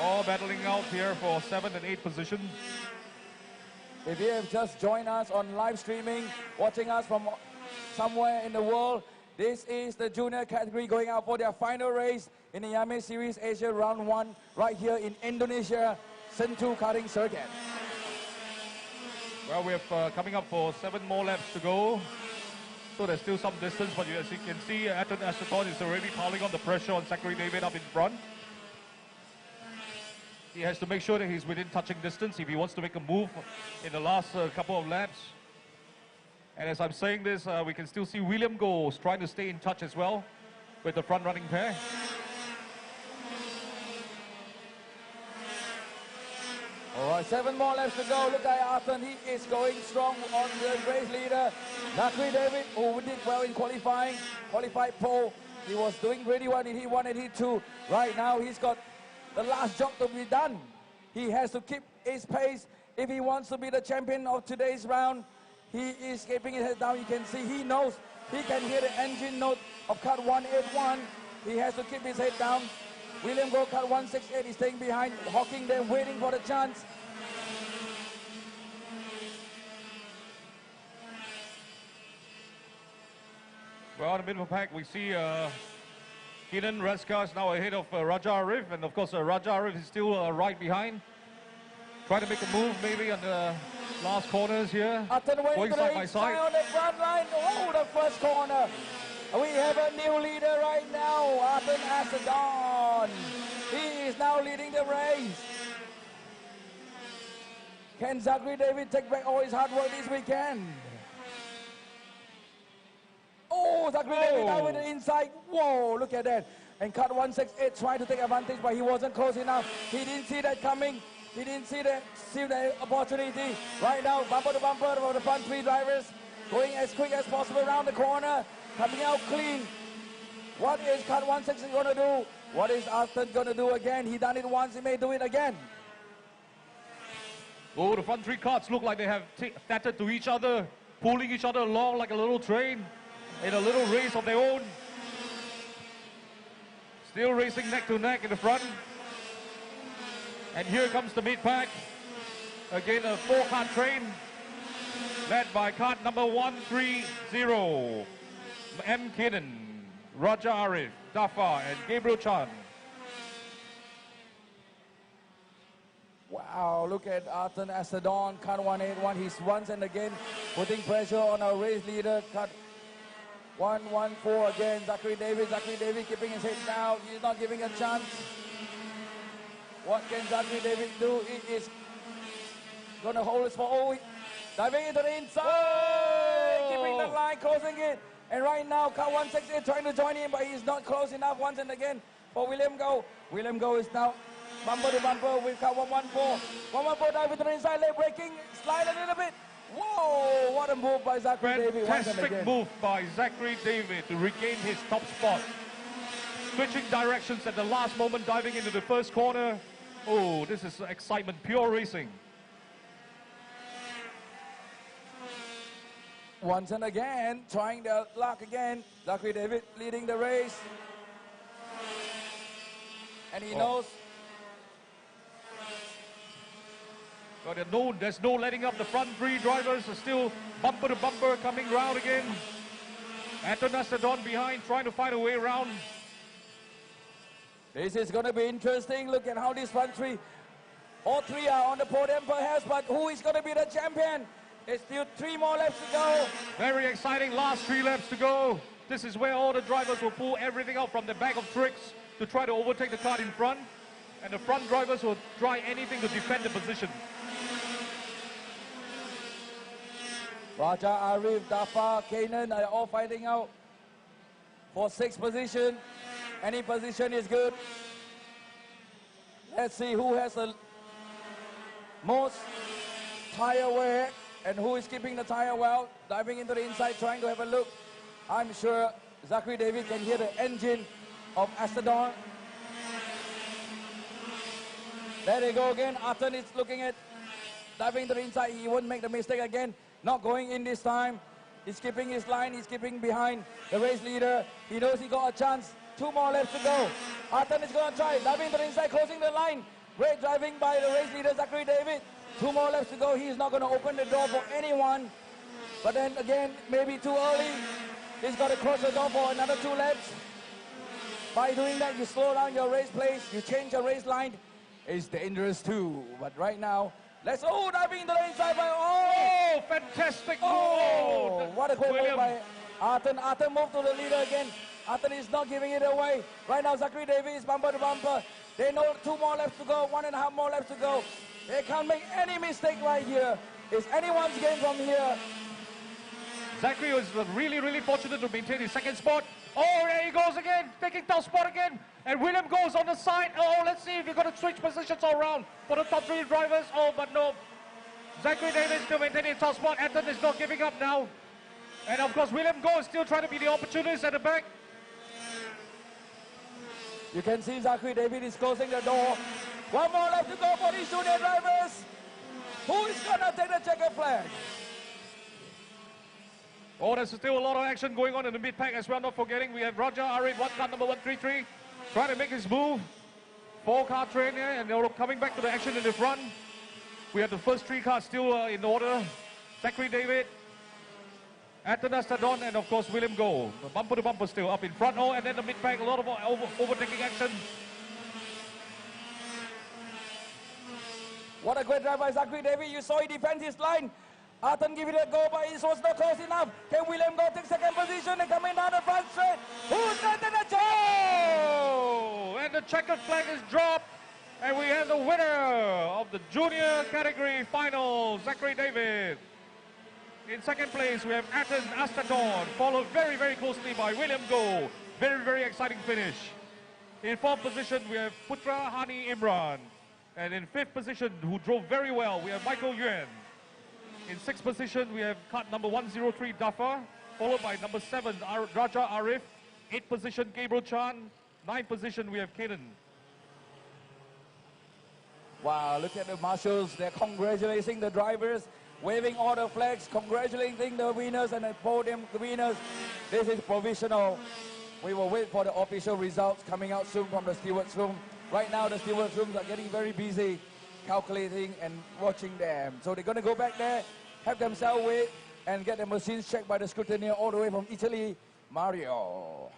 All battling out here for 7th and 8th position. If you have just joined us on live streaming, watching us from somewhere in the world, this is the junior category going out for their final race in the IAME Series Asia Round 1 right here in Indonesia, Sentul Karting Circuit. Well, we have coming up for 7 more laps to go. So there's still some distance, but as you can see, Atten Astadon is already piling on the pressure on Zachary David up in front. He has to make sure that he's within touching distance if he wants to make a move in the last couple of laps. And as I'm saying this, we can still see William Goh trying to stay in touch as well with the front running pair. All right, 7 more laps to go. Look at Arton. He is going strong on the race leader. Zachary David, who did well in qualifying, qualified pole. He was doing really well in Heat 1 and Heat 2. Right now, he's got the last job to be done. He has to keep his pace if he wants to be the champion of today's round. He is keeping his head down. You can see he knows. He can hear the engine note of cut 181. He has to keep his head down. William Goh, cut 168, is staying behind, hawking them, waiting for the chance. Well, in the middle of the pack, we see Kenan Raska is now ahead of Raja Arif. And of course, Raja Arif is still right behind. Trying to make a move maybe on the last corners here. Arton Going side by side. on the front line. Oh, the first corner. We have a new leader right now, Atten Astadon. He is now leading the race. Can Zachary David take back all his hard work this weekend? Oh, Zachary David now with the inside. Whoa, look at that. And cut 168 trying to take advantage, but he wasn't close enough. He didn't see that coming. He didn't see the opportunity. Right now, bumper to bumper for the front 3 drivers. Going as quick as possible around the corner. Coming out clean. What is cut 168 going to do? What is Arton going to do again? He done it once, he may do it again. Oh, the front 3 carts look like they have tattered to each other, pulling each other along like a little train in a little race of their own. Still racing neck to neck in the front. And here comes the mid pack. Again, a 4-cart train led by cart number 130. M. Keenan, Raja Arif, Dafa, and Gabriel Chan. Wow, look at Arthur Astadon, cut 181. He's once and again putting pressure on our race leader. Cut 114 again. Zachary David keeping his head down. He's not giving a chance. What can Zachary David do? He is going to hold this for all. Diving into the inside. Keeping the line, closing it. And right now, car 168 trying to join him, but he's not close enough once and again for William Goh. William Goh is now bumper to bumper with car 114. 114 dive into the inside, leg breaking, slide a little bit. Whoa, what a move by Zachary David once and Fantastic again. move by Zachary David to regain his top spot. Switching directions at the last moment, diving into the first corner. Oh, this is excitement, pure racing. Once and again, trying their luck again. Zachary David leading the race. And he knows. But there's no letting up. The front three drivers are still bumper to bumper coming round again. Anton Astadon behind, trying to find a way around. This is going to be interesting. Look at how these front three, all three are on the podium perhaps, but who is going to be the champion? There's still 3 more laps to go. Very exciting, last 3 laps to go. This is where all the drivers will pull everything out from the bag of tricks to try to overtake the car in front. And the front drivers will try anything to defend the position. Raja, Arif, Dafa, Kanan are all fighting out for 6th position. Any position is good. Let's see who has the most tire wear and who is keeping the tire well. Diving into the inside, trying to have a look. I'm sure Zachary David can hear the engine of Astadon. There they go again. Arthur is looking at diving to the inside. He won't make the mistake again. Not going in this time. He's keeping his line. He's keeping behind the race leader. He knows he got a chance. 2 more laps to go. Arthur is going to try. Diving to the inside, closing the line. Great driving by the race leader, Zachary David. 2 more laps to go. He is not going to open the door for anyone. But then again, maybe too early. He's got to close the door for another 2 laps. By doing that, you slow down your race pace. You change your race line. It's dangerous too. But right now, let's diving into the inside by Oh, fantastic move! What a great move by Arthur. Arthur moved to the leader again. Arthur is not giving it away. Right now, Zachary David is bumper to bumper. They know 2 more laps to go, 1.5 more laps to go. They can't make any mistake right here. It's anyone's game from here. Zachary was really, really fortunate to maintain his 2nd spot. Oh, there he goes again, taking top spot again. And William goes on the side. Oh, let's see if you're going to switch positions all around for the top 3 drivers. Oh, but no. Zachary David still maintaining top spot. Anton is not giving up now. And of course, William Goh is still trying to be the opportunist at the back. You can see Zachary David is closing the door. 1 more left to go for these junior drivers. Who is going to take the checkered flag? Oh, there's still a lot of action going on in the mid-pack as well. Not forgetting, we have Raja Arif, car number 133, trying to make his move. 4-car train here, and they're coming back to the action in the front. We have the first 3 cars still in order. Zachary David, Anton Astadon, and of course William Goh. Bumper to bumper still up in front. Oh, and then the mid-pack, a lot of overtaking action. What a great drive by Zachary David. You saw he defends his line. Arthur give it a go, but it was not close enough. Can William Goh take 2nd position and coming down the front straight? Who's that in the Oh, and the checkered flag is dropped. And we have the winner of the junior category final, Zachary David. In 2nd place, we have Anton Astadon, followed very, very closely by William Goh. Very, very exciting finish. In 4th position, we have Putra Hani Imran. And in 5th position, who drove very well, we have Michael Yuan. In 6th position, we have cart number 103, Dafa, followed by number 7, Raja Arif. 8th position, Gabriel Chan. 9th position, we have Kanan. Wow, look at the marshals. They're congratulating the drivers, waving all the flags, congratulating the winners and the podium winners. This is provisional. We will wait for the official results coming out soon from the stewards room. Right now, the stewards rooms are getting very busy calculating and watching them. So they're going to go back there, have themselves wait, and get the machines checked by the scrutineer all the way from Italy, Mario.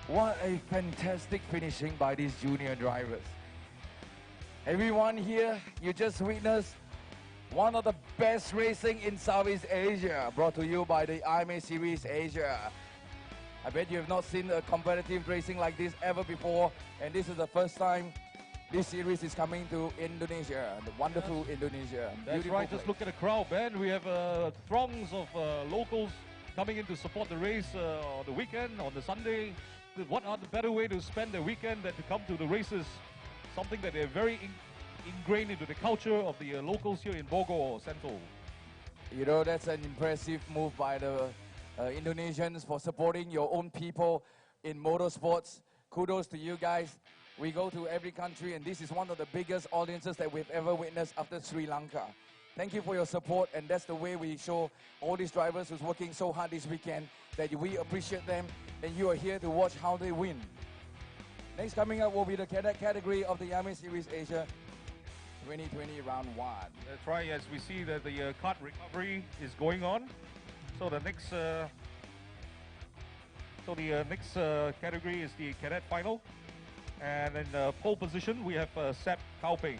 What a fantastic finishing by these junior drivers. Everyone here, you just witnessed one of the best racing in Southeast Asia, brought to you by the IAME Series Asia. I bet you have not seen a competitive racing like this ever before, and this is the first time this series is coming to Indonesia, the wonderful Indonesia. That's Beautiful right, just place. look at the crowd, Ben. We have throngs of locals coming in to support the race on the weekend, on the Sunday. What other better way to spend the weekend than to come to the races? Something that they're very ingrained into the culture of the locals here in Bogor, Central. You know, that's an impressive move by the Indonesians for supporting your own people in motorsports. Kudos to you guys. We go to every country, and this is one of the biggest audiences that we've ever witnessed after Sri Lanka. Thank you for your support, and that's the way we show all these drivers who's working so hard this weekend that we appreciate them, and you are here to watch how they win. Next coming up will be the cadet category of the IAME Series Asia 2020 Round 1. That's right, as we see that the kart recovery is going on. So the next, category is the cadet final. And in pole position, we have Sepp Kauping.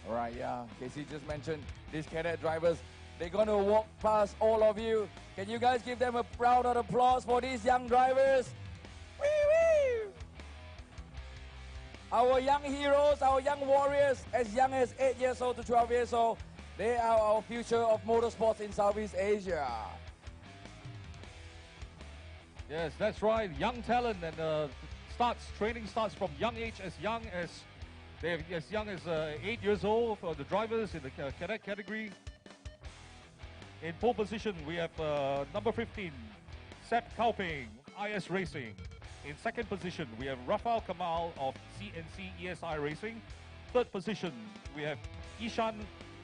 All right, yeah, Casey just mentioned these cadet drivers. They're going to walk past all of you. Can you guys give them a round of applause for these young drivers? Woo-woo! Our young heroes, our young warriors, as young as 8 years old to 12 years old, they are our future of motorsports in Southeast Asia. Yes, that's right. Young talent, and training starts from young age, as young as 8 years old for the drivers in the cadet category. In pole position, we have number 15, Sepp Kauping, IS Racing. In second position, we have Rafael Kamal of CNC ESI Racing. Third position, we have Ishan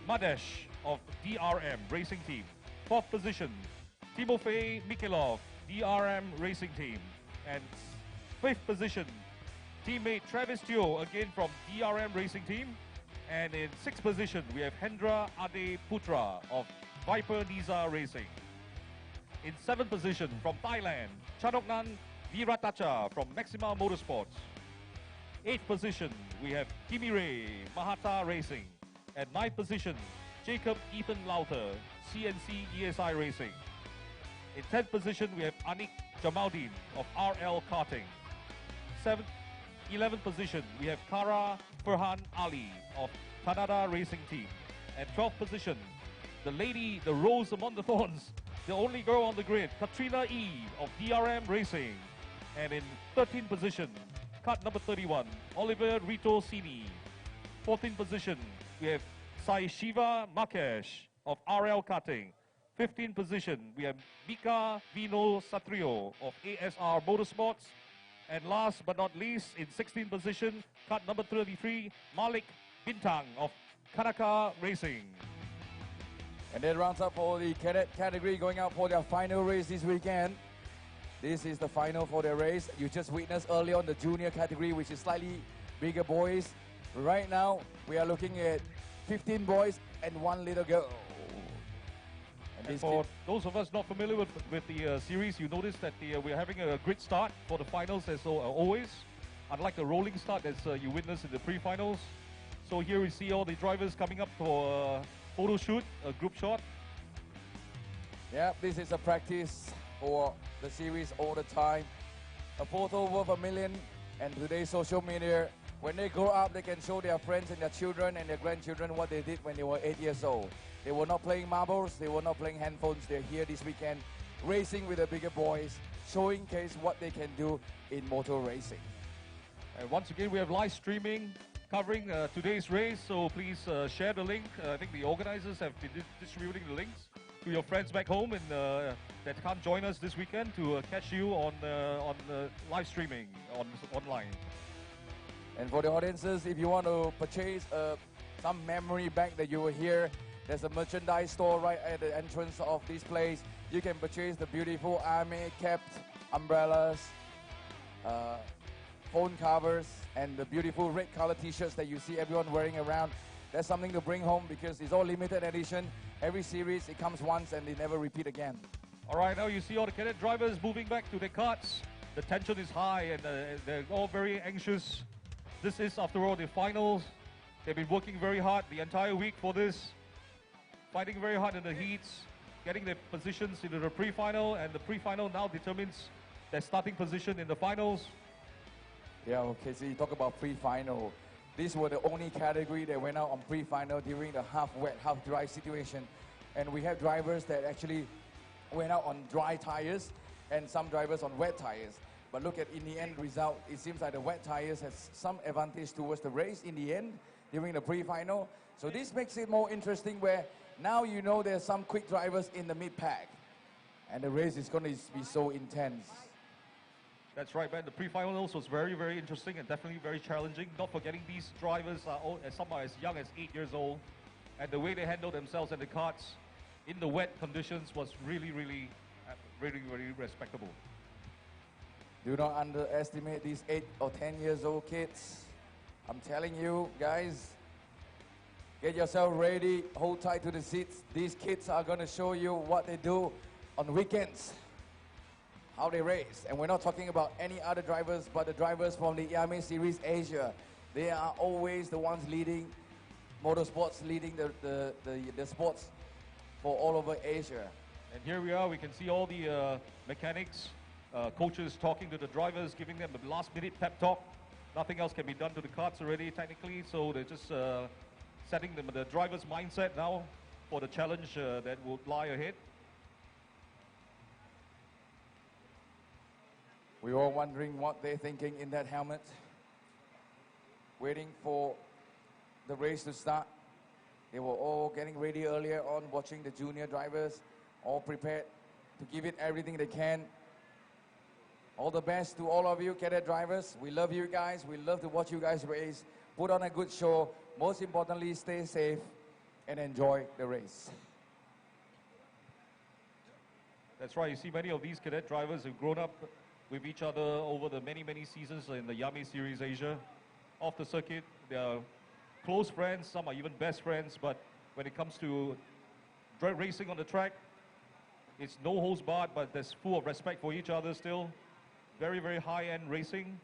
Madesh of DRM Racing Team. Fourth position, Timofey Mikhailov, DRM Racing Team. And fifth position, teammate Travis Teo, again from DRM Racing Team. And in sixth position, we have Hendra Ade Putra of Viper Niza Racing. In seventh position, from Thailand, Chanoknan Viratacha from Maxima Motorsports. Eighth position, we have Kimire Mahata Racing. At ninth position, Jacob Ethan Lauter, CNC ESI Racing. In 10th position, we have Anik Jamaldin of RL Karting. 11th position, we have Kara Farhan Ali of Canada Racing Team. At 12th position, the lady, the rose among the thorns, the only girl on the grid, Katrina E of DRM Racing. And in 13th position, cut number 31, Oliver Rito Sini. 14th position, we have Sai Shiva Makesh of RL Karting. 15th position, we have Mika Vino Satrio of ASR Motorsports. And last but not least, in 16th position, cut number 33, Malik Bintang of Kanaka Racing. And that rounds up for the cadet category going out for their final race this weekend. This is the final for their race. You just witnessed earlier on the junior category, which is slightly bigger boys. Right now, we are looking at 15 boys and 1 little girl. And for those of us not familiar with the series, you notice that we're having a grid start for the finals as always, unlike a rolling start as you witnessed in the pre-finals. So here we see all the drivers coming up for a photo shoot, a group shot. Yeah, this is a practice for the series all the time. A photo worth $1 million, and today's social media, when they grow up, they can show their friends and their children and their grandchildren what they did when they were 8 years old. They were not playing marbles, they were not playing handphones, they're here this weekend racing with the bigger boys, showing case what they can do in motor racing. And once again, we have live streaming covering today's race, so please share the link. I think the organizers have been distributing the links to your friends back home and that can't join us this weekend to catch you on live streaming online. And for the audiences, if you want to purchase some memory back that you were here, there's a merchandise store right at the entrance of this place. you can purchase the beautiful IAME capped umbrellas, phone covers, and the beautiful red color t-shirts that you see everyone wearing around. That's something to bring home because it's all limited edition. Every series, it comes once and they never repeat again. All right, now you see all the cadet drivers moving back to their carts. The tension is high and they're all very anxious. This is, after all, the finals. They've been working very hard the entire week for this, fighting very hard in the heats, getting their positions into the pre-final, and the pre-final now determines their starting position in the finals. Yeah, okay, so you talk about pre-final. These were the only category that went out on pre-final during the half wet, half dry situation. And we have drivers that actually went out on dry tires and some drivers on wet tires. But look at in the end result, it seems like the wet tires has some advantage towards the race in the end during the pre-final. So this makes it more interesting where now you know there's some quick drivers in the mid-pack. And the race is going to be so intense. That's right, man. The pre-finals was very, very interesting and definitely very challenging. Not forgetting these drivers are all, some are as young as 8 years old. And the way they handled themselves in the karts in the wet conditions was really, really, really, really respectable. Do not underestimate these 8 or 10 years old kids. I'm telling you, guys, get yourself ready, hold tight to the seats. These kids are going to show you what they do on weekends, how they race. And we're not talking about any other drivers, but the drivers from the IAME Series Asia. They are always the ones leading motorsports, leading the sports for all over Asia. And here we are, we can see all the mechanics, coaches talking to the drivers, giving them a last-minute pep talk. Nothing else can be done to the karts already, technically, so they're just setting them the driver's mindset now for the challenge that will lie ahead. We're all wondering what they're thinking in that helmet, waiting for the race to start. They were all getting ready earlier on, watching the junior drivers, all prepared to give it everything they can. All the best to all of you cadet drivers. We love you guys. We love to watch you guys race. Put on a good show. Most importantly, stay safe and enjoy the race. That's right. You see many of these cadet drivers have grown up with each other over the many, many seasons in the IAME Series Asia. Off the circuit, they are close friends. Some are even best friends. But when it comes to racing on the track, it's no holds barred, but there's full of respect for each other still. Very, very high-end racing.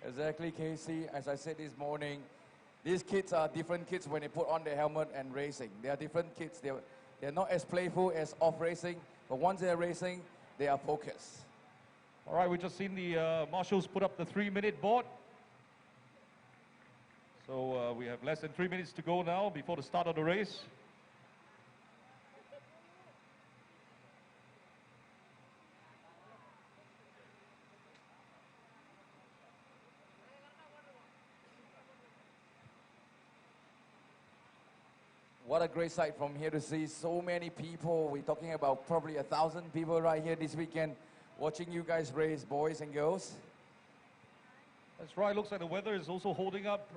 Exactly, Casey. As I said this morning, these kids are different kids when they put on their helmet and racing. They are different kids. They're not as playful as off racing, but once they're racing, they are focused. All right, we've just seen the marshals put up the 3-minute board. So we have less than 3 minutes to go now before the start of the race. What a great sight from here to see so many people. We're talking about probably 1,000 people right here this weekend watching you guys race, boys and girls. That's right. Looks like the weather is also holding up.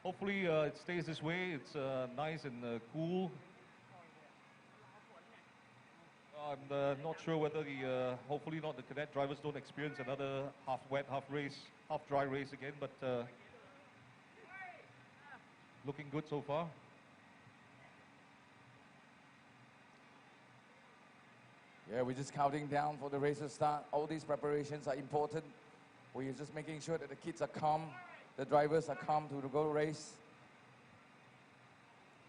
Hopefully it stays this way. It's nice and cool. I'm not sure whether hopefully not the cadet drivers don't experience another half wet, half dry race again, but looking good so far. Yeah, we're just counting down for the race to start. All these preparations are important. We're just making sure that the kids are calm, the drivers are calm to go race.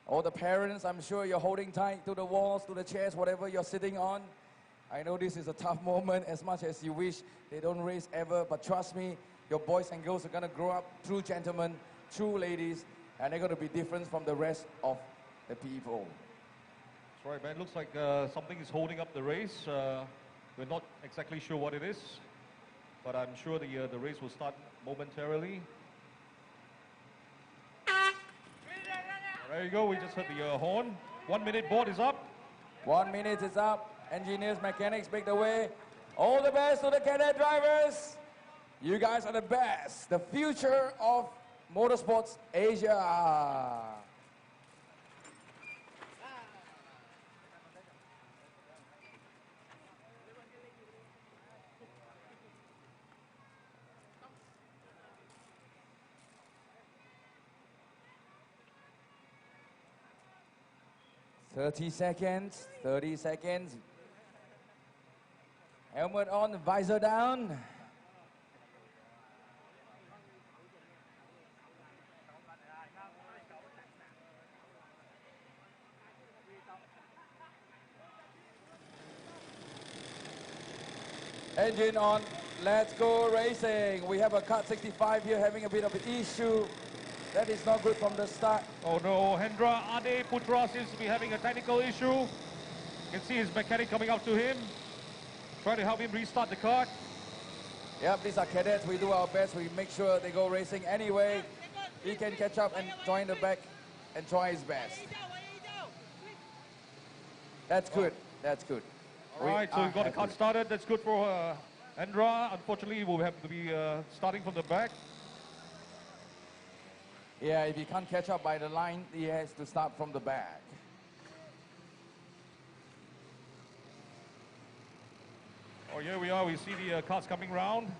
All the parents, I'm sure you're holding tight to the walls, to the chairs, whatever you're sitting on. I know this is a tough moment as much as you wish they don't race ever, but trust me, your boys and girls are going to grow up true gentlemen, true ladies, and they're going to be different from the rest of the people. That's right, man. Looks like something is holding up the race. We're not exactly sure what it is, but I'm sure the race will start momentarily. There you go. We just heard the horn. 1 minute board is up. 1 minute is up. Engineers, mechanics, make the way. All the best to the cadet drivers. You guys are the best. The future of motorsports Asia. 30 seconds, 30 seconds. Helmet on, visor down. Engine on, let's go racing. We have a Kart 65 here having a bit of an issue. That is not good from the start. Oh no, Hendra Ade Putra seems to be having a technical issue. You can see his mechanic coming up to him, trying to help him restart the kart. Yep, these are cadets. We do our best. We make sure they go racing anyway. He can catch up and join the back and try his best. That's good. That's good. All right, so we've got the kart started. That's good for Hendra. Unfortunately, we'll have to be starting from the back. Yeah, if he can't catch up by the line, he has to start from the back. Oh, here we are. We see the cars coming round.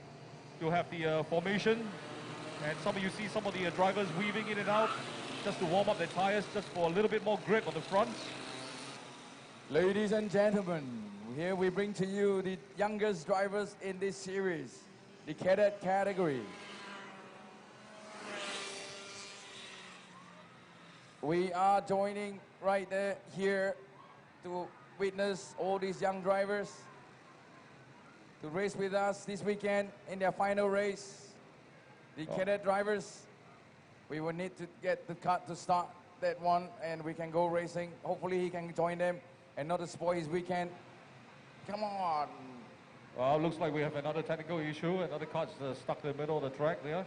You'll have the formation. And some of you see some of the drivers weaving in and out just to warm up their tires, just for a little bit more grip on the front. Ladies and gentlemen, here we bring to you the youngest drivers in this series, the cadet category. We are joining right there here to witness all these young drivers to race with us this weekend in their final race. The cadet drivers, we will need to get the kart to start that one and we can go racing. Hopefully he can join them and not to spoil his weekend. Come on. Well, looks like we have another technical issue. Another cart's stuck in the middle of the track there.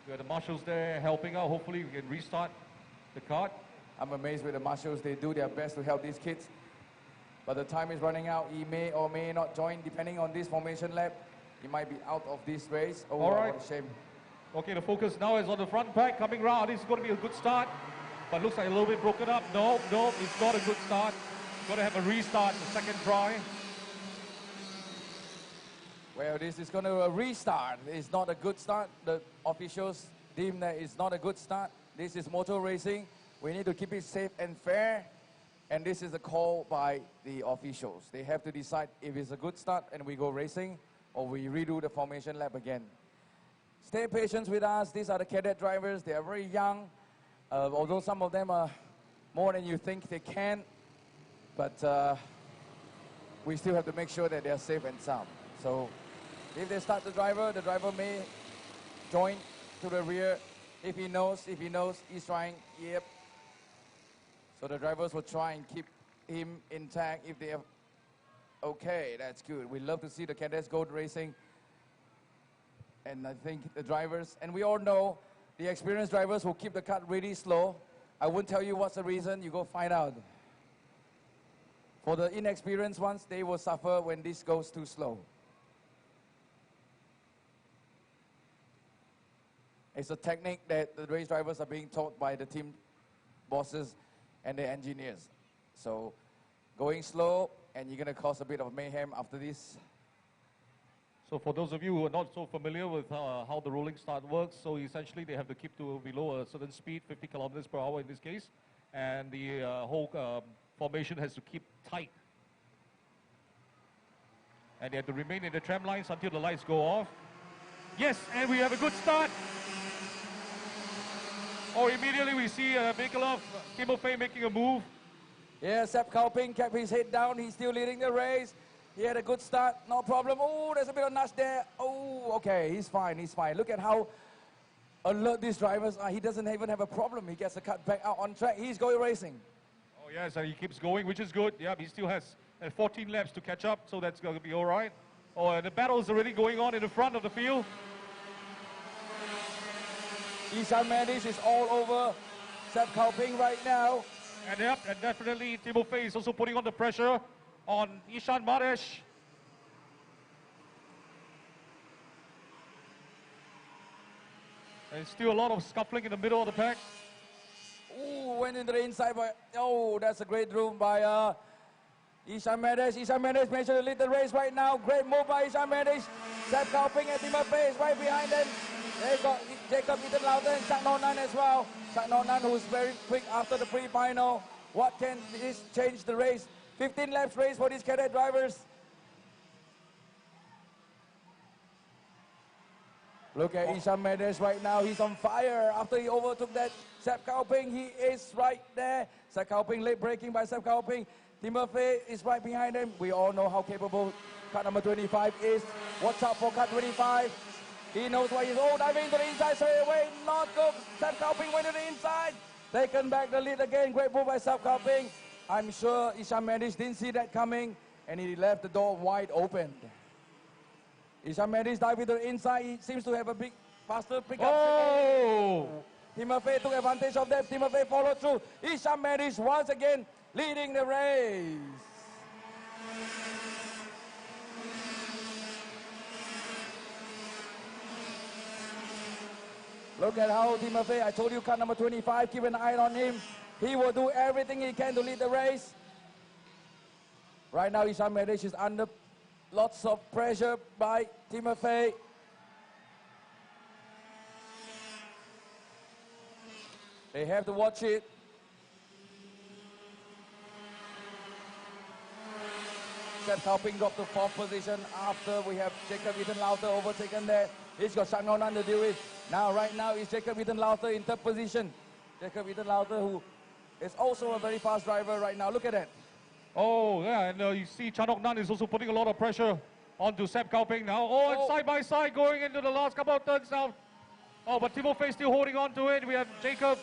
We have the marshals there helping out. Hopefully we can restart the kart. I'm amazed with the marshals. They do their best to help these kids. But the time is running out. He may or may not join depending on this formation lap. He might be out of this race. Oh, all right. What a shame. Okay, the focus now is on the front pack coming round. This is going to be a good start, but looks like a little bit broken up. No, it's not a good start. Got to have a restart, the second try. Well, this is going to restart. It's not a good start. The officials deem that it's not a good start. This is motor racing. We need to keep it safe and fair. And this is a call by the officials. They have to decide if it's a good start and we go racing, or we redo the formation lap again. Stay patient with us. These are the cadet drivers. They are very young, although some of them are more than you think they can. But we still have to make sure that they are safe and sound. So if they start the driver may join to the rear. If he knows, he's trying, yep. So the drivers will try and keep him intact if they have. Okay, that's good. We love to see the cadets go racing. And I think the drivers, and we all know the experienced drivers will keep the kart really slow. I won't tell you what's the reason, you go find out. For the inexperienced ones, they will suffer when this goes too slow. It's a technique that the race drivers are being taught by the team bosses and the engineers. So going slow, and you're going to cause a bit of mayhem after this. So for those of you who are not so familiar with how the rolling start works, so essentially they have to keep to below a certain speed, 50 kilometers per hour in this case, and the whole formation has to keep tight. And they have to remain in the tram lines until the lights go off. Yes, and we have a good start. Or immediately we see Mikolov, Timofey making a move. Yeah, Sepp Kauping kept his head down. He's still leading the race. He had a good start, no problem. Oh, there's a bit of nudge there. Oh, okay, he's fine, he's fine. Look at how alert these drivers are. He doesn't even have a problem. He gets a cut back out on track. He's going racing. Oh, yes, and he keeps going, which is good. Yeah, he still has 14 laps to catch up, so that's going to be all right. Oh, and the battle is already going on in the front of the field. Ishan Medish is all over Sepp Kauping right now. And yep, and definitely Timofey is also putting on the pressure on Ishan Maresh. And still a lot of scuffling in the middle of the pack. Ooh, went into the inside, but oh, that's a great room by Ishan Medish. Ishan Medish made sure to lead the race right now. Great move by Ishan Medish. Sepp Kauping and Timofey is right behind them. They've got Jacob Itten Lauter and Chak Nonan as well. Chak Nonan, who's very quick after the pre-final. What can this change the race? 15 laps race for these cadet drivers. Look at Isham Mendes right now. He's on fire after he overtook that Sep Kaoping. He is right there. Sep Kaoping late braking by Sep Kaoping. Timothy is right behind him. We all know how capable car number 25 is. Watch out for car 25. He knows why he's diving to the inside straight away. Not good. Sep Kaoping went to the inside. Taken back the lead again. Great move by Sep Kaoping. I'm sure Isham Mendes didn't see that coming and he left the door wide open. Isham Mendes diving to the inside. He seems to have a big faster pickup. Oh! Timothy took advantage of that. Timothy followed through. Isham Mendes once again leading the race. Look at how Timothy, I told you car number 25, keep an eye on him. He will do everything he can to lead the race. Right now, Isham Mendes is under lots of pressure by Timothy. They have to watch it. Sep Kaoping dropped to 4th position after we have Jacob Ethan Lauter overtaken there. He's got Shang Nonan to deal with. Now, right now, is Jacob Ethan Lauter in 3rd position. Jacob Ethan Lauter, who is also a very fast driver right now. Look at that. Oh, yeah, and you see Chanok Nan is also putting a lot of pressure onto Sep Kaoping now. Oh, and side by side going into the last couple of turns now. Oh, but Timothy still holding on to it. We have Jacob.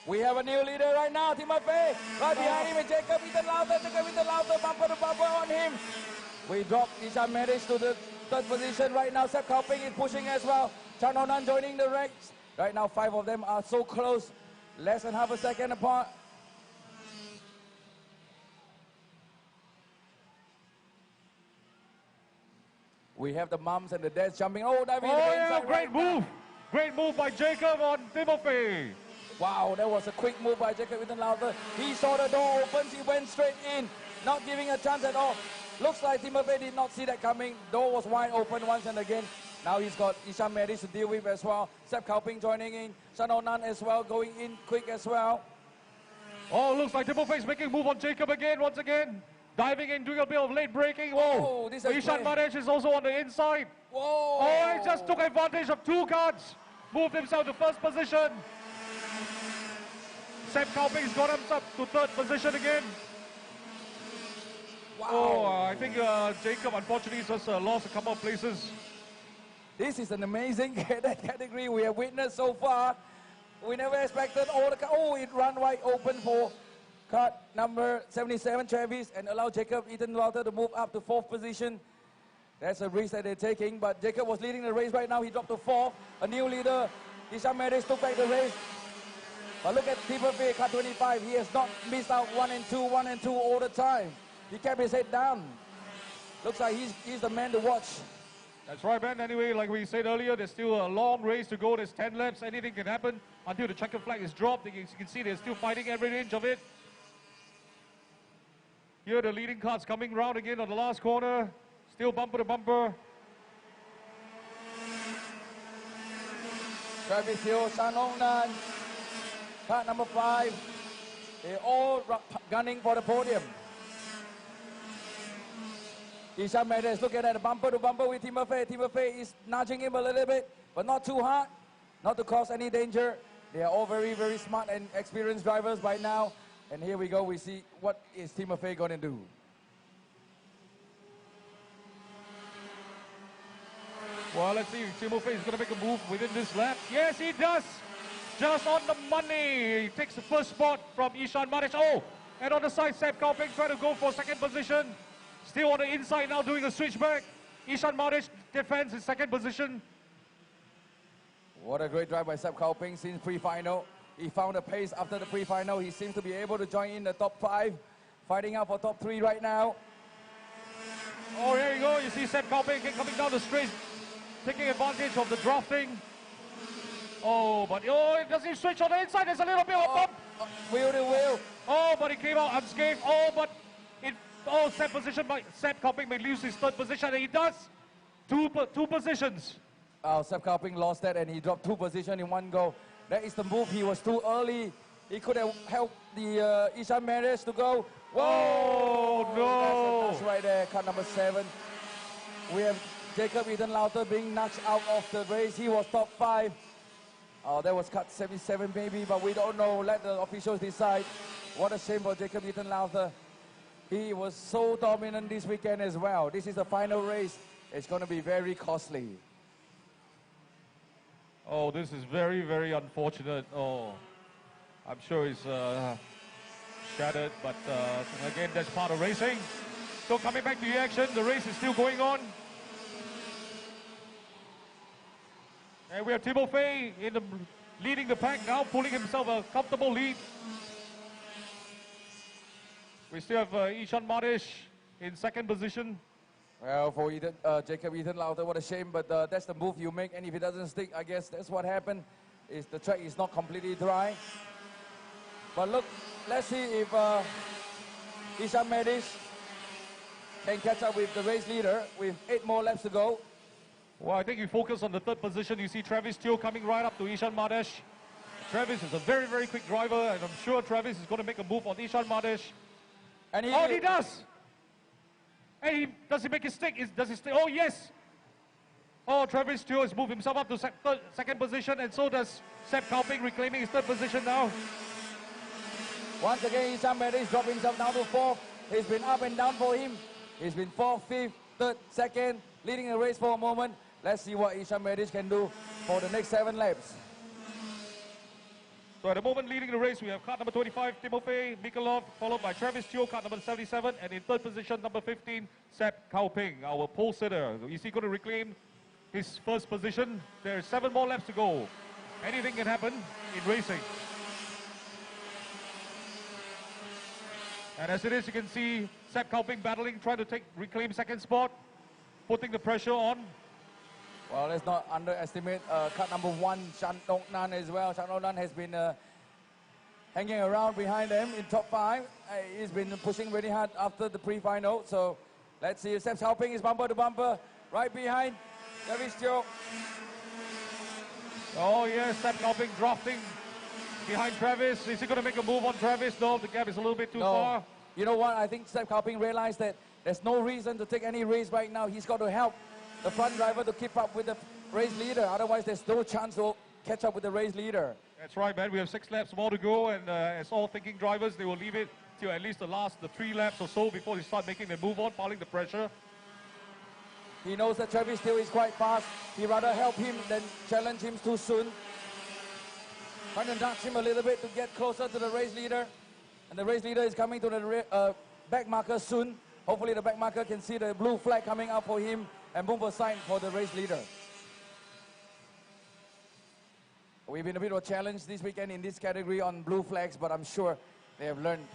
We have a new leader right now, Timothy. Right behind him is Jacob Ethan Lauter. Jacob Ethan Lauter, bumper to bumper on him. We drop Isham Mendes to the 3rd position right now. Sep Kaoping is pushing as well. Chan Onan joining the ranks. Right now, 5 of them are so close. Less than half a second apart. We have the mums and the dads jumping. Oh, diving to the yeah, inside great right move. now. Great move by Jacob on Timothy. Wow, that was a quick move by Jacob Ethan Lauter. He saw the door open, he went straight in, not giving a chance at all. Looks like Timothy did not see that coming. Door was wide open once and again. Now he's got Isham Mendes to deal with as well. Sep Kaoping joining in. Shan Onan as well, going in quick as well. Oh, looks like Timothy is making a move on Jacob again, once again. Diving in, doing a bit of late braking. Oh, this is Ishan great. Mendes is also on the inside. Whoa! Oh, he just took advantage of 2 cars. Moved himself to 1st position. Sep Kaoping's got himself to 3rd position again. Wow. Oh, I think Jacob unfortunately just lost a couple of places. This is an amazing category we have witnessed so far. We never expected all the oh, it ran wide open for car number 77, Travis, and allowed Jacob Ethan Lauter to move up to 4th position. That's a risk that they're taking, but Jacob was leading the race right now. He dropped to 4th. A new leader, Isham Mendes, took back the race. But look at Timothy, car 25. He has not missed out 1 and 2, 1 and 2 all the time. He kept his head down. Looks like he's the man to watch. That's right, Ben. Anyway, like we said earlier, there's still a long race to go. There's 10 laps. Anything can happen until the checker flag is dropped. As you can see, they're still fighting every inch of it. Here, the leading cars coming round again on the last corner. Still bumper to bumper. Travis Hill, Shan Onan, car number 5. They're all gunning for the podium. Isham Mendes looking at the bumper to bumper with Timothy. Timothy is nudging him a little bit, but not too hard, not to cause any danger. They are all very, very smart and experienced drivers by now. And here we go, we see what is Timothy going to do. Well, let's see if Timothy is going to make a move within this lap. Yes, he does. Just on the money. He takes the 1st spot from Ishan Mendes. Oh, and on the side, Sep Kaoping trying to go for 2nd position. Still on the inside now doing a switchback. Ishan Mendes defends his 2nd position. What a great drive by Sep Kaoping since pre-final. He found a pace after the pre-final. He seems to be able to join in the top 5. Fighting out for top 3 right now. Oh, here you go. You see Sep Kaoping coming down the straight, taking advantage of the drafting. Oh, but does he switch on the inside? There's a little bit of a bump. Wheel to wheel. Oh, but he came out unscathed. Oh, but Sep Kaoping may lose his 3rd position, and he does. Two positions. Sep Kaoping lost that and he dropped 2 positions in one go. That is the move. He was too early He could have helped the Ishan Mendes to go. Whoa! Oh, no. That's right there, cut number 7. We have Jacob Ethan Lauter being knocked out of the race. He was top 5. Oh, that was cut 77 maybe, but we don't know. Let the officials decide. What a shame for Jacob Ethan Lauter. He was so dominant this weekend as well. This is the final race. It's going to be very costly. Oh, this is very, very unfortunate. Oh, I'm sure he's shattered, but again, that's part of racing. So coming back to the action, the race is still going on. And we have Timofey leading the pack now, pulling himself a comfortable lead. We still have Ishan Madish in second position. Well, for Jacob Ethan Lauter, what a shame, but that's the move you make, and if it doesn't stick, I guess that's what happened. Is the track is not completely dry. But look, let's see if Ishan Madish can catch up with the race leader with 8 more laps to go. Well, I think you focus on the third position. You see Travis Teo coming right up to Ishan Madish. Travis is a very, very quick driver, and I'm sure Travis is going to make a move on Ishan Madish. And he does! Hey, does he make it stick? Does he stick? Oh, yes! Oh, Travis Teo has moved himself up to second position, and so does Seb Kauping, reclaiming his third position now. Once again, Ishan Madish dropping himself down to 4th. He's been up and down for him. He's been 4th, 5th, 3rd, 2nd, leading the race for a moment. Let's see what Ishan Madish can do for the next 7 laps. So at the moment, leading the race, we have car number 25, Timofey Mikolov, followed by Travis Teo, car number 77, and in third position, number 15, Seb Kauping, our pole sitter. Is he going to reclaim his first position? There are 7 more laps to go. Anything can happen in racing. And as it is, you can see Seb Kauping battling, trying to reclaim second spot, putting the pressure on. Well, let's not underestimate cut number 1, Chan Dong Nan as well. Chan Dong Nan has been hanging around behind them in top 5. He's been pushing really hard after the pre-final. So let's see if Seb Kauping is bumper to bumper right behind Travis Teo. Oh yes, Seb Kauping drafting behind Travis. Is he going to make a move on Travis? No, the gap is a little bit too far. You know what? I think Seb Kauping realized that there's no reason to take any race right now. He's got to help the front driver to keep up with the race leader. Otherwise, there's no chance to catch up with the race leader. That's right, man. We have 6 laps more to go, and as all thinking drivers, they will leave it till at least the 3 laps or so before they start making the move on, piling the pressure. He knows that Travis Teo is quite fast. He'd rather help him than challenge him too soon. Trying to nudge him a little bit to get closer to the race leader. And the race leader is coming to the back marker soon. Hopefully the back marker can see the blue flag coming up for him and move aside for the race leader. We've been a bit of a challenge this weekend in this category on blue flags, but I'm sure they have learned.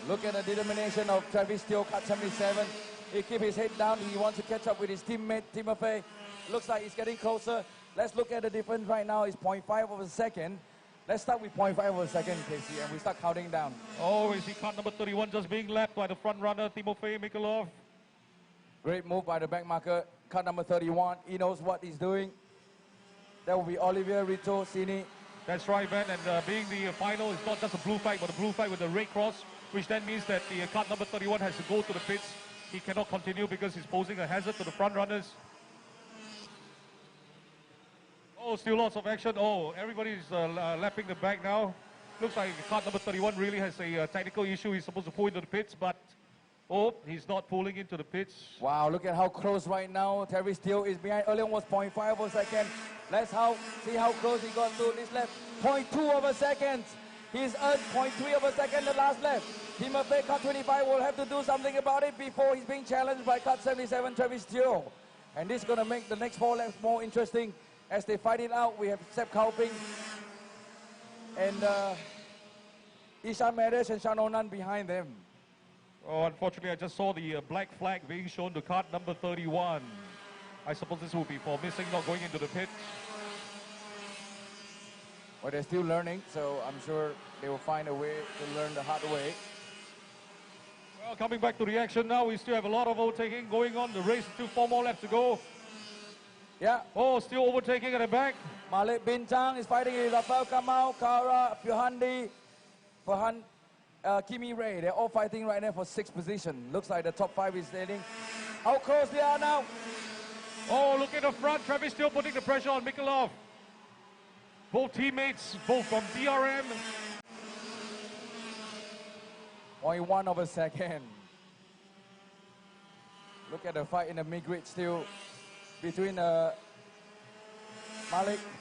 Look at the determination of Travis Teo, cut 77. He keeps his head down. He wants to catch up with his teammate, Timofey. Looks like he's getting closer. Let's look at the difference right now. It's 0.5 of a second. Let's start with 0.5 of a second, Casey, and we start counting down. Oh, is he car number 31 just being lapped by the front runner, Timofey Mikolov? Great move by the back marker, car number 31. He knows what he's doing. That will be Olivier Rito Sini. That's right, Ben, and being the final, it's not just a blue flag, but a blue flag with a red cross, which then means that the car number 31 has to go to the pits. He cannot continue because he's posing a hazard to the front runners. Oh, still lots of action. Oh, everybody's lapping the back now. Looks like car number 31 really has a technical issue. He's supposed to pull into the pits, but oh, he's not pulling into the pits. Wow, look at how close right now. Travis Teo is behind. Earlier was 0.5 of a second. Let's see how close he got to this lap. 0.2 of a second. He's earned 0.3 of a second the last lap. Timofey, cut 25, will have to do something about it before he's being challenged by cut 77, Travis Teo. And this is going to make the next 4 laps more interesting. As they fight it out, we have Seb Kauping and Ishan Madish and Chan Dong Nan behind them. Oh, unfortunately, I just saw the black flag being shown to cart number 31. I suppose this will be for missing, not going into the pit. Well, they're still learning, so I'm sure they will find a way to learn the hard way. Well, coming back to the action now, we still have a lot of overtaking going on. The race is still 4 more laps to go. Yeah. Oh, still overtaking at the back. Malik Bintang is fighting with Rafael Kamau, Kara, Fuhandi, Kimi Ray. They're all fighting right now for 6th position. Looks like the top 5 is standing. How close they are now? Oh, look at the front. Travis still putting the pressure on Mikolov. Both teammates, both from DRM. 0.1 of a second. Look at the fight in the mid-grade still between Malik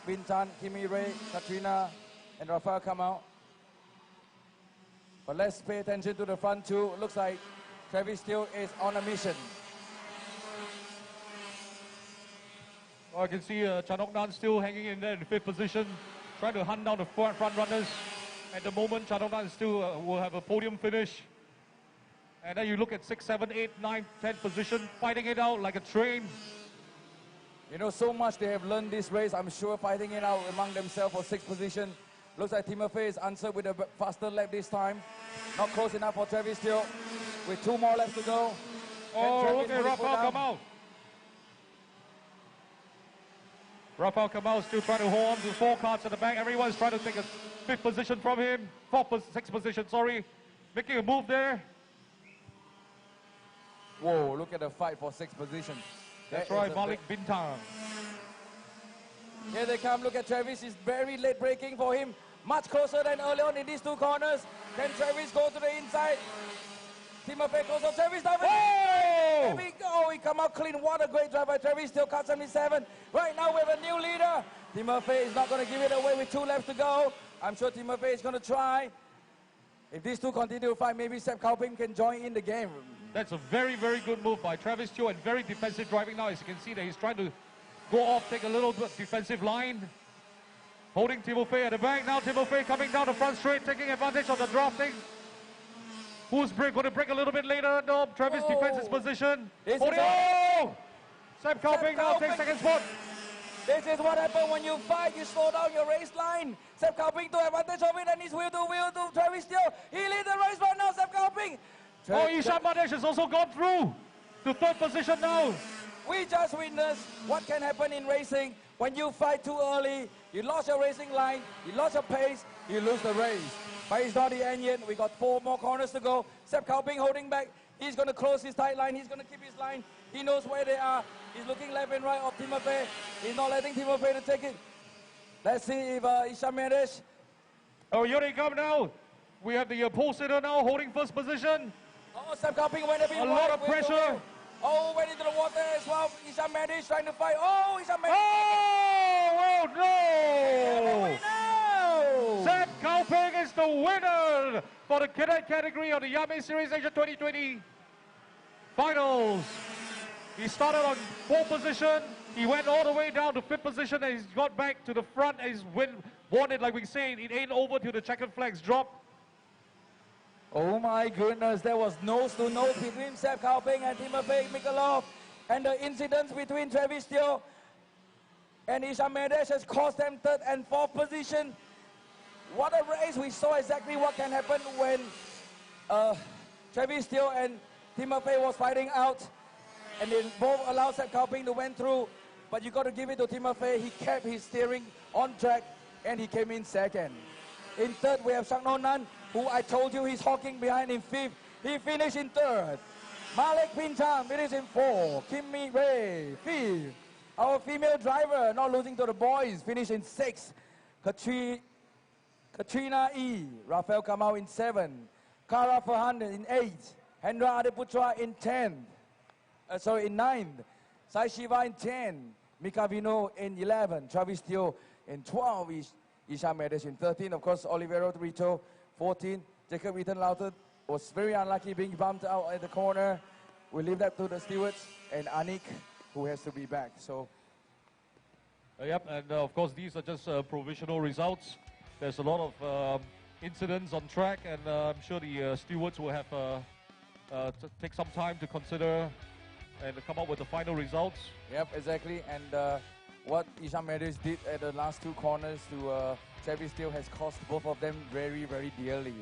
Bintang, Kimi Ray, Katrina, and Rafael Kamau. But let's pay attention to the front two. Looks like Travis Steele is on a mission. Oh, I can see Chanok Nan still hanging in there in 5th position, trying to hunt down the front runners. At the moment, Chanok Nan still will have a podium finish. And then you look at 6, 7, 8, 9, 10th position, fighting it out like a train. You know, so much they have learned this race. I'm sure fighting it out among themselves for 6th position. Looks like Timofey is answered with a faster lap this time. Not close enough for Travis Steele. With 2 more laps to go. Oh, look at Rafael Kamau. Rafael Kamau still trying to hold on to 4 cards at the back. Everyone's trying to take a 5th position from him. 6th position, sorry. Making a move there. Whoa, look at the fight for 6th position. That's right, Malik Bintang. Here they come. Look at Travis. It's very late braking for him. Much closer than early on in these 2 corners. Can Travis go to the inside? Timofey goes on. Travis down. Oh! He come out clean. What a great drive by Travis. Still cut 77. Right now we have a new leader. Timofey is not going to give it away with 2 laps to go. I'm sure Timofey is going to try. If these 2 continue to fight, maybe Sep Kauping can join in the game. That's a very, very good move by Travis Teo and very defensive driving now. As you can see that he's trying to go off, take a little bit defensive line. Holding Timofey at the back. Now Timofey coming down the front straight, taking advantage of the drafting. Who's going to break a little bit later? No, Travis defends his position. Oh! Sep Kauping now takes 2nd spot. This is what happens when you fight. You slow down your race line. Sep Kauping to advantage of it, and he's wheel to Travis Steele. He leads the race right now, Sep Kauping. Oh, Isham Madesh has also gone through to 3rd position now. We just witnessed what can happen in racing. When you fight too early, you lost your racing line, you lost your pace, you lose the race. But it's not the end yet. We got 4 more corners to go. Sep Kauping holding back. He's going to close his tight line. He's going to keep his line. He knows where they are. He's looking left and right of Timofey. He's not letting Timofey to take it. Let's see if Isham Madesh. Oh, here they come now. We have the pole sitter now holding 1st position. Oh, Sep Kauping went a bit A lot of pressure. Oh, went into the water as well. Isham Madesh trying to fight. Oh, Isham Madesh. Oh, no! Sep Kauping is the winner for the cadet category of the IAME Series Asia 2020 finals. He started on 4th position. He went all the way down to 5th position and he's got back to the front and he's won it like we say. It ain't over till the checkered flags drop. Oh my goodness, there was nose to nose between Sep Kauping and Timofey Mikolov. And the incidents between Travis Steele and Isham Madesh has cost them 3rd and 4th position. What a race. We saw exactly what can happen when Travis Steele and Timofey was fighting out. And they both allowed Sep Kauping to went through. But you got to give it to Timofey. He kept his steering on track and he came in 2nd. In 3rd, we have Shakno Nan, who I told you he's hawking behind in 5th. He finished in 3rd. Malik Bintang finished in 4th. Kimi Ray, 5th. Our female driver, not losing to the boys, finished in 6th. Katrina E. Rafael Kamau in 7th. Kara Fernandez in 8th. Hendra Adeputra in 10th. In 9th. Sai Shiva in 10. Mika Vino in 11. Travis Teo in 12. Isham Madesh in 13. Of course, Olivero Rito 14. Jacob Ethan Lauter was very unlucky being bumped out at the corner. We leave that to the stewards and Anik, who has to be back. So, Yep, and of course these are just provisional results. There's a lot of incidents on track, and I'm sure the stewards will have to take some time to consider and come up with the final results. yep, exactly. And what Isham Madesh did at the last 2 corners to Travis Steele has cost both of them very, very dearly.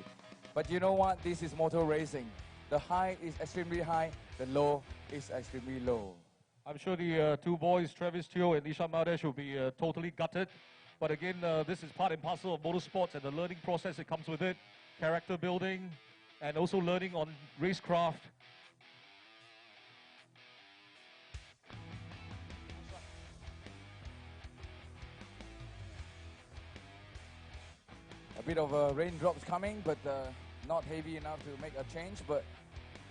But you know what? This is motor racing. The high is extremely high, the low is extremely low. I'm sure the two boys, Travis Teo and Ishan Madesh, will be totally gutted. But again, this is part and parcel of motorsports and the learning process that comes with it, character building, and also learning on racecraft. A bit of raindrops coming, but not heavy enough to make a change. But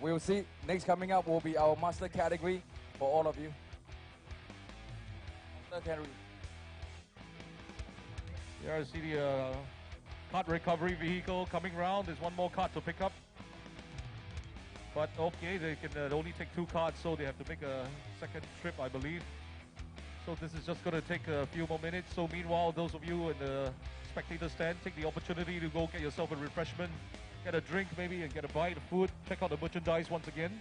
we'll see. Next coming up will be our master category for all of you. Master category. Here I see the kart recovery vehicle coming round. There's one more kart to pick up. But okay, they can only take 2 karts, so they have to make a second trip, I believe. So this is just going to take a few more minutes. So meanwhile, those of you in the spectator stand, take the opportunity to go get yourself a refreshment, get a drink maybe, and get a bite of food. Check out the merchandise once again.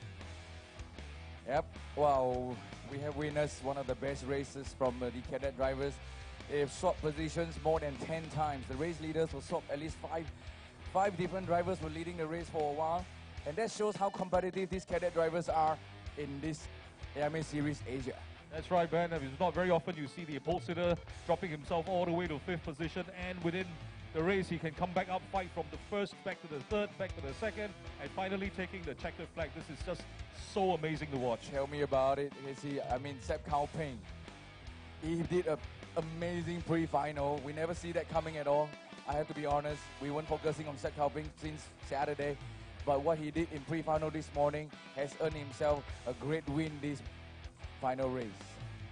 Yep. Wow. We have witnessed one of the best races from the cadet drivers. They've swapped positions more than 10 times. The race leaders will swap at least five different drivers were leading the race for a while. And that shows how competitive these cadet drivers are in this IAME Series Asia. That's right, Ben. It's not very often you see the pole sitter dropping himself all the way to 5th position, and within the race he can come back up, fight from the first back to the third, back to the second, and finally taking the checkered flag. This is just so amazing to watch. Tell me about it. Sep Kao Ping. He did an amazing pre-final. We never see that coming at all. I have to be honest. We weren't focusing on Sep Kao Ping since Saturday. But what he did in pre-final this morning has earned himself a great win this final race.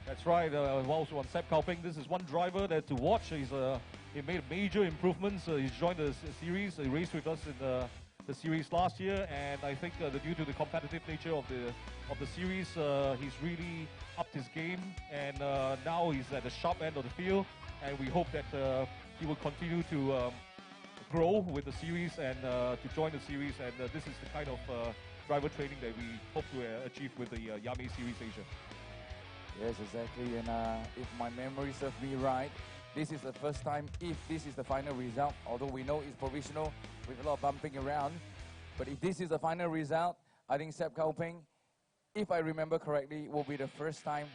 That's right. Also on Sep Kao Ping, this is one driver that to watch. He made major improvements. He's joined the series. He raced with us in the series last year, and I think due to the competitive nature of the series, he's really upped his game, and now he's at the sharp end of the field. And we hope that he will continue to grow with the series and to join the series. And this is the kind of driver training that we hope to achieve with the IAME Series Asia. Yes, exactly. And if my memory serves me right, this is the first time, if this is the final result, although we know it's provisional with a lot of bumping around, but if this is the final result, I think Sep Kao Ping, if I remember correctly, will be the first time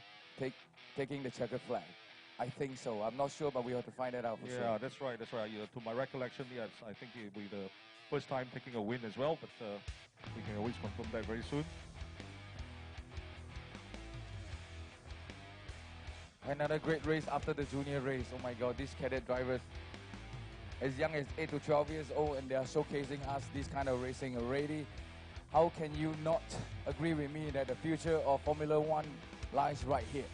taking the checkered flag. I think so. I'm not sure, but we have to find that out for sure. Yeah, that's right. That's right. To my recollection, yes, I think it will be the first time taking a win as well, but we can always confirm that very soon. Another great race after the junior race. Oh my God, these cadet drivers, as young as 8 to 12 years old, and they are showcasing us this kind of racing already. How can you not agree with me that the future of Formula One lies right here?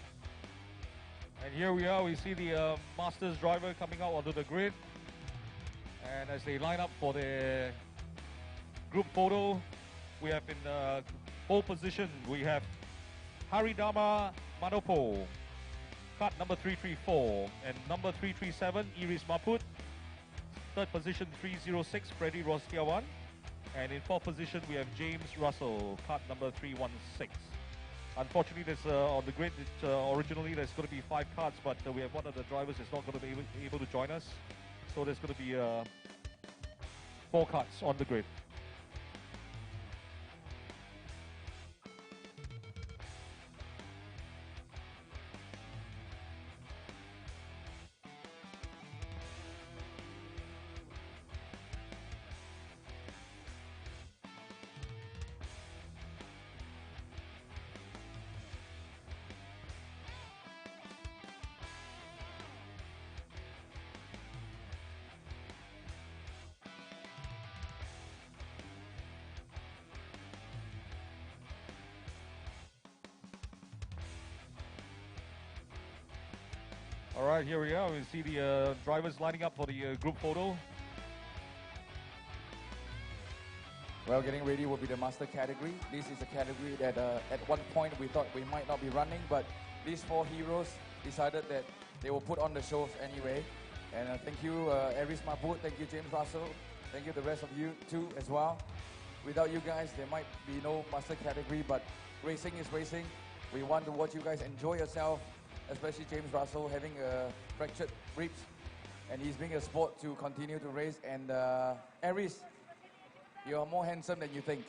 And here we are, we see the Masters driver coming out onto the grid. And as they line up for the group photo, we have in pole position, we have Haridama Manopo, cut number 334, and number 337, Iris Maput. Third position, 306, Freddy Roskiawan. And in fourth position, we have James Russell, cut number 316. Unfortunately, there's on the grid, originally there's going to be 5 carts, but we have one of the drivers that's not going to be able to join us. So there's going to be 4 carts on the grid. All right, here we are. We see the drivers lining up for the group photo. Well, getting ready will be the master category. This is a category that at one point we thought we might not be running, but these 4 heroes decided that they will put on the shows anyway. And thank you, Iris Maput. Thank you, James Russell. Thank you, the rest of you too as well. Without you guys, there might be no master category, but racing is racing. We want to watch you guys enjoy yourself, especially James Russell having fractured ribs, and he's being a sport to continue to race. And Aris, you are more handsome than you think.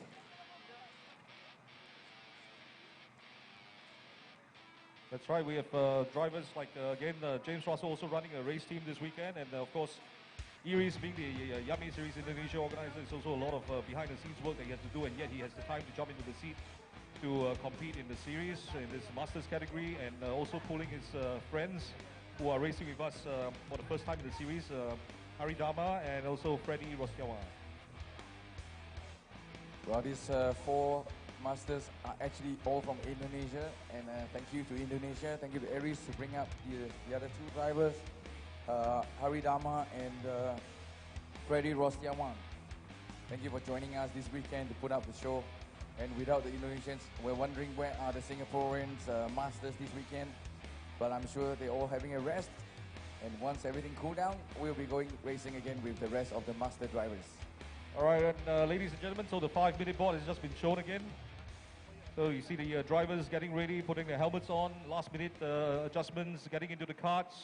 That's right. We have drivers like, again, James Russell also running a race team this weekend. And of course, Iris being the IAME Series Indonesia organizer, it's also a lot of behind-the-scenes work that he has to do. And yet he has the time to jump into the seat to compete in the series, in this Masters category. And also pulling his friends who are racing with us for the first time in the series, Haridama and also Freddie Rostiawan. Well, these 4 Masters are actually all from Indonesia, and thank you to Indonesia, thank you to Aries to bring up the other 2 drivers, Haridama and Freddie Rostiawan. Thank you for joining us this weekend to put up the show. And without the Indonesians, we're wondering where are the Singaporeans Masters this weekend. But I'm sure they're all having a rest. And once everything cool down, we'll be going racing again with the rest of the Master drivers. All right, and ladies and gentlemen, so the 5-minute board has just been shown again. So you see the drivers getting ready, putting their helmets on, last-minute adjustments, getting into the carts.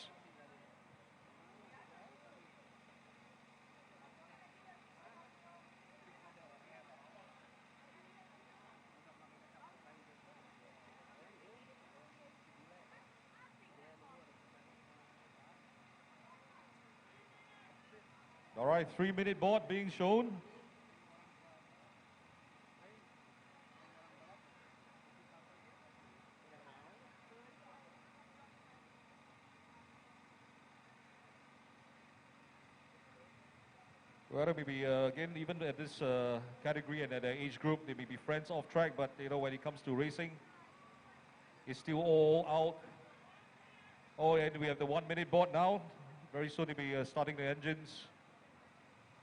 All right, 3-minute board being shown. Well, maybe again, even at this category and at the age group, they may be friends off track, but you know, when it comes to racing, it's still all out. Oh, and we have the 1-minute board now. Very soon they'll be starting the engines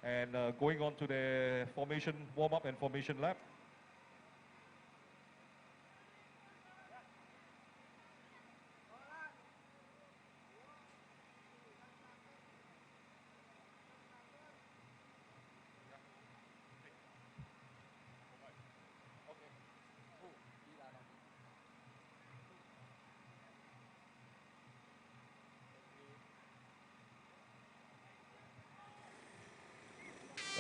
and going on to the formation warm-up and formation lap.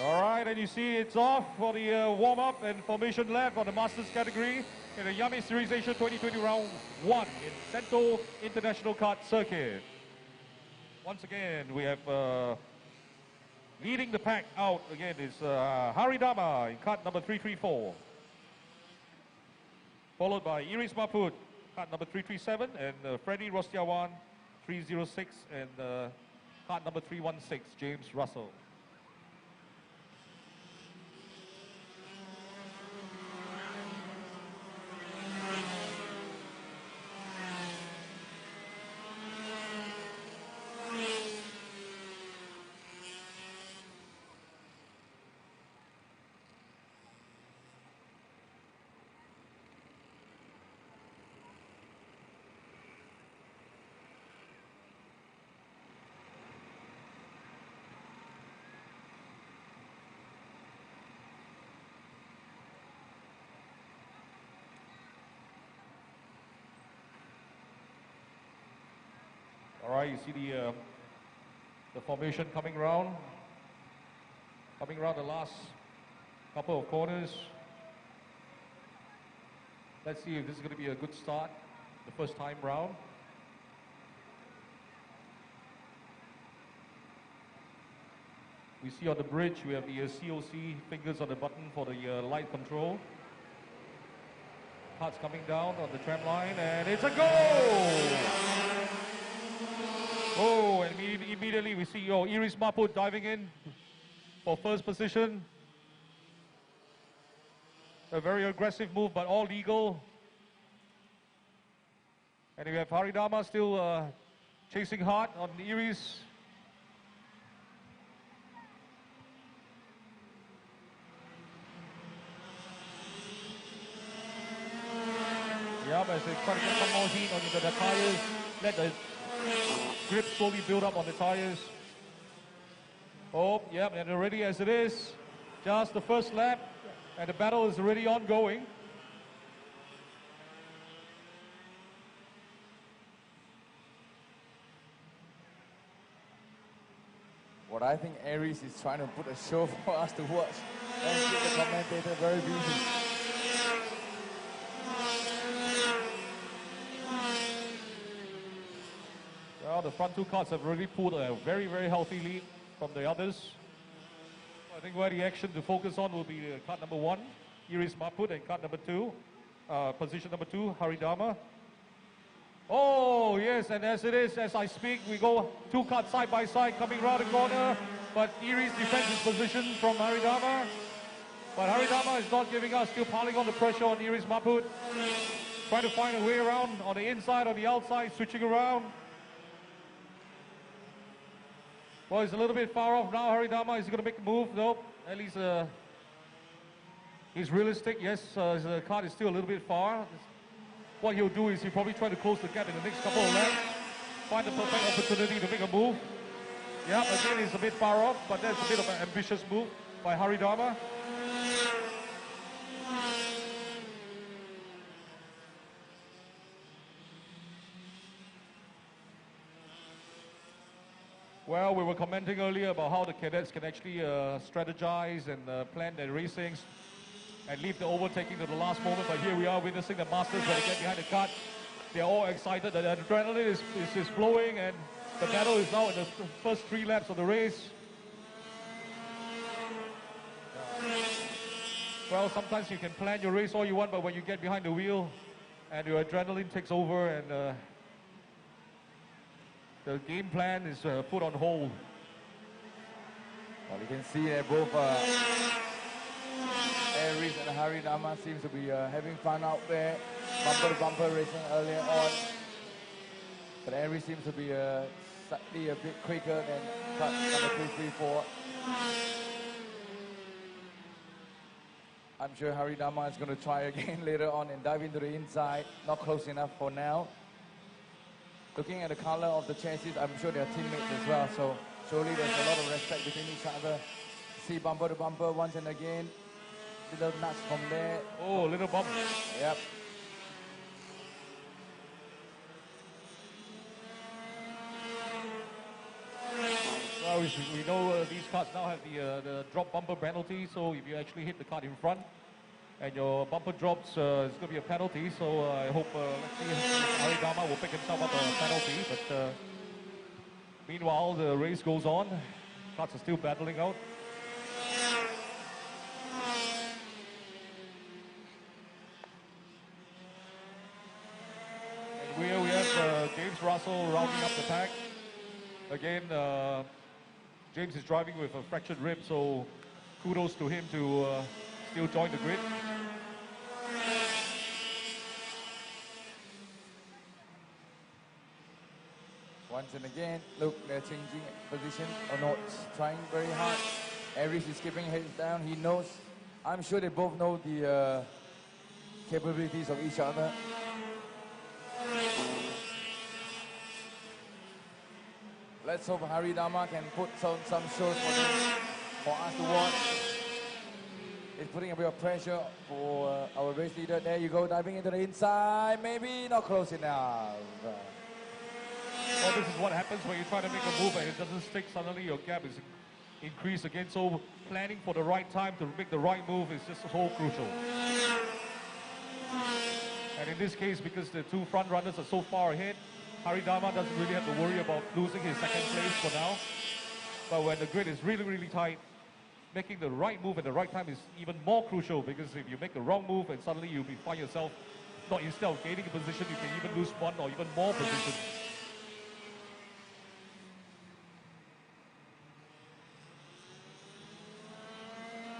All right, and you see it's off for the warm-up and formation lap for the Masters category in the IAME Series Asia 2020 Round 1 in Sento International Kart Circuit. Once again, we have leading the pack out again is Haridama in kart number 334. Followed by Iris Maput, kart number 337, and Freddie Rostiawan, 306, and kart number 316, James Russell. All right, you see the formation coming round the last couple of corners. Let's see if this is going to be a good start the first time round. We see on the bridge we have the COC fingers on the button for the light control. Carts coming down on the tram line, and it's a goal! Oh, and immediately we see Iris Maput diving in for first position. A very aggressive move, but all legal. And we have Haridama still chasing hard on Iris. Yeah, but they try to get some more heat on the tires. Let the grip slowly build up on the tires. Oh, yeah, and already as it is, just the first lap, and the battle is already ongoing. What I think Aries is trying to put a show for us to watch and keep the commentator very busy. Well, the front two cards have really pulled a very, very healthy lead from the others. I think where the action to focus on will be card number 1, Iris Maput, and card number 2, position number 2, Haridama. Oh, yes, and as it is, as I speak, we go 2 cards side by side coming around the corner, but Iris defends his position from Haridama. But Haridama is not giving us, still piling on the pressure on Iris Maput. Trying to find a way around on the inside, on the outside, switching around. Well, he's a little bit far off now, Haridama. Is he going to make a move? Nope. At least he's realistic. Yes, his card is still a little bit far. What he'll do is he'll probably try to close the gap in the next couple of laps. Find the perfect opportunity to make a move. Yeah, again, he's a bit far off, but that's a bit of an ambitious move by Haridama. Well, we were commenting earlier about how the cadets can actually strategize and plan their racings and leave the overtaking to the last moment. But here we are witnessing the masters when they get behind the cart. They're all excited. The adrenaline is flowing, and the battle is now in the first 3 laps of the race. Well, sometimes you can plan your race all you want, but when you get behind the wheel and your adrenaline takes over and the game plan is put on hold. Well, you can see that both Aries and Haridama seems to be having fun out there. Bumper to bumper racing earlier on. But Aries seems to be slightly a bit quicker than cut number 2, 3, 4. I'm sure Haridama is going to try again later on and dive into the inside. Not close enough for now. Looking at the color of the chassis, I'm sure they're teammates as well. So surely there's a lot of respect between each other. See bumper to bumper once and again. Little nuts from there. Oh, little bump. Yep. Well, we know these cars now have the drop bumper penalty, so if you actually hit the car in front and your bumper drops, it's going to be a penalty. So I hope, let's see if Haridama will pick himself up a penalty. But meanwhile, the race goes on. Cars are still battling out. And here we have James Russell rounding up the pack. Again, James is driving with a fractured rib, so kudos to him to still join the grid. Once and again, look, they're changing position or not, trying very hard. Aries is keeping heads down. He knows, I'm sure they both know the capabilities of each other. Let's hope Haridama can put some shows for us to watch. It's putting a bit of pressure for our race leader. There you go, diving into the inside. Maybe not close enough. Well, this is what happens when you try to make a move and it doesn't stick. Suddenly your gap is increased again. So planning for the right time to make the right move is just so crucial. And in this case, because the 2 front runners are so far ahead, Haridama doesn't really have to worry about losing his second place for now. But when the grid is really, really tight, making the right move at the right time is even more crucial, because if you make the wrong move and suddenly you find yourself, not instead of gaining a position, you can even lose 1 or even more positions.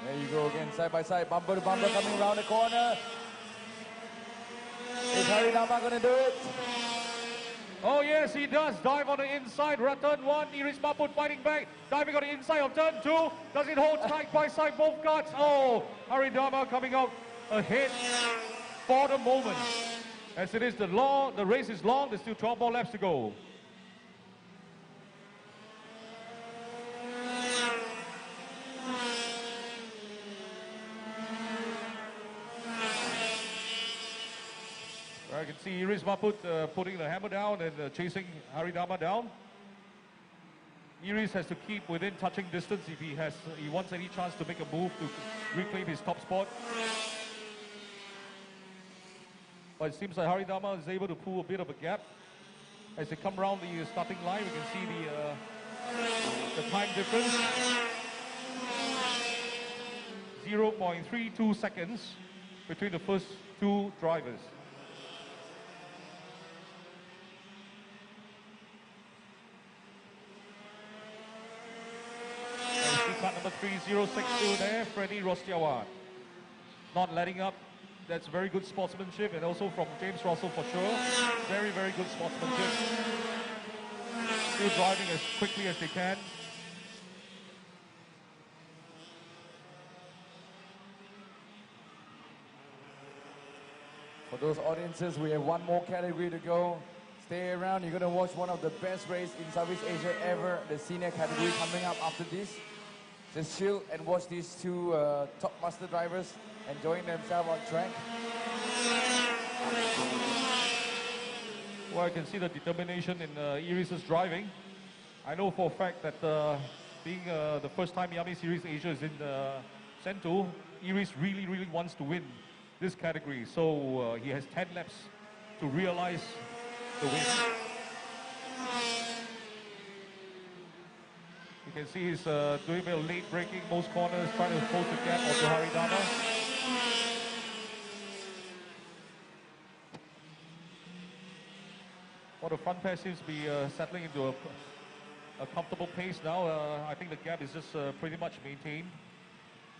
There you go again, side by side, bumper to bumper coming around the corner. Is Haridama going to do it? Oh yes, he does. Dive on the inside. Turn 1, Iris Maput fighting back. Diving on the inside of turn 2. Does it hold tight by side both guards? Oh, Haridama coming out ahead for the moment. As it is, the race is long. There's still 12 more laps to go. I can see Iris Maput putting the hammer down and chasing Haridama down. Iris has to keep within touching distance if he wants any chance to make a move to reclaim his top spot. But it seems like Haridama is able to pull a bit of a gap. As they come around the starting line, we can see the time difference. 0.32 seconds between the first two drivers. Cut number 3062 there, Freddie Rostiawan. Not letting up. That's very good sportsmanship, and also from James Russell for sure. Very, very good sportsmanship. Still driving as quickly as they can. For those audiences, we have one more category to go. Stay around, you're going to watch one of the best races in Southeast Asia ever, the senior category coming up after this. Just chill and watch these two top master drivers enjoying themselves on track. Well, I can see the determination in Iris' driving. I know for a fact that being the first time IAME Series Asia is in Sentul, Iris really, really wants to win this category. So he has 10 laps to realize the win. You can see he's doing a bit of late braking, most corners, trying to close the gap onto Haridama. Well, the front pair seems to be settling into a comfortable pace now. I think the gap is just pretty much maintained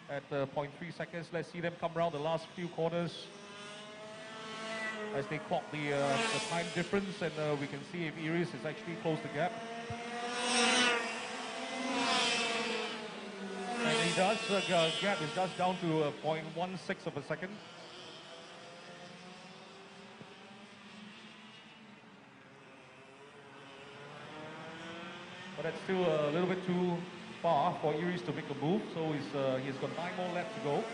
at 0.3 seconds. Let's see them come around the last few corners as they clock the time difference, and we can see if Iris has actually closed the gap. And he does. The gap is just down to 0.16 of a second. But that's still a little bit too far for Iris to make a move, so he's got 9 more laps to go.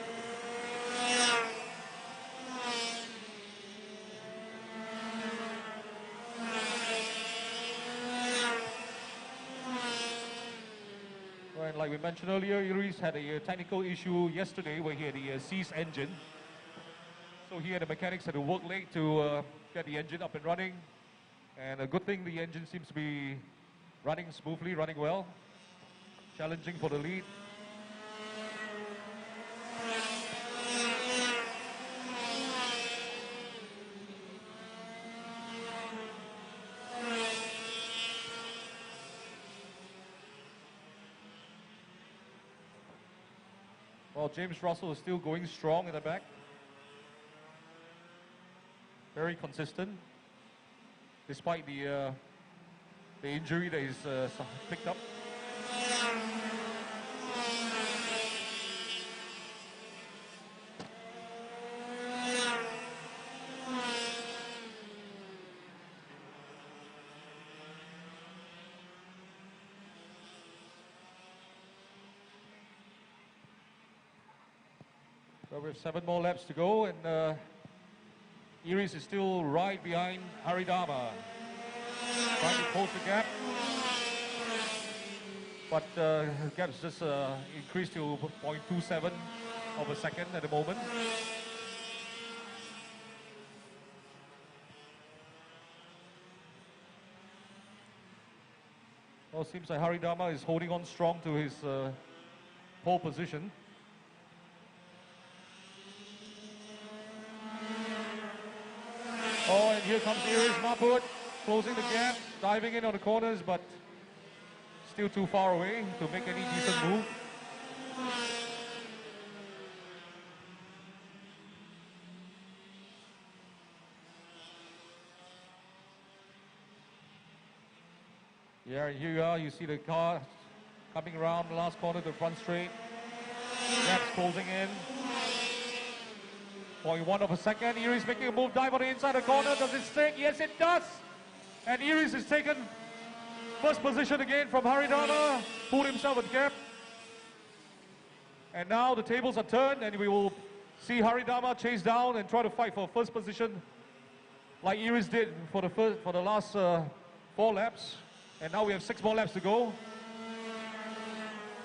Well, like we mentioned earlier, Iris had a technical issue yesterday where he had a seized engine. So he and the mechanics had to work late to get the engine up and running. And a good thing, the engine seems to be running smoothly, running well. Challenging for the lead. Well, James Russell is still going strong in the back. Very consistent, despite the injury that he's picked up. So we have 7 more laps to go, and Iris is still right behind Haridama. Trying to close the gap. But the gap's just increased to 0.27 of a second at the moment. Well, it seems like Haridama is holding on strong to his pole position. Oh, and here comes Iris Mahmud, closing the gap, diving in on the corners, but still too far away to make any decent move. Yeah, here you are. You see the car coming around the last corner, the front straight. Gap's closing in. 0.1 of a second. Iris making a move, dive on the inside the corner. Does it stick? Yes, it does. And Iris is taken first position again from Haridama. Pulled himself a gap. And now the tables are turned, and we will see Haridama chase down and try to fight for first position, like Iris did for the last 4 laps. And now we have 6 more laps to go.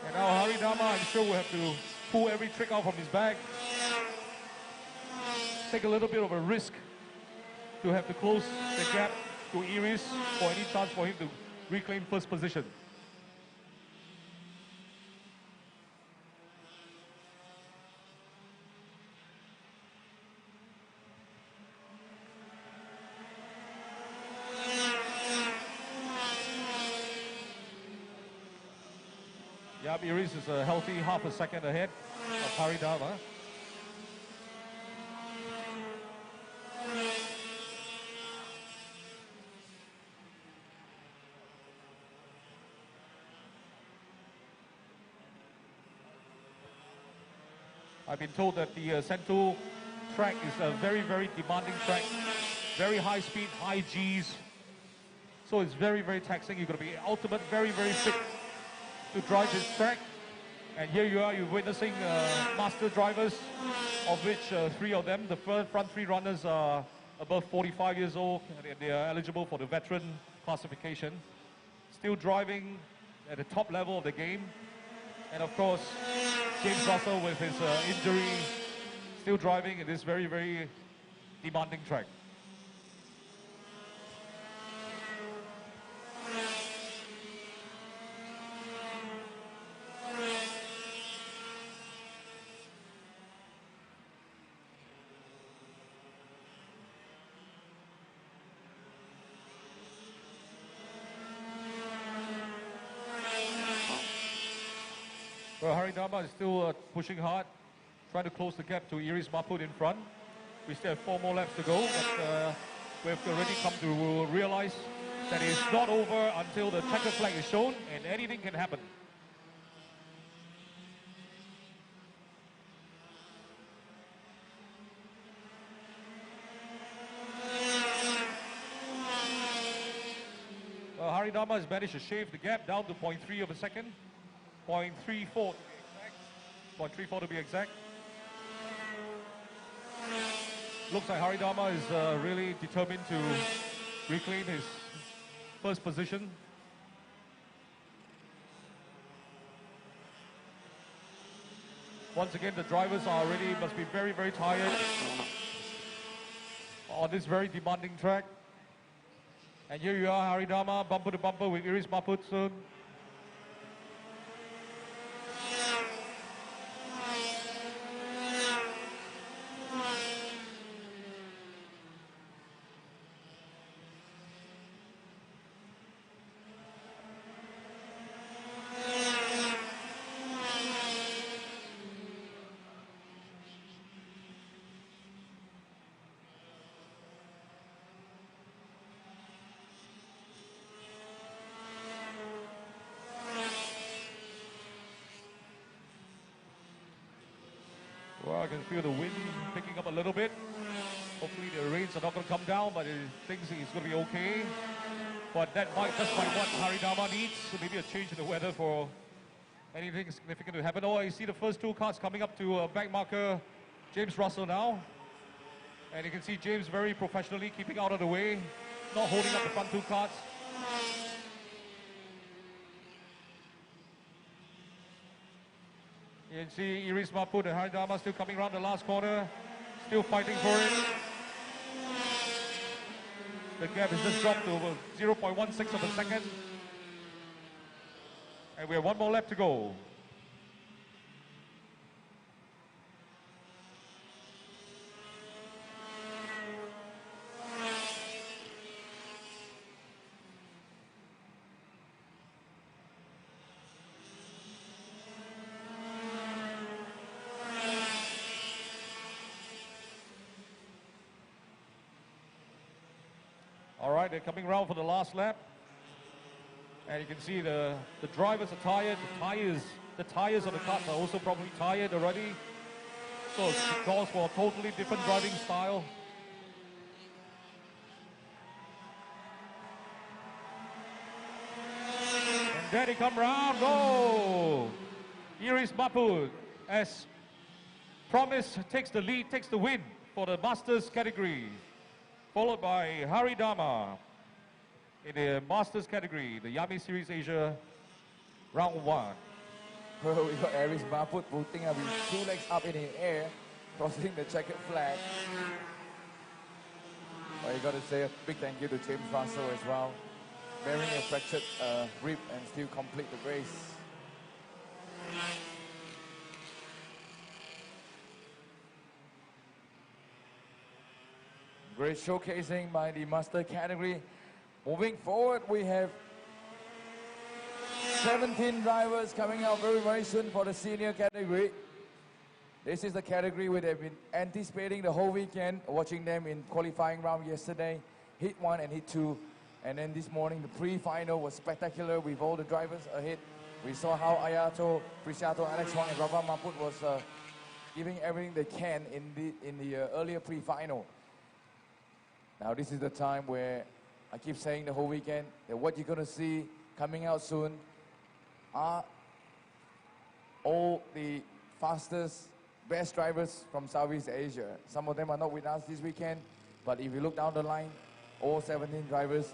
And now Haridama, I'm sure, will have to pull every trick out from his bag. Take a little bit of a risk to have to close the gap to Iris for any chance for him to reclaim first position. Yeah, Iris is a healthy half a second ahead of Haridama. I've been told that the Sentul track is a very, very demanding track. Very high speed, high Gs. So it's very, very taxing. You're going to be ultimate, very, very fit to drive this track. And here you are, you're witnessing master drivers, of which 3 of them, the front 3 runners are above 45 years old, and they are eligible for the veteran classification. Still driving at the top level of the game. And of course, James Russell with his injury, still driving in this very, very demanding track. Well, Haridama is still pushing hard, trying to close the gap to Iris Maput in front. We still have 4 more laps to go, but we've already come to realize that it's not over until the checker flag is shown, and anything can happen. Haridama has managed to shave the gap down to 0.3 of a second. 0.34 to be exact. Looks like Haridama is really determined to reclaim his first position. Once again, the drivers are already must be very, very tired on this very demanding track. And here you are, Haridama, bumper to bumper with Iris Maput soon. Well, I can feel the wind picking up a little bit. Hopefully the rains are not going to come down, but it thinks it's going to be okay. But that might just might what Haridama needs. So maybe a change in the weather for anything significant to happen. Oh, I see the first 2 cars coming up to back marker James Russell now. And you can see James very professionally keeping out of the way, not holding up the front 2 cars. You can see Iris Maput and Haridama still coming around the last corner, still fighting for it. The gap has just dropped to 0.16 of a second. And we have 1 more lap to go. All right, they're coming around for the last lap. And you can see the drivers are tired. The tires of the cars are also probably tired already. So it calls for a totally different driving style. And then they come round. Oh! Iris Maput, as promised, takes the lead, takes the win for the Masters category. Followed by Haridama in the Masters category, the IAME Series Asia round 1. Well, we got Iris Maput putting up his 2 legs up in the air, crossing the checkered flag. I got to say a big thank you to James Russell as well, bearing a fractured rib and still complete the race. Great showcasing by the master category. Moving forward, we have 17 drivers coming out very, very soon for the senior category. This is the category where they've been anticipating the whole weekend, watching them in qualifying round yesterday, hit 1 and hit 2. And then this morning, the pre-final was spectacular with all the drivers ahead. We saw how Ayato, Prisiato, Alex Wang and Rafa Maput was giving everything they can in the earlier pre-final. Now this is the time where I keep saying the whole weekend that what you're going to see coming out soon are all the fastest, best drivers from Southeast Asia. Some of them are not with us this weekend, but if you look down the line, all 17 drivers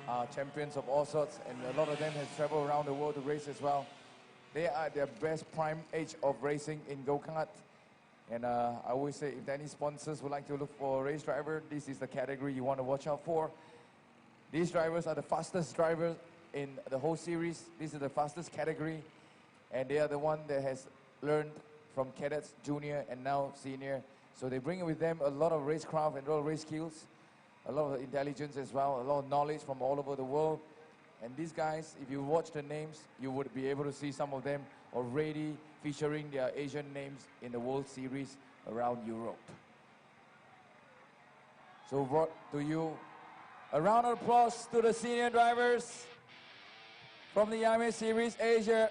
are champions of all sorts, and a lot of them have traveled around the world to race as well. They are their best prime age of racing in go-kart. And I always say, if any sponsors would like to look for a race driver, this is the category you want to watch out for. These drivers are the fastest drivers in the whole series. This is the fastest category, and they are the one that has learned from cadets, junior, and now senior. So they bring with them a lot of racecraft and a lot of race skills, a lot of intelligence as well, a lot of knowledge from all over the world. And these guys, if you watch the names, you would be able to see some of them already featuring their Asian names in the World Series around Europe. So brought to you a round of applause to the senior drivers from the IAME Series Asia.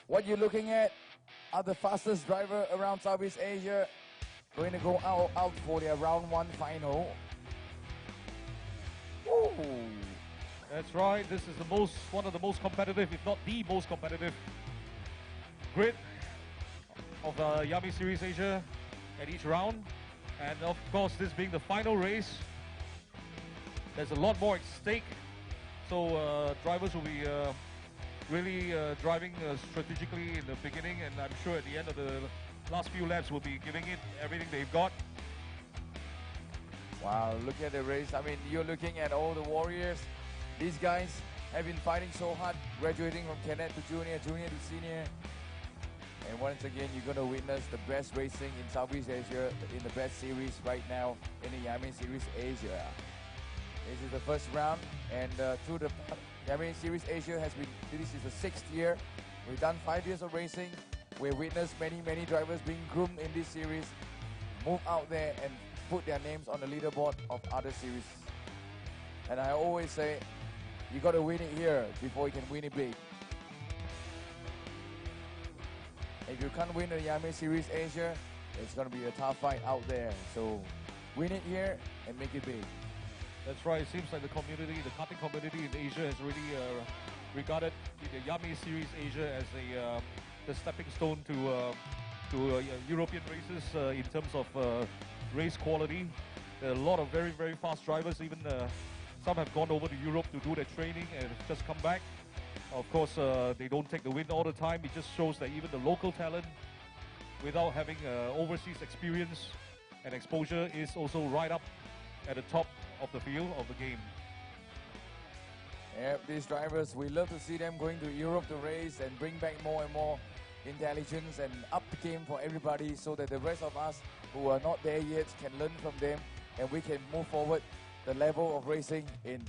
What you're looking at are the fastest driver around Southeast Asia, going to go out for their round 1 final. Woo. That's right. This is one of the most competitive, if not the most competitive grid of the IAME Series Asia at each round. And of course, this being the final race, there's a lot more at stake. So drivers will be really driving strategically in the beginning, and I'm sure at the end of the last few laps will be giving it everything they've got. Wow, look at the race. I mean, you're looking at all the warriors. These guys have been fighting so hard, graduating from cadet to junior, junior to senior. And once again, you're going to witness the best racing in Southeast Asia in the best series right now in the IAME Series Asia. This is the first round, and through the IAME Series Asia has been, this is the 6th year. We've done 5 years of racing. We've witnessed many drivers being groomed in this series, move out there and put their names on the leaderboard of other series. And I always say, you got to win it here before you can win it big. If you can't win the IAME Series Asia, it's going to be a tough fight out there. So win it here and make it big. That's right. It seems like the community, the karting community in Asia has really regarded the IAME Series Asia as the stepping stone to European races in terms of race quality. There are a lot of very fast drivers. Even some have gone over to Europe to do their training and just come back. Of course, they don't take the win all the time. It just shows that even the local talent, without having overseas experience and exposure, is also right up at the top of the field of the game. Yeah, these drivers, we love to see them going to Europe to race and bring back more and more intelligence and up the game for everybody, so that the rest of us who are not there yet can learn from them, and we can move forward the level of racing in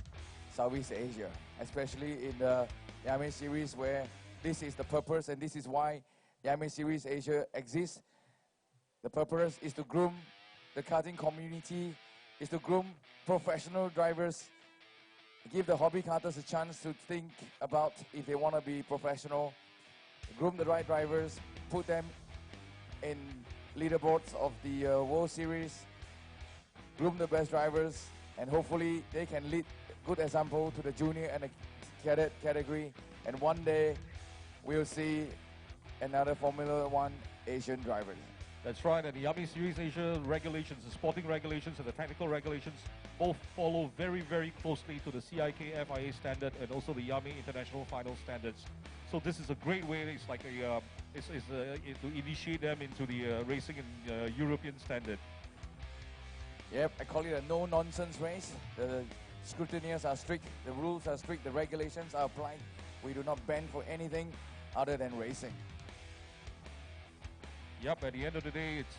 Southeast Asia, especially in the IAME Series, where this is the purpose and this is why IAME Series Asia exists. The purpose is to groom the karting community, is to groom professional drivers, give the hobby karters a chance to think about if they want to be professional, groom the right drivers, put them in leaderboards of the World Series, groom the best drivers, and hopefully they can lead good example to the junior and the cadet category, and one day we'll see another Formula One Asian driver. That's right, and the IAME Series Asia regulations, the sporting regulations and the technical regulations, both follow very closely to the CIK FIA standard and also the IAME International Final standards. So this is a great way. It's like to initiate them into the racing in European standard. Yep, I call it a no-nonsense race. The scrutineers are strict, the rules are strict, the regulations are applied. We do not bend for anything other than racing. Yep, at the end of the day, it's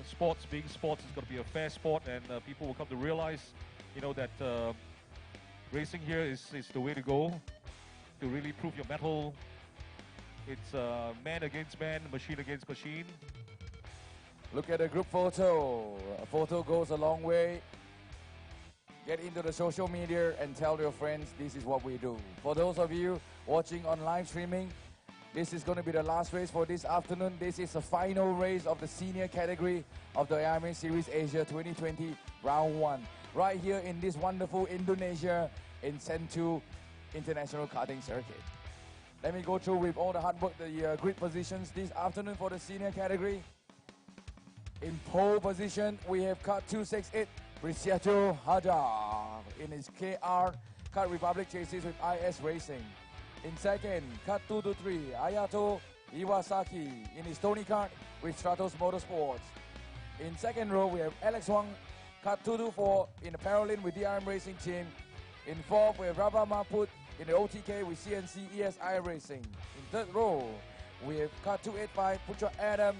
sports. Being sports is going to be a fair sport, and people will come to realize, you know, that racing here is the way to go to really prove your mettle. It's man against man, machine against machine. Look at the group photo. A photo goes a long way. Get into the social media and tell your friends this is what we do. For those of you watching on live streaming, this is going to be the last race for this afternoon. This is the final race of the senior category of the IAME Series Asia 2020 Round 1. Right here in this wonderful Indonesia in Sentul International Karting Circuit. Let me go through with all the hard work, the grid positions this afternoon for the senior category. In pole position, we have car 268, Prisiato Hadar in his KR Kart Republic chassis with IS Racing. In second, car 223, Ayato Iwasaki in his Tony Kart with Stratos Motorsports. In second row, we have Alex Wang, car 224 in the Paralin with DRM Racing Team. In fourth, we have Rava Mahput in the OTK with CNC ESI Racing. In third row, we have car 285, Putra Adam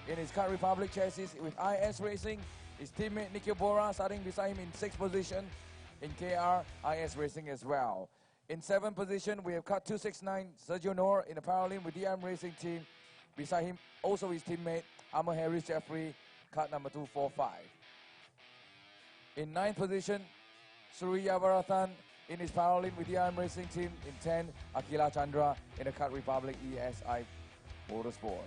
in his Kart Republic chassis with IS Racing. His teammate Nikhil Bora starting beside him in sixth position in KR IS Racing as well. In seventh position, we have car 269, Sergio Nor in the Paralin with DRM Racing Team. Beside him, also his teammate, Amar Harris Jeffrey, kart number 245. In ninth position, Surya Varathan in his Paralin with DRM Racing Team. In 10, Akila Chandra in the Kart Republic ESI Motorsport.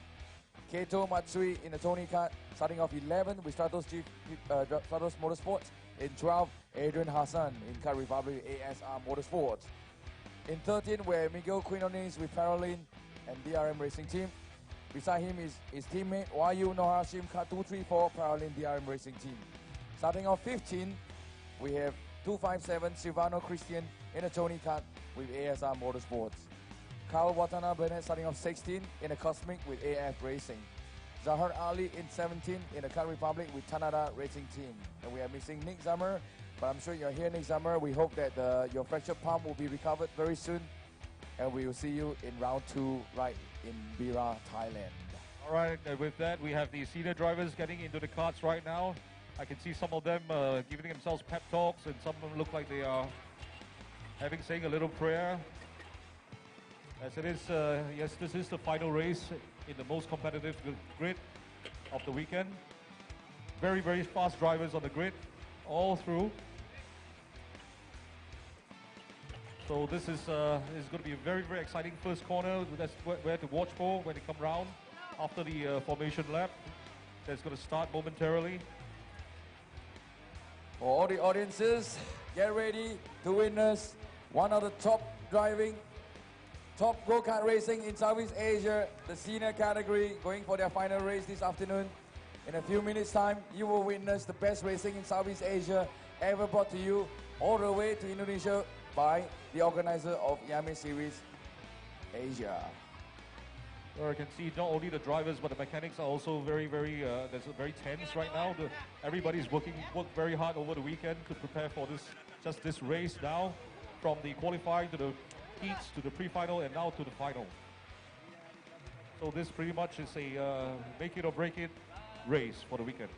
Keito Matsui in the Tony Kart, starting off 11 with Stratos Motorsports. In 12, Adrian Hassan in Kart Republic ASR Motorsports. In 13, we have Miguel Quinones with Paralin and DRM Racing Team. Beside him is his teammate Wayu Nohashim, Kart 234 Paralin DRM Racing Team. Starting off 15, we have 257 Silvano Christian in the Tony Kart with ASR Motorsports. Kyle Watanabe starting off 16 in the Cosmic with AF Racing. Zahar Ali in 17 in the Kart Republic with Tanada Racing Team. And we are missing Nick Zammer, but I'm sure you're here, Nick Zammer. We hope that your fractured palm will be recovered very soon. And we will see you in round 2 right in Bira, Thailand. All right, and with that, we have the senior drivers getting into the karts right now. I can see some of them giving themselves pep talks, and some of them look like they are saying a little prayer. As it is, yes, this is the final race in the most competitive grid of the weekend. Very, very fast drivers on the grid, all through. So this is going to be a very, very exciting first corner. That's where to watch for when they come round after the formation lap. That's going to start momentarily. For all the audiences, get ready to witness one of the top go-kart racing in Southeast Asia, the senior category, going for their final race this afternoon. In a few minutes' time, you will witness the best racing in Southeast Asia ever brought to you all the way to Indonesia by the organizer of IAME Series Asia. Where I can see not only the drivers, but the mechanics are also very, very tense right now. Everybody's worked very hard over the weekend to prepare for this race now, from the qualifying to the heats to the pre-final and now to the final. So this pretty much is a make it or break it race for the weekend.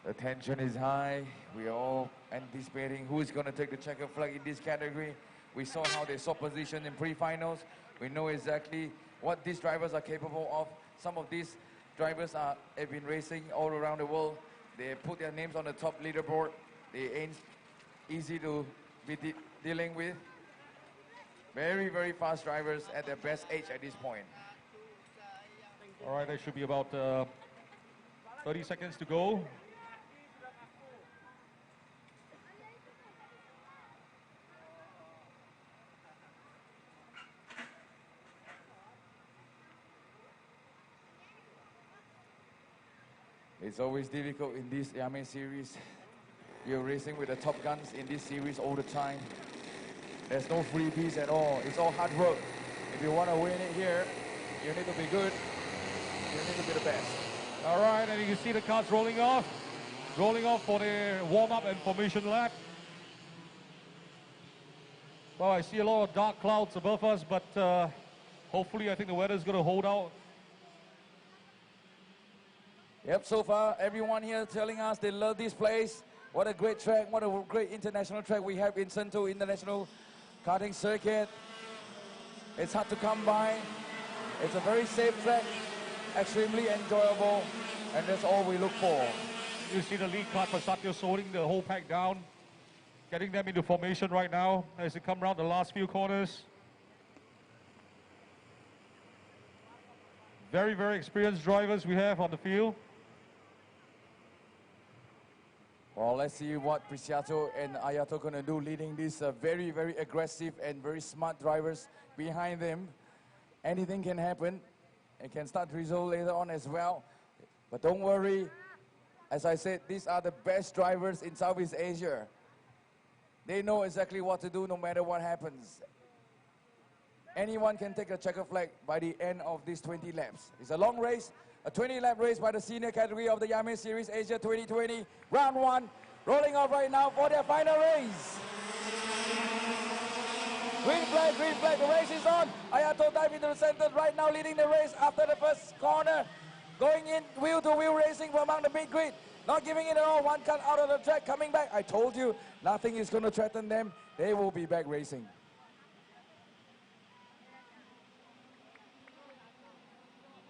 The tension is high. We are all anticipating who is going to take the checkered flag in this category. We saw how they saw position in pre-finals. We know exactly what these drivers are capable of. Some of these drivers have been racing all around the world. They put their names on the top leaderboard. They ain't easy to be dealing with. Very, very fast drivers at their best age at this point. All right, there should be about 30 seconds to go. It's always difficult in this IAME series. You're racing with the top guns in this series all the time. There's no freebies at all. It's all hard work. If you want to win it here, you need to be good. You need to be the best. All right, and you can see the cars rolling off for the warm-up and formation lap. Well, I see a lot of dark clouds above us, but hopefully I think the weather is going to hold out. Yep, so far everyone here telling us they love this place. What a great track, what a great international track we have in Sentul International Karting Circuit. It's hard to come by. It's a very safe track, extremely enjoyable, and that's all we look for. You see the lead car, Prasatyo, holding the whole pack down, getting them into formation right now as they come around the last few corners. Very, very experienced drivers we have on the field. Well, let's see what Preciato and Ayato going to do, leading these very, very aggressive and very smart drivers behind them. Anything can happen. It can start to drizzle later on as well. But don't worry. As I said, these are the best drivers in Southeast Asia. They know exactly what to do no matter what happens. Anyone can take a checker flag by the end of these 20 laps. It's a long race, a 20-lap race by the senior category of the IAME Series Asia 2020. Round 1, rolling off right now for their final race. Green flag, the race is on. Ayato dive into the center right now, leading the race after the first corner. Going in wheel-to-wheel racing from among the mid-grid. Not giving it at all, one cut out of the track, coming back. I told you, nothing is going to threaten them. They will be back racing.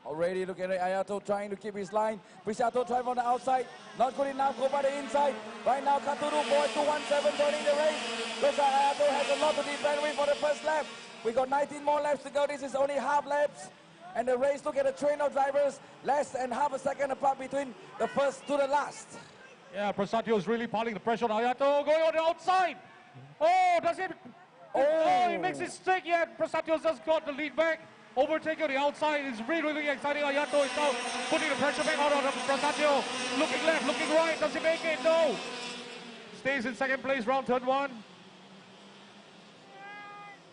Already look at it, Ayato trying to keep his line. Preciato trying from the outside. Not good enough, go by the inside. Right now, Katuru boy 217 joining the race. Looks like Ayato has a lot to defend with for the first lap. We got 19 more laps to go. This is only half laps. And the race, look at the train of drivers. Less than half a second apart between the first to the last. Yeah, Prasatyo is really piling the pressure on Ayato. Going on the outside. Oh, does it? Oh, he makes it stick yet. Prasatyo's just got the lead back. Overtaking on the outside is really, really exciting. Ayato is now putting the pressure back on Prasatyo. Looking left, looking right. Does he make it? No. Stays in second place, round turn 1.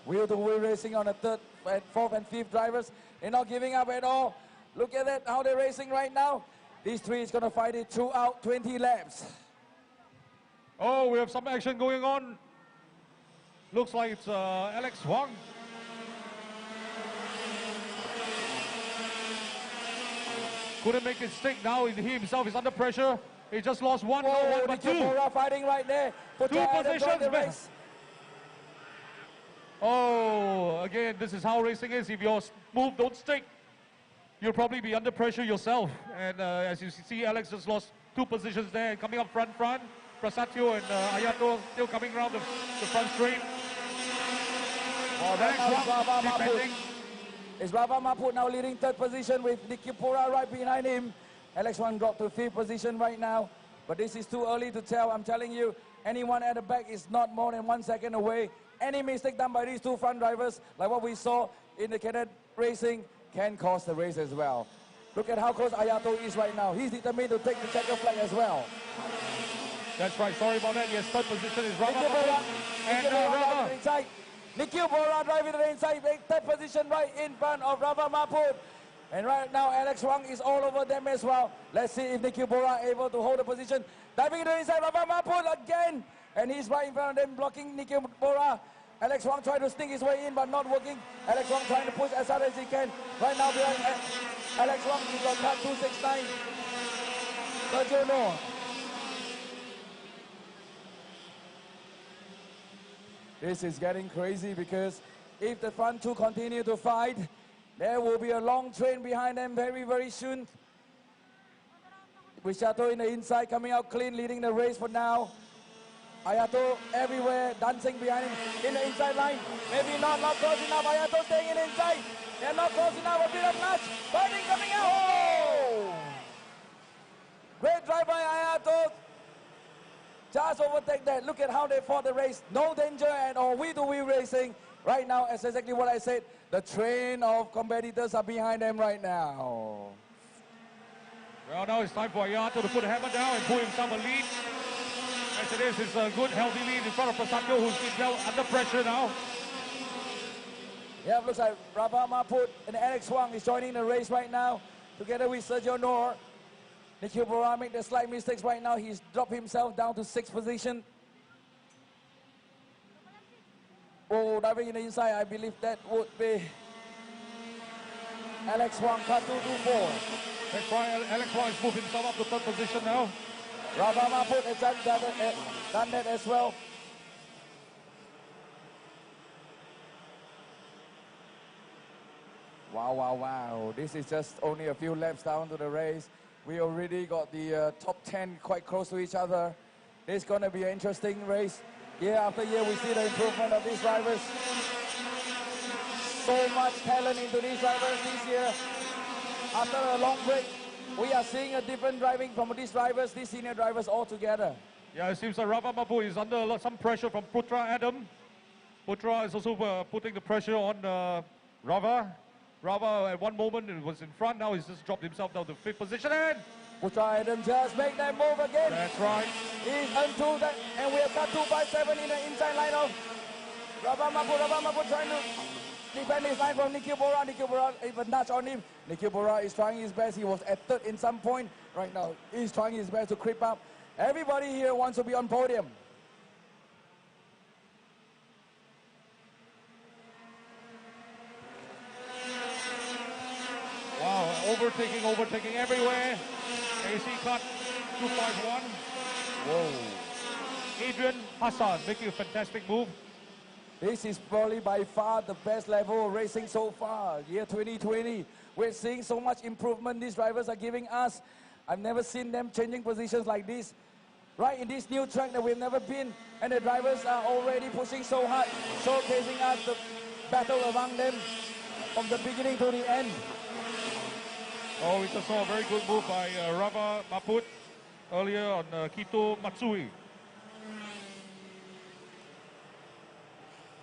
Wheel-to-wheel racing on the third, and fourth and fifth drivers. They're not giving up at all. Look at that, how they're racing right now. These three is going to fight it throughout 20 laps. Oh, we have some action going on. Looks like it's Alex Huang. Couldn't make it stick now. He himself is under pressure. He just lost one. Whoa, but two. fighting right there. Two positions back. Oh, again, this is how racing is. If your move don't stick, you'll probably be under pressure yourself. And as you see, Alex just lost 2 positions there. Coming up front. Prasatyo and Ayato still coming around the front straight. Oh, Alex It's Rava Maput now leading 3rd position with Nicky Pura right behind him. Alex Wang dropped to 5th position right now. But this is too early to tell. I'm telling you, anyone at the back is not more than 1 second away. Any mistake done by these 2 front drivers, like what we saw in the cadet racing, can cost the race as well. Look at how close Ayato is right now. He's determined to take the checker flag as well. That's right. Sorry about that. Yes, 3rd position is Rava. And Rava. Nikhil Bora driving to the inside, 3rd position right in front of Rava Maput. And right now, Alex Wang is all over them as well. Let's see if Nikhil Bora able to hold the position. Diving to the inside, Rava Maput again. And he's right in front of them, blocking Nikhil Bora. Alex Wang trying to sneak his way in, but not working. Alex Wang trying to push as hard as he can. Right now, behind Alex Wang, he's got cut 269. Sergio Noor. This is getting crazy because if the front 2 continue to fight, there will be a long train behind them very, very soon. Preciato in the inside, coming out clean, leading the race for now. Ayato everywhere, dancing behind him in the inside line. Maybe not close enough. Ayato staying in the inside. They're not close enough. A bit of nudge. Biting coming out. Oh! Great drive by Ayato. Just overtake that. Look at how they fought the race. No danger at all. Wheel-to-wheel racing. Right now, as exactly what I said, the train of competitors are behind them right now. Well, now it's time for Ayato to put a hammer down and pull himself a lead. As it is, it's a good, healthy lead in front of Prasatyo, who's been under pressure now. Yeah, looks like Rava Maput and Alex Wang is joining the race right now, together with Sergio Noor. Nikhil Bora made the slight mistakes right now. He's dropped himself down to 6th position. Oh, diving in the inside, I believe that would be Alex Wang, cut 224. That's right, Alex Wang has moved himself up to 3rd position now. Rafa Mahmood has done that as well. Wow, wow, wow. This is just only a few laps down to the race. We already got the top 10 quite close to each other. It's going to be an interesting race. Year after year, we see the improvement of these drivers. So much talent into these drivers this year. After a long break, we are seeing a different driving from these drivers, these senior drivers all together. Yeah, it seems like Rafa Mahmood is under some pressure from Putra Adam. Putra is also putting the pressure on Rafa. Rafa at one moment was in front, now he's just dropped himself down to 5th position and Putra Adam just make that move again. that's right. He's unto that, and we have got 257 in the inside line of Rafa Mahmood trying to defend his line from Nikhil Bora. Nikhil Bora even nudge on him. Nikhil Bora is trying his best. He was at 3rd in some point. Right now, he's trying his best to creep up. Everybody here wants to be on podium. Wow, overtaking everywhere. AC cut 251. Whoa. Adrian Hassan making a fantastic move. This is probably by far the best level of racing so far. Year 2020, we're seeing so much improvement these drivers are giving us. I've never seen them changing positions like this. Right in this new track that we've never been, and the drivers are already pushing so hard, showcasing us the battle among them from the beginning to the end. Oh, we just saw a very good move by Rafa Mahmood earlier on Kito Matsui.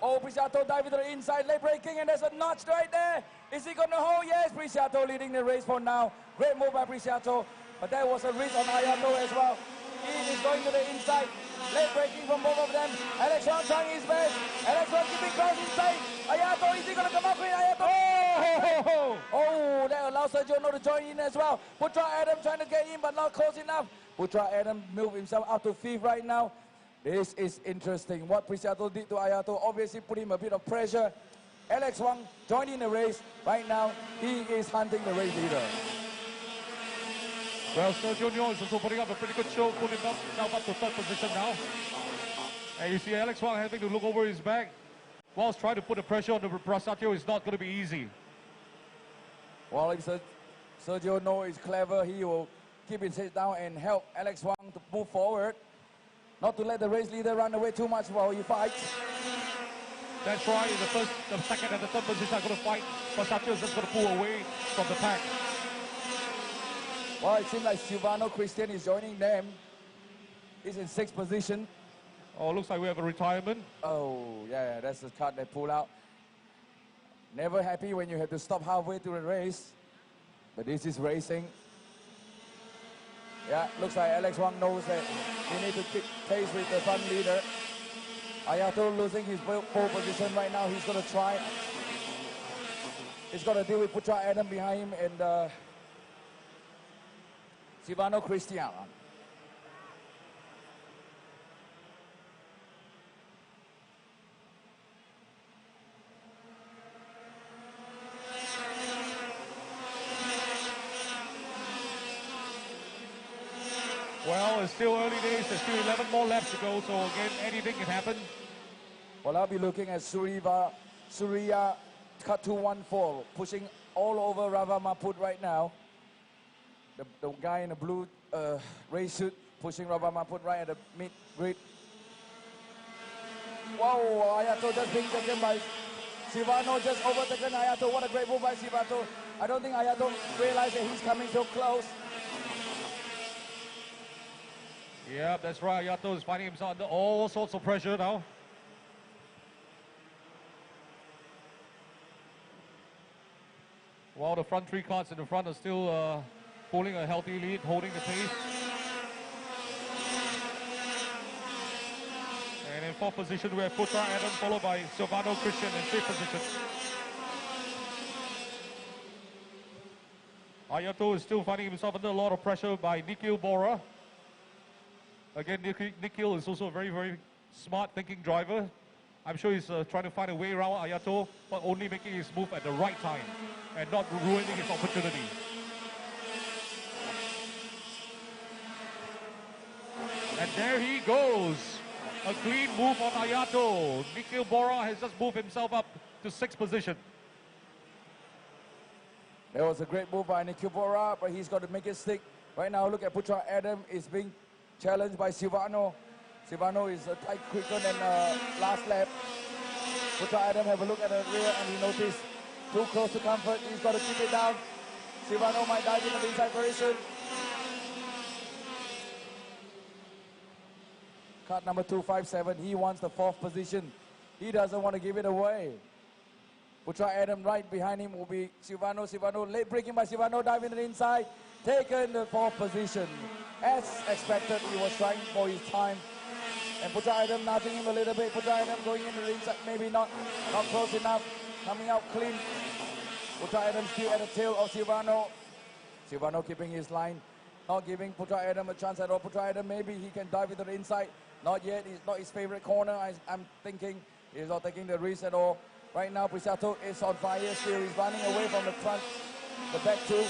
Oh, Preciato diving to the inside, late braking, and there's a notch right there. Is he going to hold? Yes, Preciato leading the race for now. Great move by Preciato, but there was a risk on Ayato as well. He is going to the inside, late braking from both of them. Alex Wang trying his best. Alex Wang keeping close inside. Ayato, is he going to come up with Ayato? Oh, that allows Sergio No to join in as well. Putra Adam trying to get in, but not close enough. Putra Adam moved himself up to 5th right now. This is interesting. What Preciato did to Ayato obviously put him a bit of pressure. Alex Wang joined in the race. Right now, he is hunting the race leader. Well, Sergio Nyo is also putting up a pretty good show, putting himself up to 3rd position now. And you see Alex Wang having to look over his back whilst trying to put the pressure on the Prasatio. Is not going to be easy. Well, if Sergio No is clever, he will keep his head down and help Alex Wang to move forward. Not to let the race leader run away too much while he fights. That's right. The 1st, the 2nd, and the 3rd position are going to fight. Prasatio is just going to pull away from the pack. Well, it seems like Silvano Christian is joining them. He's in 6th position. Oh, looks like we have a retirement. Oh, yeah, that's the card they pull out. Never happy when you have to stop halfway through the race. But this is racing. Yeah, looks like Alex Wang knows that he needs to keep pace with the front leader. Ayato losing his pole position right now. He's going to try. He's got to deal with Putra Adam behind him and Silvano Christian. Well, it's still early days. There's still 11 more laps to go, so again, anything can happen. Well, I'll be looking at Surya cut 214, pushing all over Rafa Mahmood right now. The guy in the blue race suit pushing Rafa Mahmood right at the mid-grid. Whoa, Ayato just being taken by Silvano, just overtaken Ayato. What a great move by Silvano. I don't think Ayato realized that he's coming so close. Yeah, that's right. Ayato is finding himself under all sorts of pressure now. While the front 3 cars in the front are still pulling a healthy lead, holding the pace. And in 4th position, we have Putra Adam, followed by Silvano Christian in 5th position. Ayato is still finding himself under a lot of pressure by Nikhil Bora. Again, Nikhil is also a very, very smart thinking driver. I'm sure he's trying to find a way around Ayato, but only making his move at the right time and not ruining his opportunity. And there he goes. A clean move on Ayato. Nikhil Bora has just moved himself up to 6th position. That was a great move by Nikhil Bora, but he's got to make it stick. Right now, look at Putra Adam is being challenged by Silvano. Silvano is a tight quicker than last lap. Putra Adam have a look at the rear and he noticed too close to comfort. He's got to keep it down. Silvano might dive into the inside very soon. Cut number 257, he wants the 4th position. He doesn't want to give it away. Putra Adam right behind him will be Silvano. Silvano, late braking by Silvano, dive into the inside. Taken the 4th position. As expected, he was trying for his time. And Putra Adam nudging him a little bit. Putra Adam going into the inside, maybe not close enough. Coming out clean. Putra Adam still at the tail of Silvano. Silvano keeping his line. Not giving Putra Adam a chance at all. Putra Adam, maybe he can dive into the inside. Not yet. It's not his favorite corner. I'm thinking he's not taking the risk at all. Right now, Prisato is on fire still. He's running away from the front, the back two.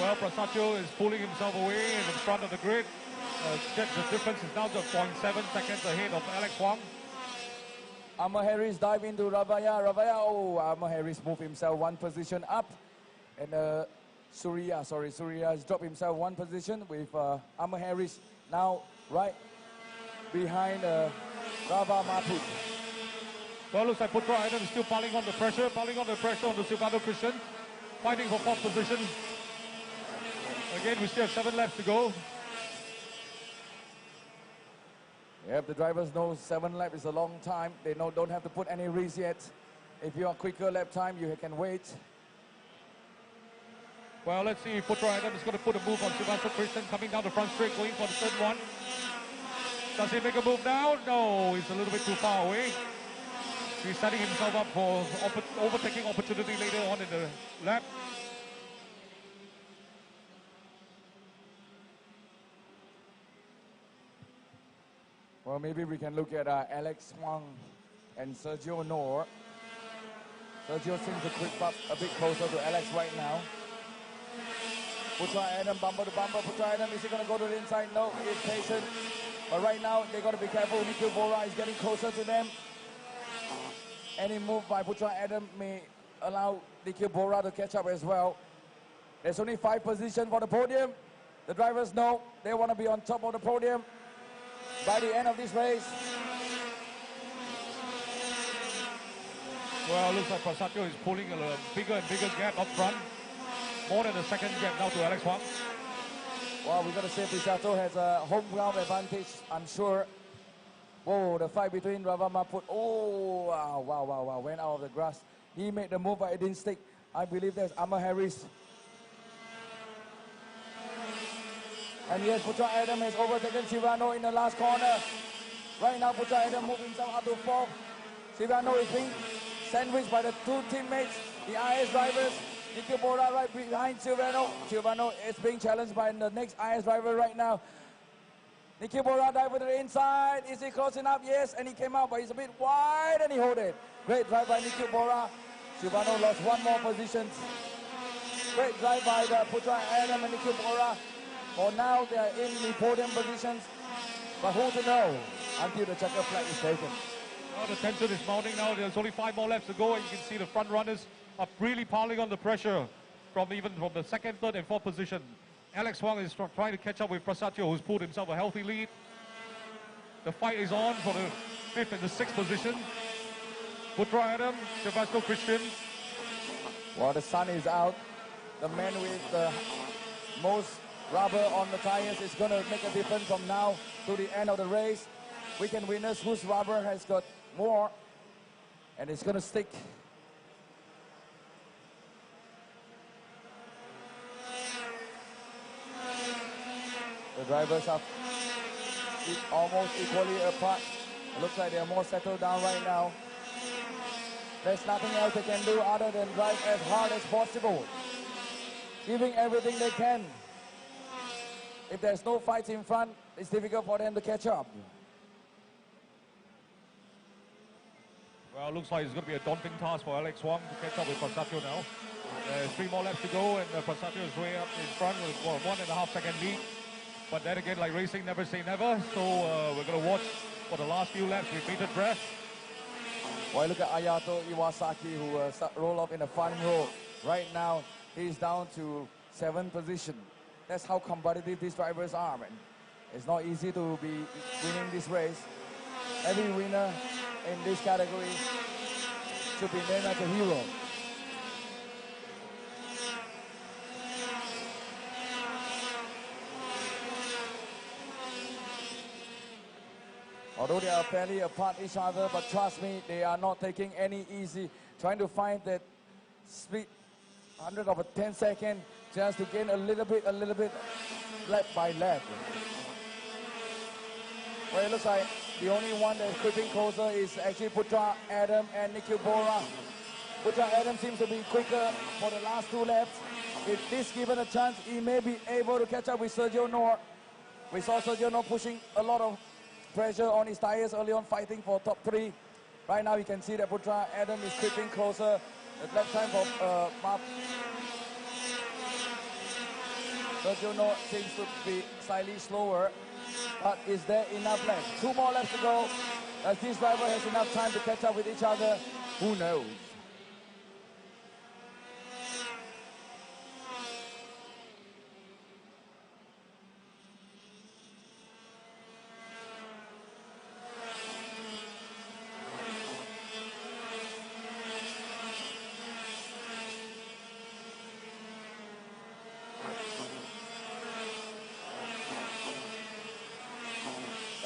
Well, Prasacho is pulling himself away in front of the grid. The difference is now just 0.7 seconds ahead of Alex Huang. Amar Harris dive into Ravaya. Amar Harris moved himself 1 position up. And Surya has dropped himself 1 position with Amar Harris now right behind Rava Maput. Well, looks like Putra Adam is still piling on the pressure on the Silvano Christian. Fighting for 4th position. Again, we still have 7 laps to go. Yep, the drivers know 7 laps is a long time. They don't have to put any risk yet. If you are quicker lap time, you can wait. Well, let's see if Putra Adam is going to put a move on Silvano Christian coming down the front straight, going for the 3rd one. Does he make a move now? No, he's a little bit too far away. He's setting himself up for overtaking opportunity later on in the lap. Well, maybe we can look at Alex Huang and Sergio Noor. Sergio seems to creep up a bit closer to Alex right now. Putra Adam, bumper to bumper. Putra Adam, is he going to go to the inside? No, he's patient. But right now, they got to be careful. Nikhil Bora is getting closer to them. Any move by Putra Adam may allow Nikhil Bora to catch up as well. There's only 5 positions for the podium. The drivers know they want to be on top of the podium by the end of this race. Well, looks like Prasacho is pulling a bigger and bigger gap up front. More than a second gap now to Alex Huang. Well, we got to say Prisato has a home ground advantage, I'm sure. Whoa, the fight between Rava Maput. Oh, wow. Went out of the grass. He made the move, but it didn't stick. I believe there's Amar Harris. And yes, Putra Adam has overtaken Silvano in the last corner. Right now, Putra Adam moved himself up to 4th. Silvano is being sandwiched by the 2 teammates, the IS drivers. Nikhil Bora right behind Silvano. Silvano is being challenged by the next IS driver right now. Nikhil Bora dive to the inside. Is he close enough? Yes, and he came out, but he's a bit wide and he hold it. Great drive by Nikhil Bora. Silvano lost 1 more position. Great drive by the Putra Adam and Nikhil Bora. For now, they are in the podium positions. But who to know until the checker flag is taken. Well, the tension is mounting now. There's only 5 more laps to go, and you can see the front runners are really piling on the pressure from the 2nd, 3rd, and 4th position. Alex Huang is trying to catch up with Prasacho, who's pulled himself a healthy lead. The fight is on for the 5th and the 6th position. Putra Adam, Silvano Christian. Well, the sun is out. The man with the most rubber on the tires is going to make a difference from now to the end of the race. We can witness whose rubber has got more, and it's going to stick. The drivers are almost equally apart. It looks like they are more settled down right now. There's nothing else they can do other than drive as hard as possible. giving everything they can. If there's no fights in front, it's difficult for them to catch up. Well, looks like it's going to be a daunting task for Alex Wang to catch up with Prasatyo now. There's 3 more laps to go, and Prasatyo is way up in front with 1.5 second lead. But then again, like racing, never say never. So we're going to watch for the last few laps with bated breath. Well, look at Ayato Iwasaki, who roll up in the front row. Right now, he's down to 7th position. That's how competitive these drivers are, man. It's not easy to be winning this race. Every winner in this category should be named as a hero. Although they are fairly apart each other, but trust me, they are not taking any easy, trying to find that split 100 of a 10 second just to gain a little bit, lap by lap. Well, it looks like the only one that's creeping closer is actually Putra Adam and Nikhil Bora. Putra Adam seems to be quicker for the last 2 laps. If this given a chance, he may be able to catch up with Sergio Noor. We saw Sergio Noor pushing a lot of pressure on his tires early on, fighting for top 3. Right now you can see that Putra Adam is creeping closer. The lap time for Sergio Noor seems to be slightly slower. But is there enough left? 2 more laps to go. As this driver has enough time to catch up with each other, who knows?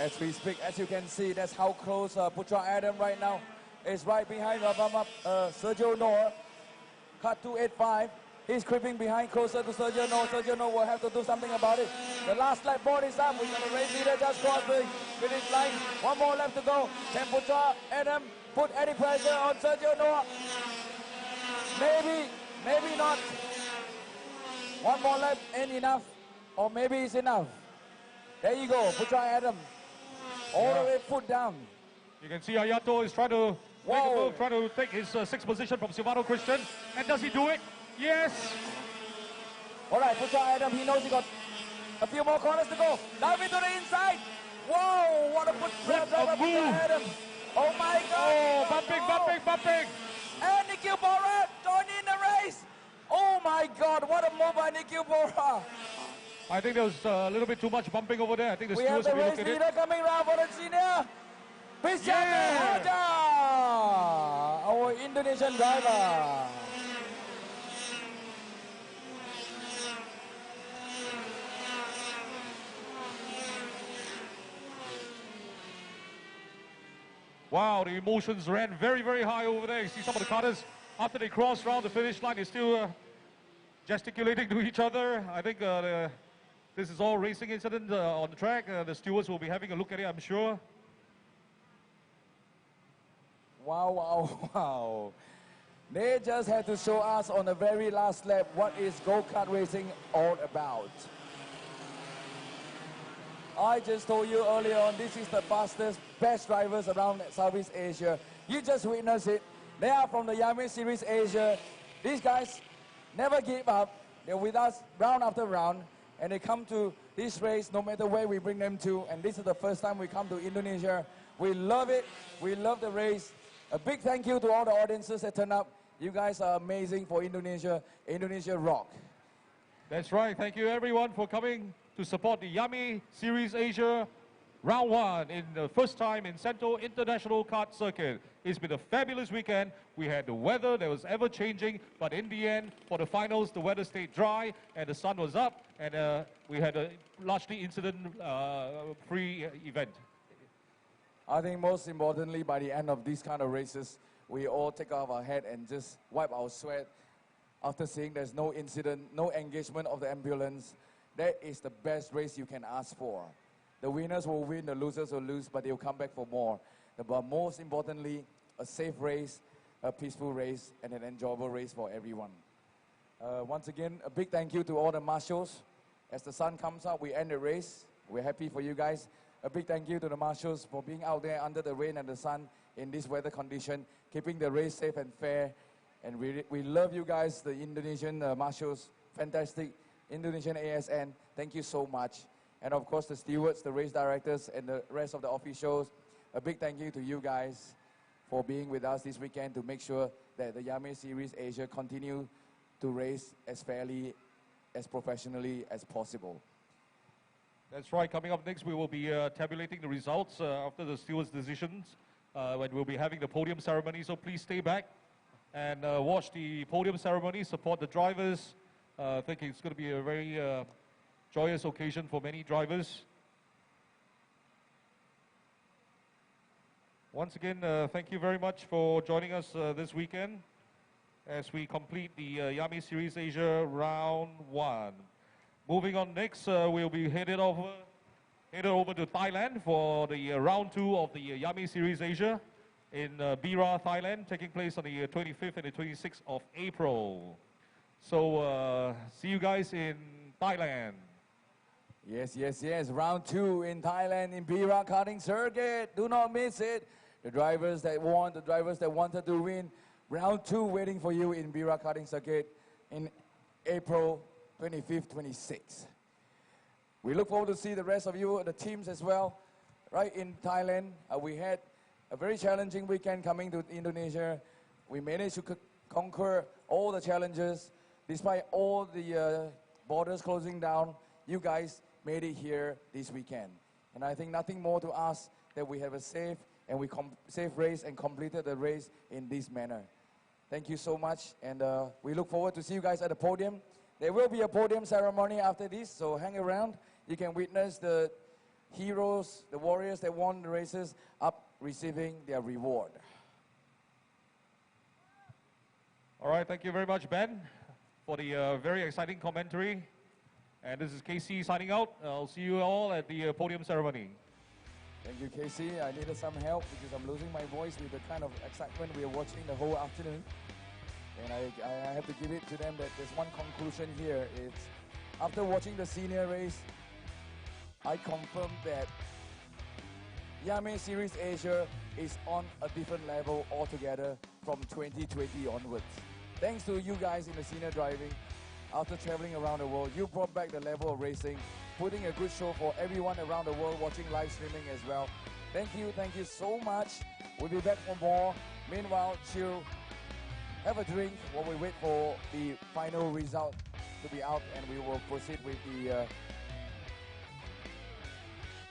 As we speak, as you can see, that's how close Putra Adam right now is right behind Sergio Noor. Cut 285. He's creeping behind closer to Sergio Noor. Sergio Noor will have to do something about it. The last lap board is up. We got a race leader just crossed the finish line. 1 more lap to go. Can Putra Adam put any pressure on Sergio Noor? Maybe, maybe not. 1 more lap ain't enough, or maybe it's enough. There you go, Putra Adam. All the way foot down. You can see Ayato is trying to make a move, trying to take his 6th position from Silvano Christian. And does he do it? Yes. All right, Putra Adam, he knows he got a few more corners to go. Dive into the inside. Whoa, what a good driver, Putra Adam. Oh my God. Oh, bumping. And Nikhil Bora joining in the race. Oh my God, what a move by Nikhil Bora. I think there was a little bit too much bumping over there. I think the We have stewards the will be race looking at leader it. coming round for the senior. Pisang Haja, our Indonesian driver. Wow, the emotions ran very, very high over there. You see some of the cutters, after they crossed around the finish line, they're still gesticulating to each other. I think this is all racing incident on the track. The stewards will be having a look at it, I'm sure. Wow. They just had to show us on the very last lap what is go-kart racing all about. I just told you earlier on, this is the fastest, best drivers around Southeast Asia. You just witnessed it. They are from the IAME Series Asia. These guys never give up. They're with us round after round. And they come to this race no matter where we bring them to. And this is the first time we come to Indonesia. We love it. We love the race. A big thank you to all the audiences that turned up. You guys are amazing for Indonesia. Indonesia rock. That's right. Thank you everyone for coming to support the IAME Series Asia Round 1 in the first time in Sento International Kart Circuit. It's been a fabulous weekend. We had the weather that was ever changing, but in the end, for the finals, the weather stayed dry and the sun was up, and we had a largely incident-free event. I think most importantly, by the end of these kind of races, we all take off our head and just wipe our sweat after seeing there's no incident, no engagement of the ambulance. That is the best race you can ask for. The winners will win, the losers will lose, but they'll come back for more. But most importantly, a safe race, a peaceful race, and an enjoyable race for everyone. Once again, a big thank you to all the marshals. As the sun comes up, we end the race. We're happy for you guys. A big thank you to the marshals for being out there under the rain and the sun in this weather condition, keeping the race safe and fair. And we love you guys, the Indonesian marshals. Fantastic. Indonesian ASN, thank you so much. And of course, the stewards, the race directors, and the rest of the officials, a big thank you to you guys for being with us this weekend to make sure that the IAME Series Asia continue to race as fairly, as professionally as possible. That's right. Coming up next, we will be tabulating the results after the stewards' decisions when we'll be having the podium ceremony. So please stay back and watch the podium ceremony, support the drivers. I think it's going to be a very joyous occasion for many drivers. Once again, thank you very much for joining us this weekend as we complete the IAME Series Asia Round 1. Moving on next, we'll be headed over to Thailand for the Round 2 of the IAME Series Asia in Bira, Thailand, taking place on the 25th and the 26th of April. So see you guys in Thailand. Yes, yes, yes. Round 2 in Thailand in Bira Karting Circuit. Do not miss it. The drivers that won, the drivers that wanted to win. Round 2 waiting for you in Bira Karting Circuit in April 25th, 26th. We look forward to see the rest of you, the teams as well, right in Thailand. We had a very challenging weekend coming to Indonesia. We managed to conquer all the challenges. Despite all the borders closing down, you guys made it here this weekend. And I think nothing more to ask that we have a safe race and completed the race in this manner. Thank you so much, and we look forward to see you guys at the podium. There will be a podium ceremony after this, so hang around. You can witness the heroes, the warriors that won the races up receiving their reward. All right, thank you very much, Ben, for the very exciting commentary. And this is KC signing out. I'll see you all at the podium ceremony. Thank you, Casey. I needed some help because I'm losing my voice with the kind of excitement we are watching the whole afternoon. And I have to give it to them that there's one conclusion here. It's after watching the senior race, I confirmed that IAME Series Asia is on a different level altogether from 2020 onwards. Thanks to you guys in the senior driving, after traveling around the world, you brought back the level of racing, putting a good show for everyone around the world watching live streaming as well. Thank you so much. We'll be back for more. Meanwhile, chill, have a drink while we wait for the final result to be out, and we will proceed with the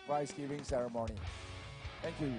prize giving ceremony. Thank you.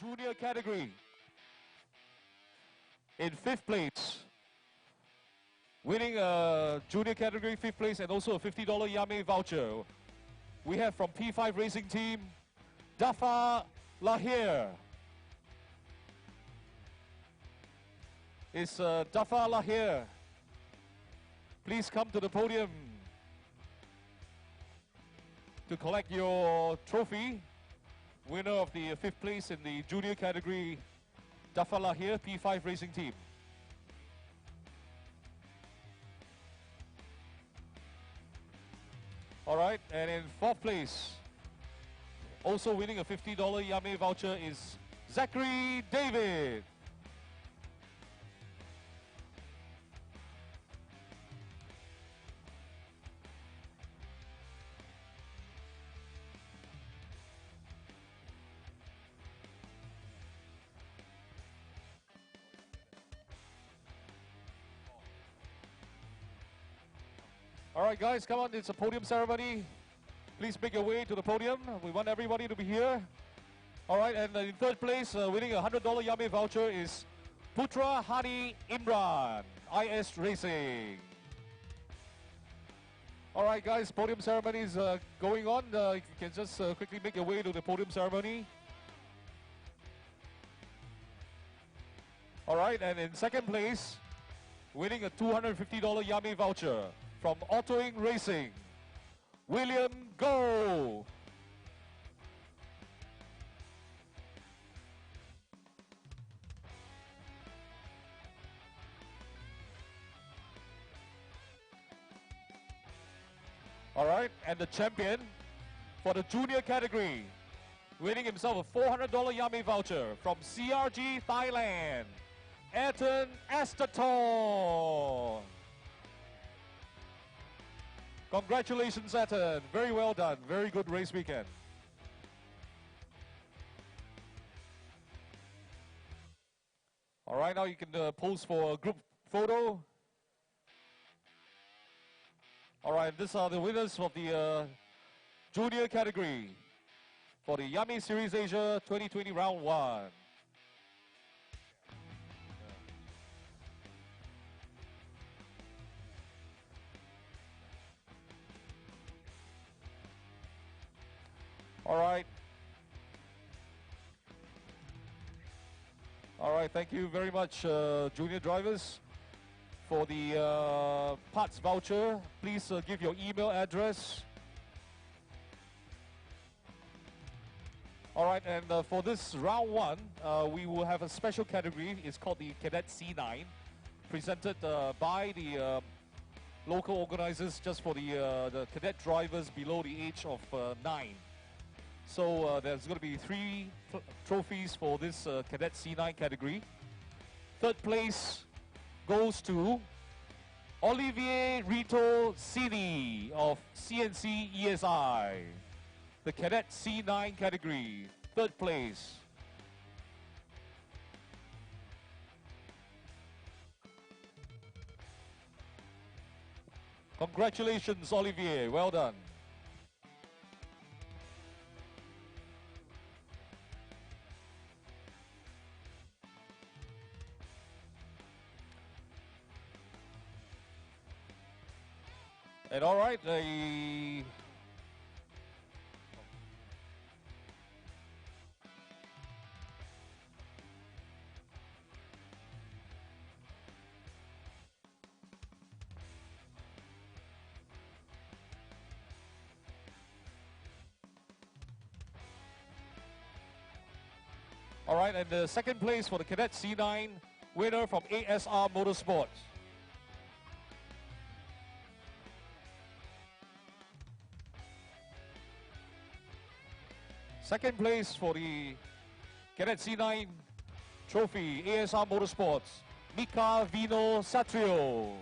junior category. In 5th place, winning a junior category 5th place and also a $50 IAME voucher, we have from P5 Racing Team, Dafa Lahir. Is Dafa Lahir. Please come to the podium to collect your trophy. Winner of the 5th place in the junior category, Dafa Lahir, P5 Racing Team. All right, and in 4th place, also winning a $50 IAME voucher is Zachary David. All right, guys, come on, it's a podium ceremony. Please make your way to the podium. We want everybody to be here. All right, and in 3rd place, winning a $100 IAME voucher is Putra Hani Imran, IS Racing. All right, guys, podium ceremony is going on. You can just quickly make your way to the podium ceremony. All right, and in 2nd place, winning a $250 IAME voucher from Autoing Racing, William Go. All right, and the champion for the junior category, winning himself a $400 IAME voucher from CRG Thailand, Ayrton Estaton. Congratulations, Ayrton. Very well done. Very good race weekend. All right, now you can pose for a group photo. All right, these are the winners of the junior category for the IAME Series Asia 2020 Round 1. All right. All right, thank you very much, junior drivers. For the parts voucher, please give your email address. All right, and for this round 1, we will have a special category. It's called the Cadet C9, presented by the local organizers just for the cadet drivers below the age of 9. So there's going to be 3 trophies for this Cadet C9 category. 3rd place goes to Olivier Rito Cini of CNC ESI, the Cadet C9 category, 3rd place. Congratulations, Olivier, well done. And all right, all right, and the 2nd place for the Cadet C9 winner from ASR Motorsports. Second place for the Cadet C9 trophy, ASR Motorsports, Mika Vino Satrio.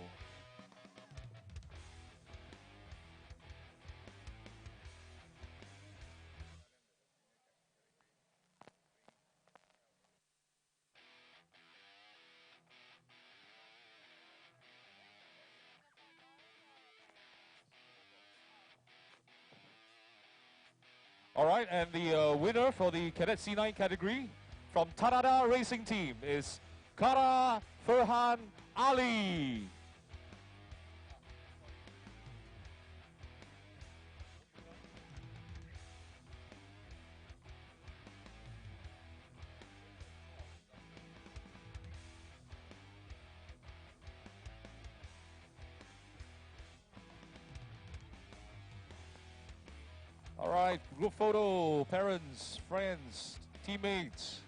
All right, and the winner for the Cadet C9 category from Tanada Racing Team is Kara Farhan Ali. All right, group photo, parents, friends, teammates.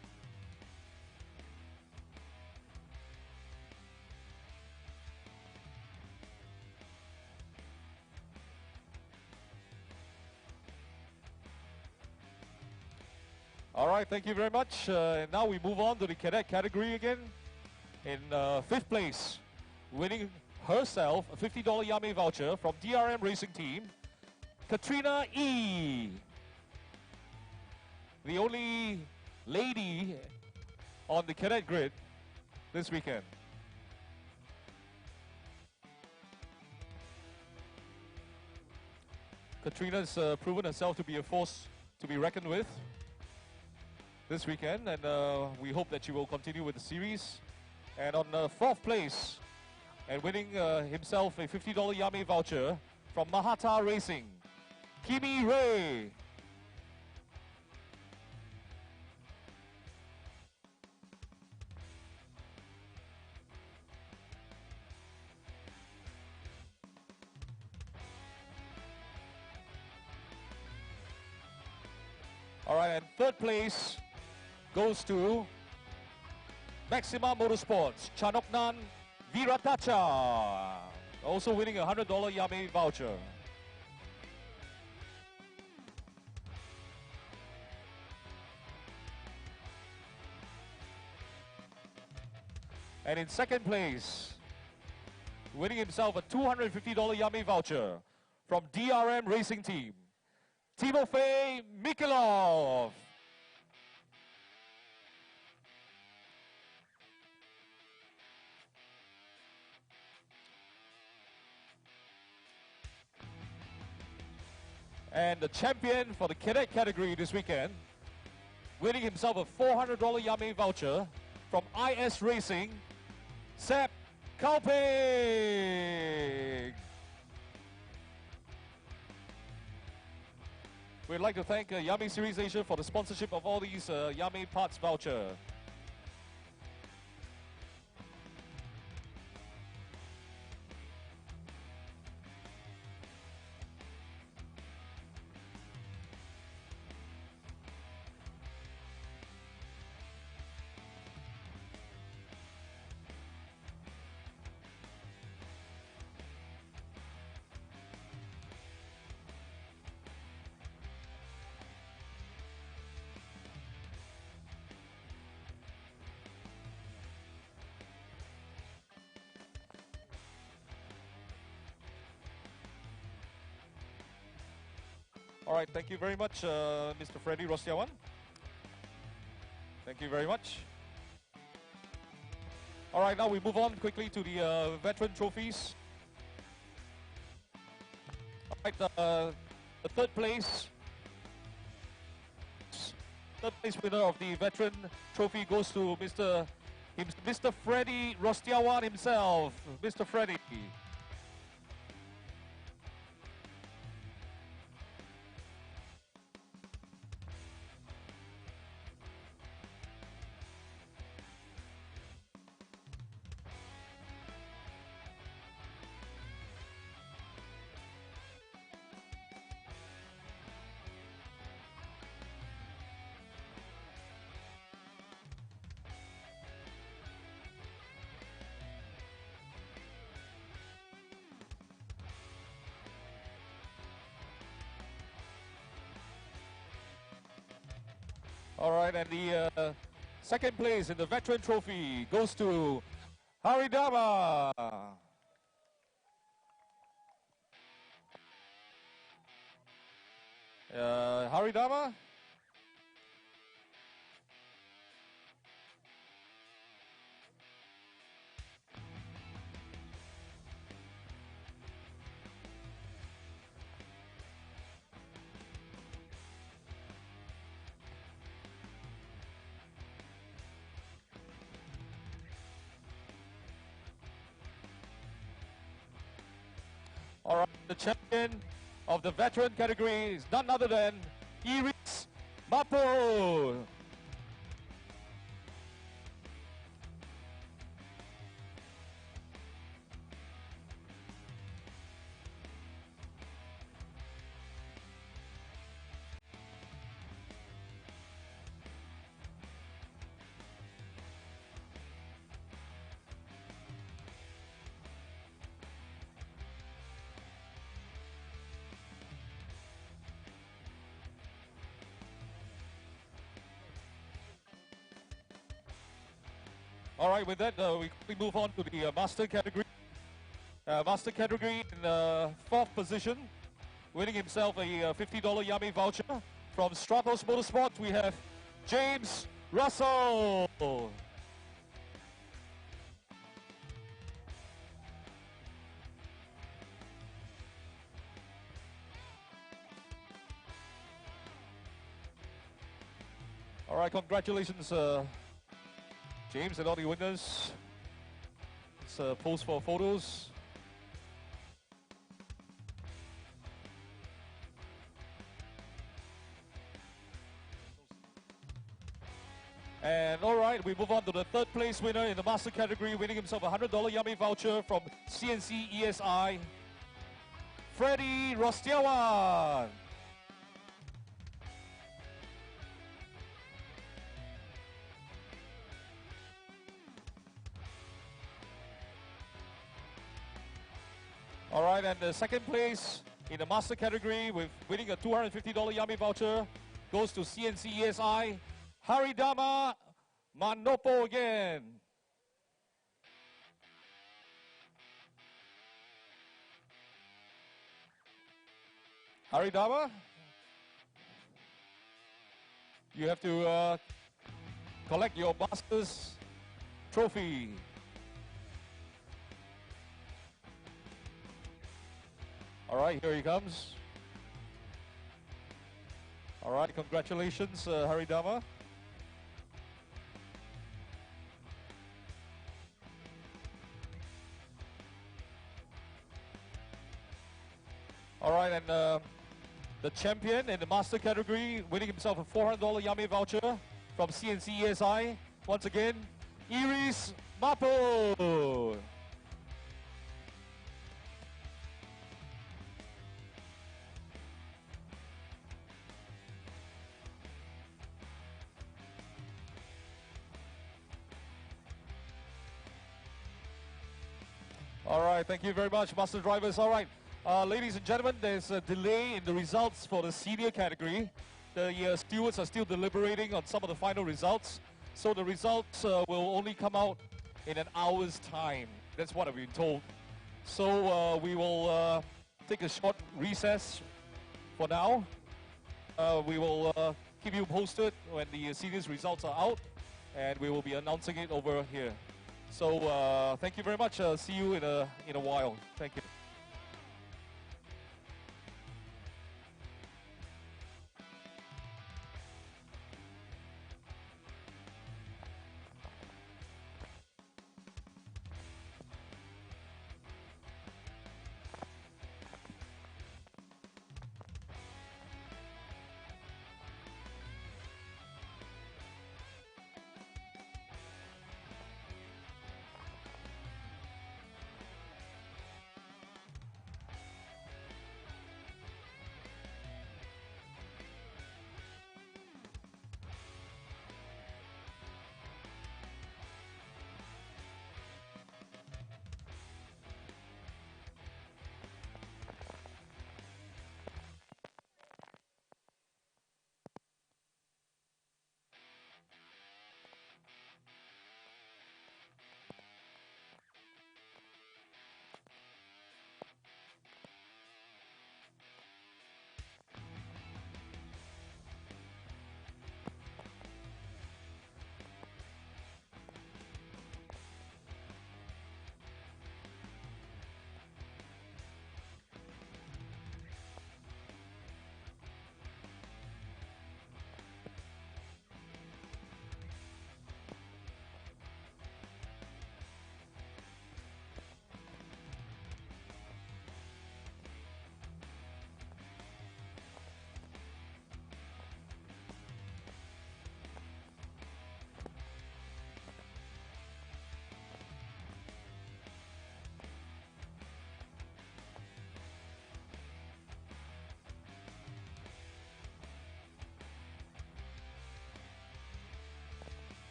All right, thank you very much. And now we move on to the cadet category again. In 5th place, winning herself a $50 IAME voucher from DRM Racing Team, Katrina E. The only lady on the cadet grid this weekend. Katrina's proven herself to be a force to be reckoned with this weekend, and we hope that she will continue with the series. And on 4th place, and winning himself a $50 IAME voucher from Mahata Racing, Kimi Ray. All right, and 3rd place goes to Maxima Motorsports, Chanoknan Viratacha, also winning a $100 IAME voucher. And in 2nd place, winning himself a $250 IAME voucher from DRM Racing Team, Timofey Mikhailov. And the champion for the cadet category this weekend, winning himself a $400 IAME voucher from IS Racing, Sepp Kalping. We'd like to thank IAME Series Asia for the sponsorship of all these IAME parts voucher. All right, thank you very much, Mr. Freddy Rostiawan. Thank you very much. All right, now we move on quickly to the veteran trophies. All right, the third place winner of the veteran trophy goes to Mr. Freddy Rostiawan himself. Mr. Freddy. All right, and the second place in the veteran trophy goes to Haridama. Haridama? the champion of the veteran category is none other than Iris Mapo. All right, with that, we quickly move on to the master category. Master category in fourth position, winning himself a $50 IAME voucher from Stratos Motorsports. We have James Russell. All right, congratulations, James and all the winners. Let's pose for photos. And all right, we move on to the third place winner in the master category, winning himself a $100 IAME voucher from CNC ESI, Freddie Rostiawan. All right, and the second place in the master category with winning a $250 IAME voucher goes to CNC ESI, Haridama Manopo again. Haridama, you have to collect your master's trophy. All right, here he comes. All right, congratulations, Haridama. All right, and the champion in the master category, winning himself a $400 IAME voucher from CNC ESI. Once again, Iris Mapo. All right, thank you very much, master drivers. All right, ladies and gentlemen, there's a delay in the results for the senior category. The stewards are still deliberating on some of the final results. So the results will only come out in an hour's time. That's what I've been told. So we will take a short recess for now. We will keep you posted when the seniors results are out, and we will be announcing it over here. So thank you very much. See you in a while. Thank you.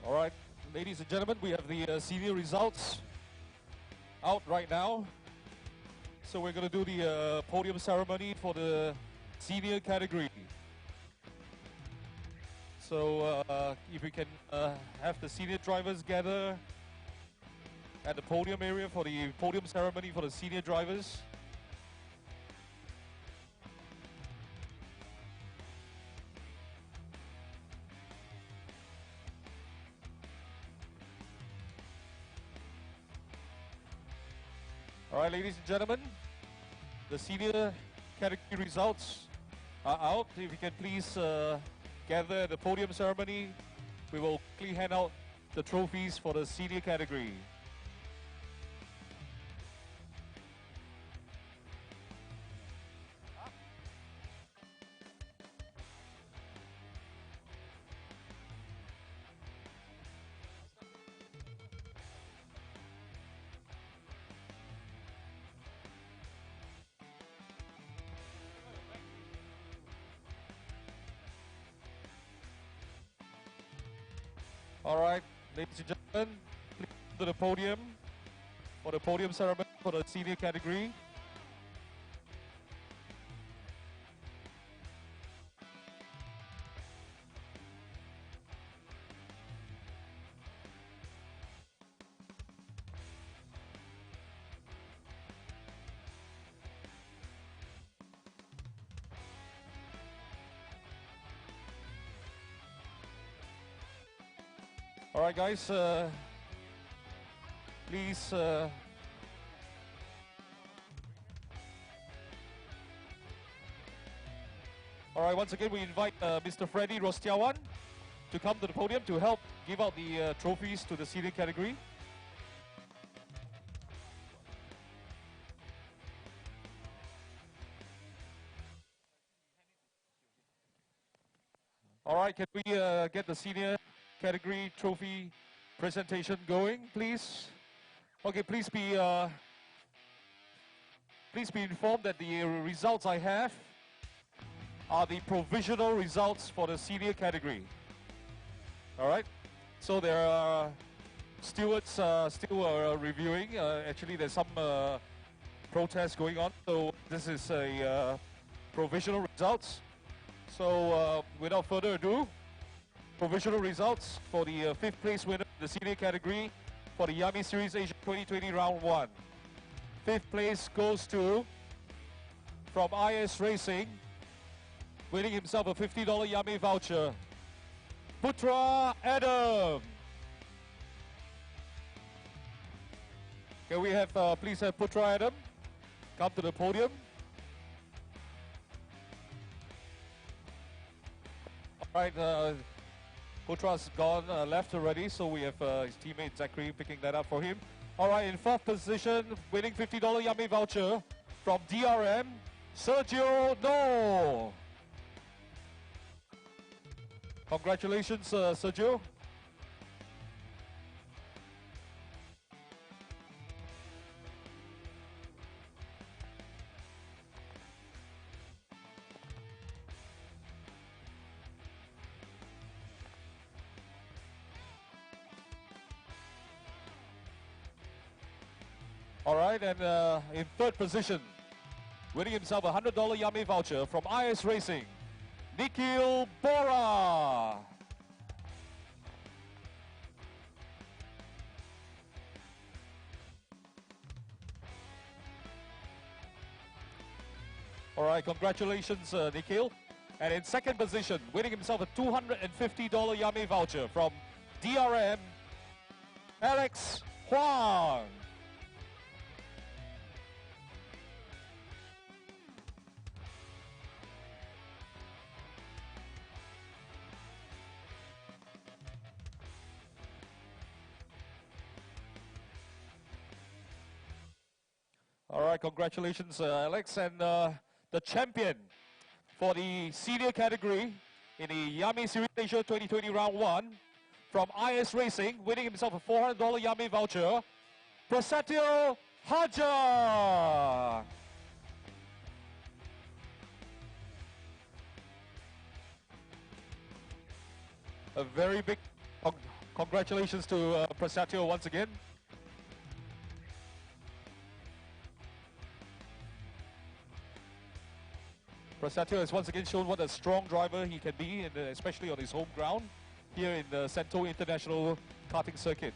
All right, ladies and gentlemen, we have the senior results out right now. So we're going to do the podium ceremony for the senior category. So if we can have the senior drivers gather at the podium area for the podium ceremony for the senior drivers. All right, ladies and gentlemen, the senior category results are out. If you can please gather at the podium ceremony, we will quickly hand out the trophies for the senior category. All right, ladies and gentlemen, please come to the podium for the podium ceremony for the senior category. All right, guys, please. All right, once again, we invite Mr. Freddy Rostiawan to come to the podium to help give out the trophies to the senior category. All right, can we get the senior category trophy presentation going, please? Okay, please be informed that the results I have are the provisional results for the senior category. All right, so there are stewards still reviewing. Actually, there's some protests going on, so this is a provisional results. So without further ado, provisional results for the 5th place winner in the senior category for the IAME Series Asia 2020 Round 1. 5th place goes to, from IS Racing, winning himself a $50 IAME voucher, Putra Adam. Can we have, please have Putra Adam come to the podium. All right, Putra's gone left already, so we have his teammate Zachary picking that up for him. All right, in 4th position, winning $50 IAME voucher from DRM, Sergio No. Congratulations, Sergio. All right, and in 3rd position, winning himself a $100 IAME voucher from IS Racing, Nikhil Bora. All right, congratulations, Nikhil. And in 2nd position, winning himself a $250 IAME voucher from DRM, Alex Huang. All right, congratulations, Alex. And the champion for the senior category in the IAME Series Asia 2020 Round 1 from IS Racing, winning himself a $400 IAME voucher, Prasetyo Haja. A very big congratulations. congratulations to Prasatyo once again. Prasatyo has once again shown what a strong driver he can be, especially on his home ground here in the Sento International Karting Circuit.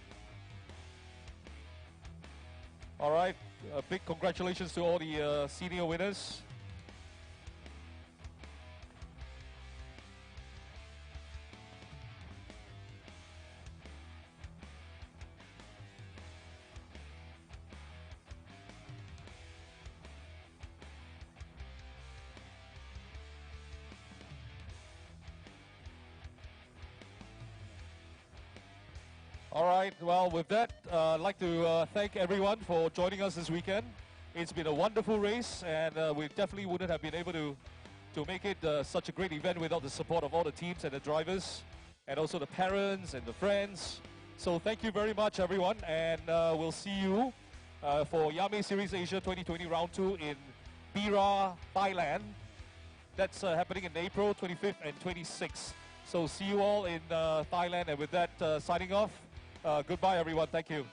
All right, a big congratulations to all the senior winners. All right, well, with that, I'd like to thank everyone for joining us this weekend. It's been a wonderful race, and we definitely wouldn't have been able to make it such a great event without the support of all the teams and the drivers, and also the parents and the friends. So thank you very much, everyone, and we'll see you for IAME Series Asia 2020 Round 2 in Perak, Thailand. That's happening in April 25th and 26th. So see you all in Thailand, and with that, signing off. Goodbye, everyone. Thank you.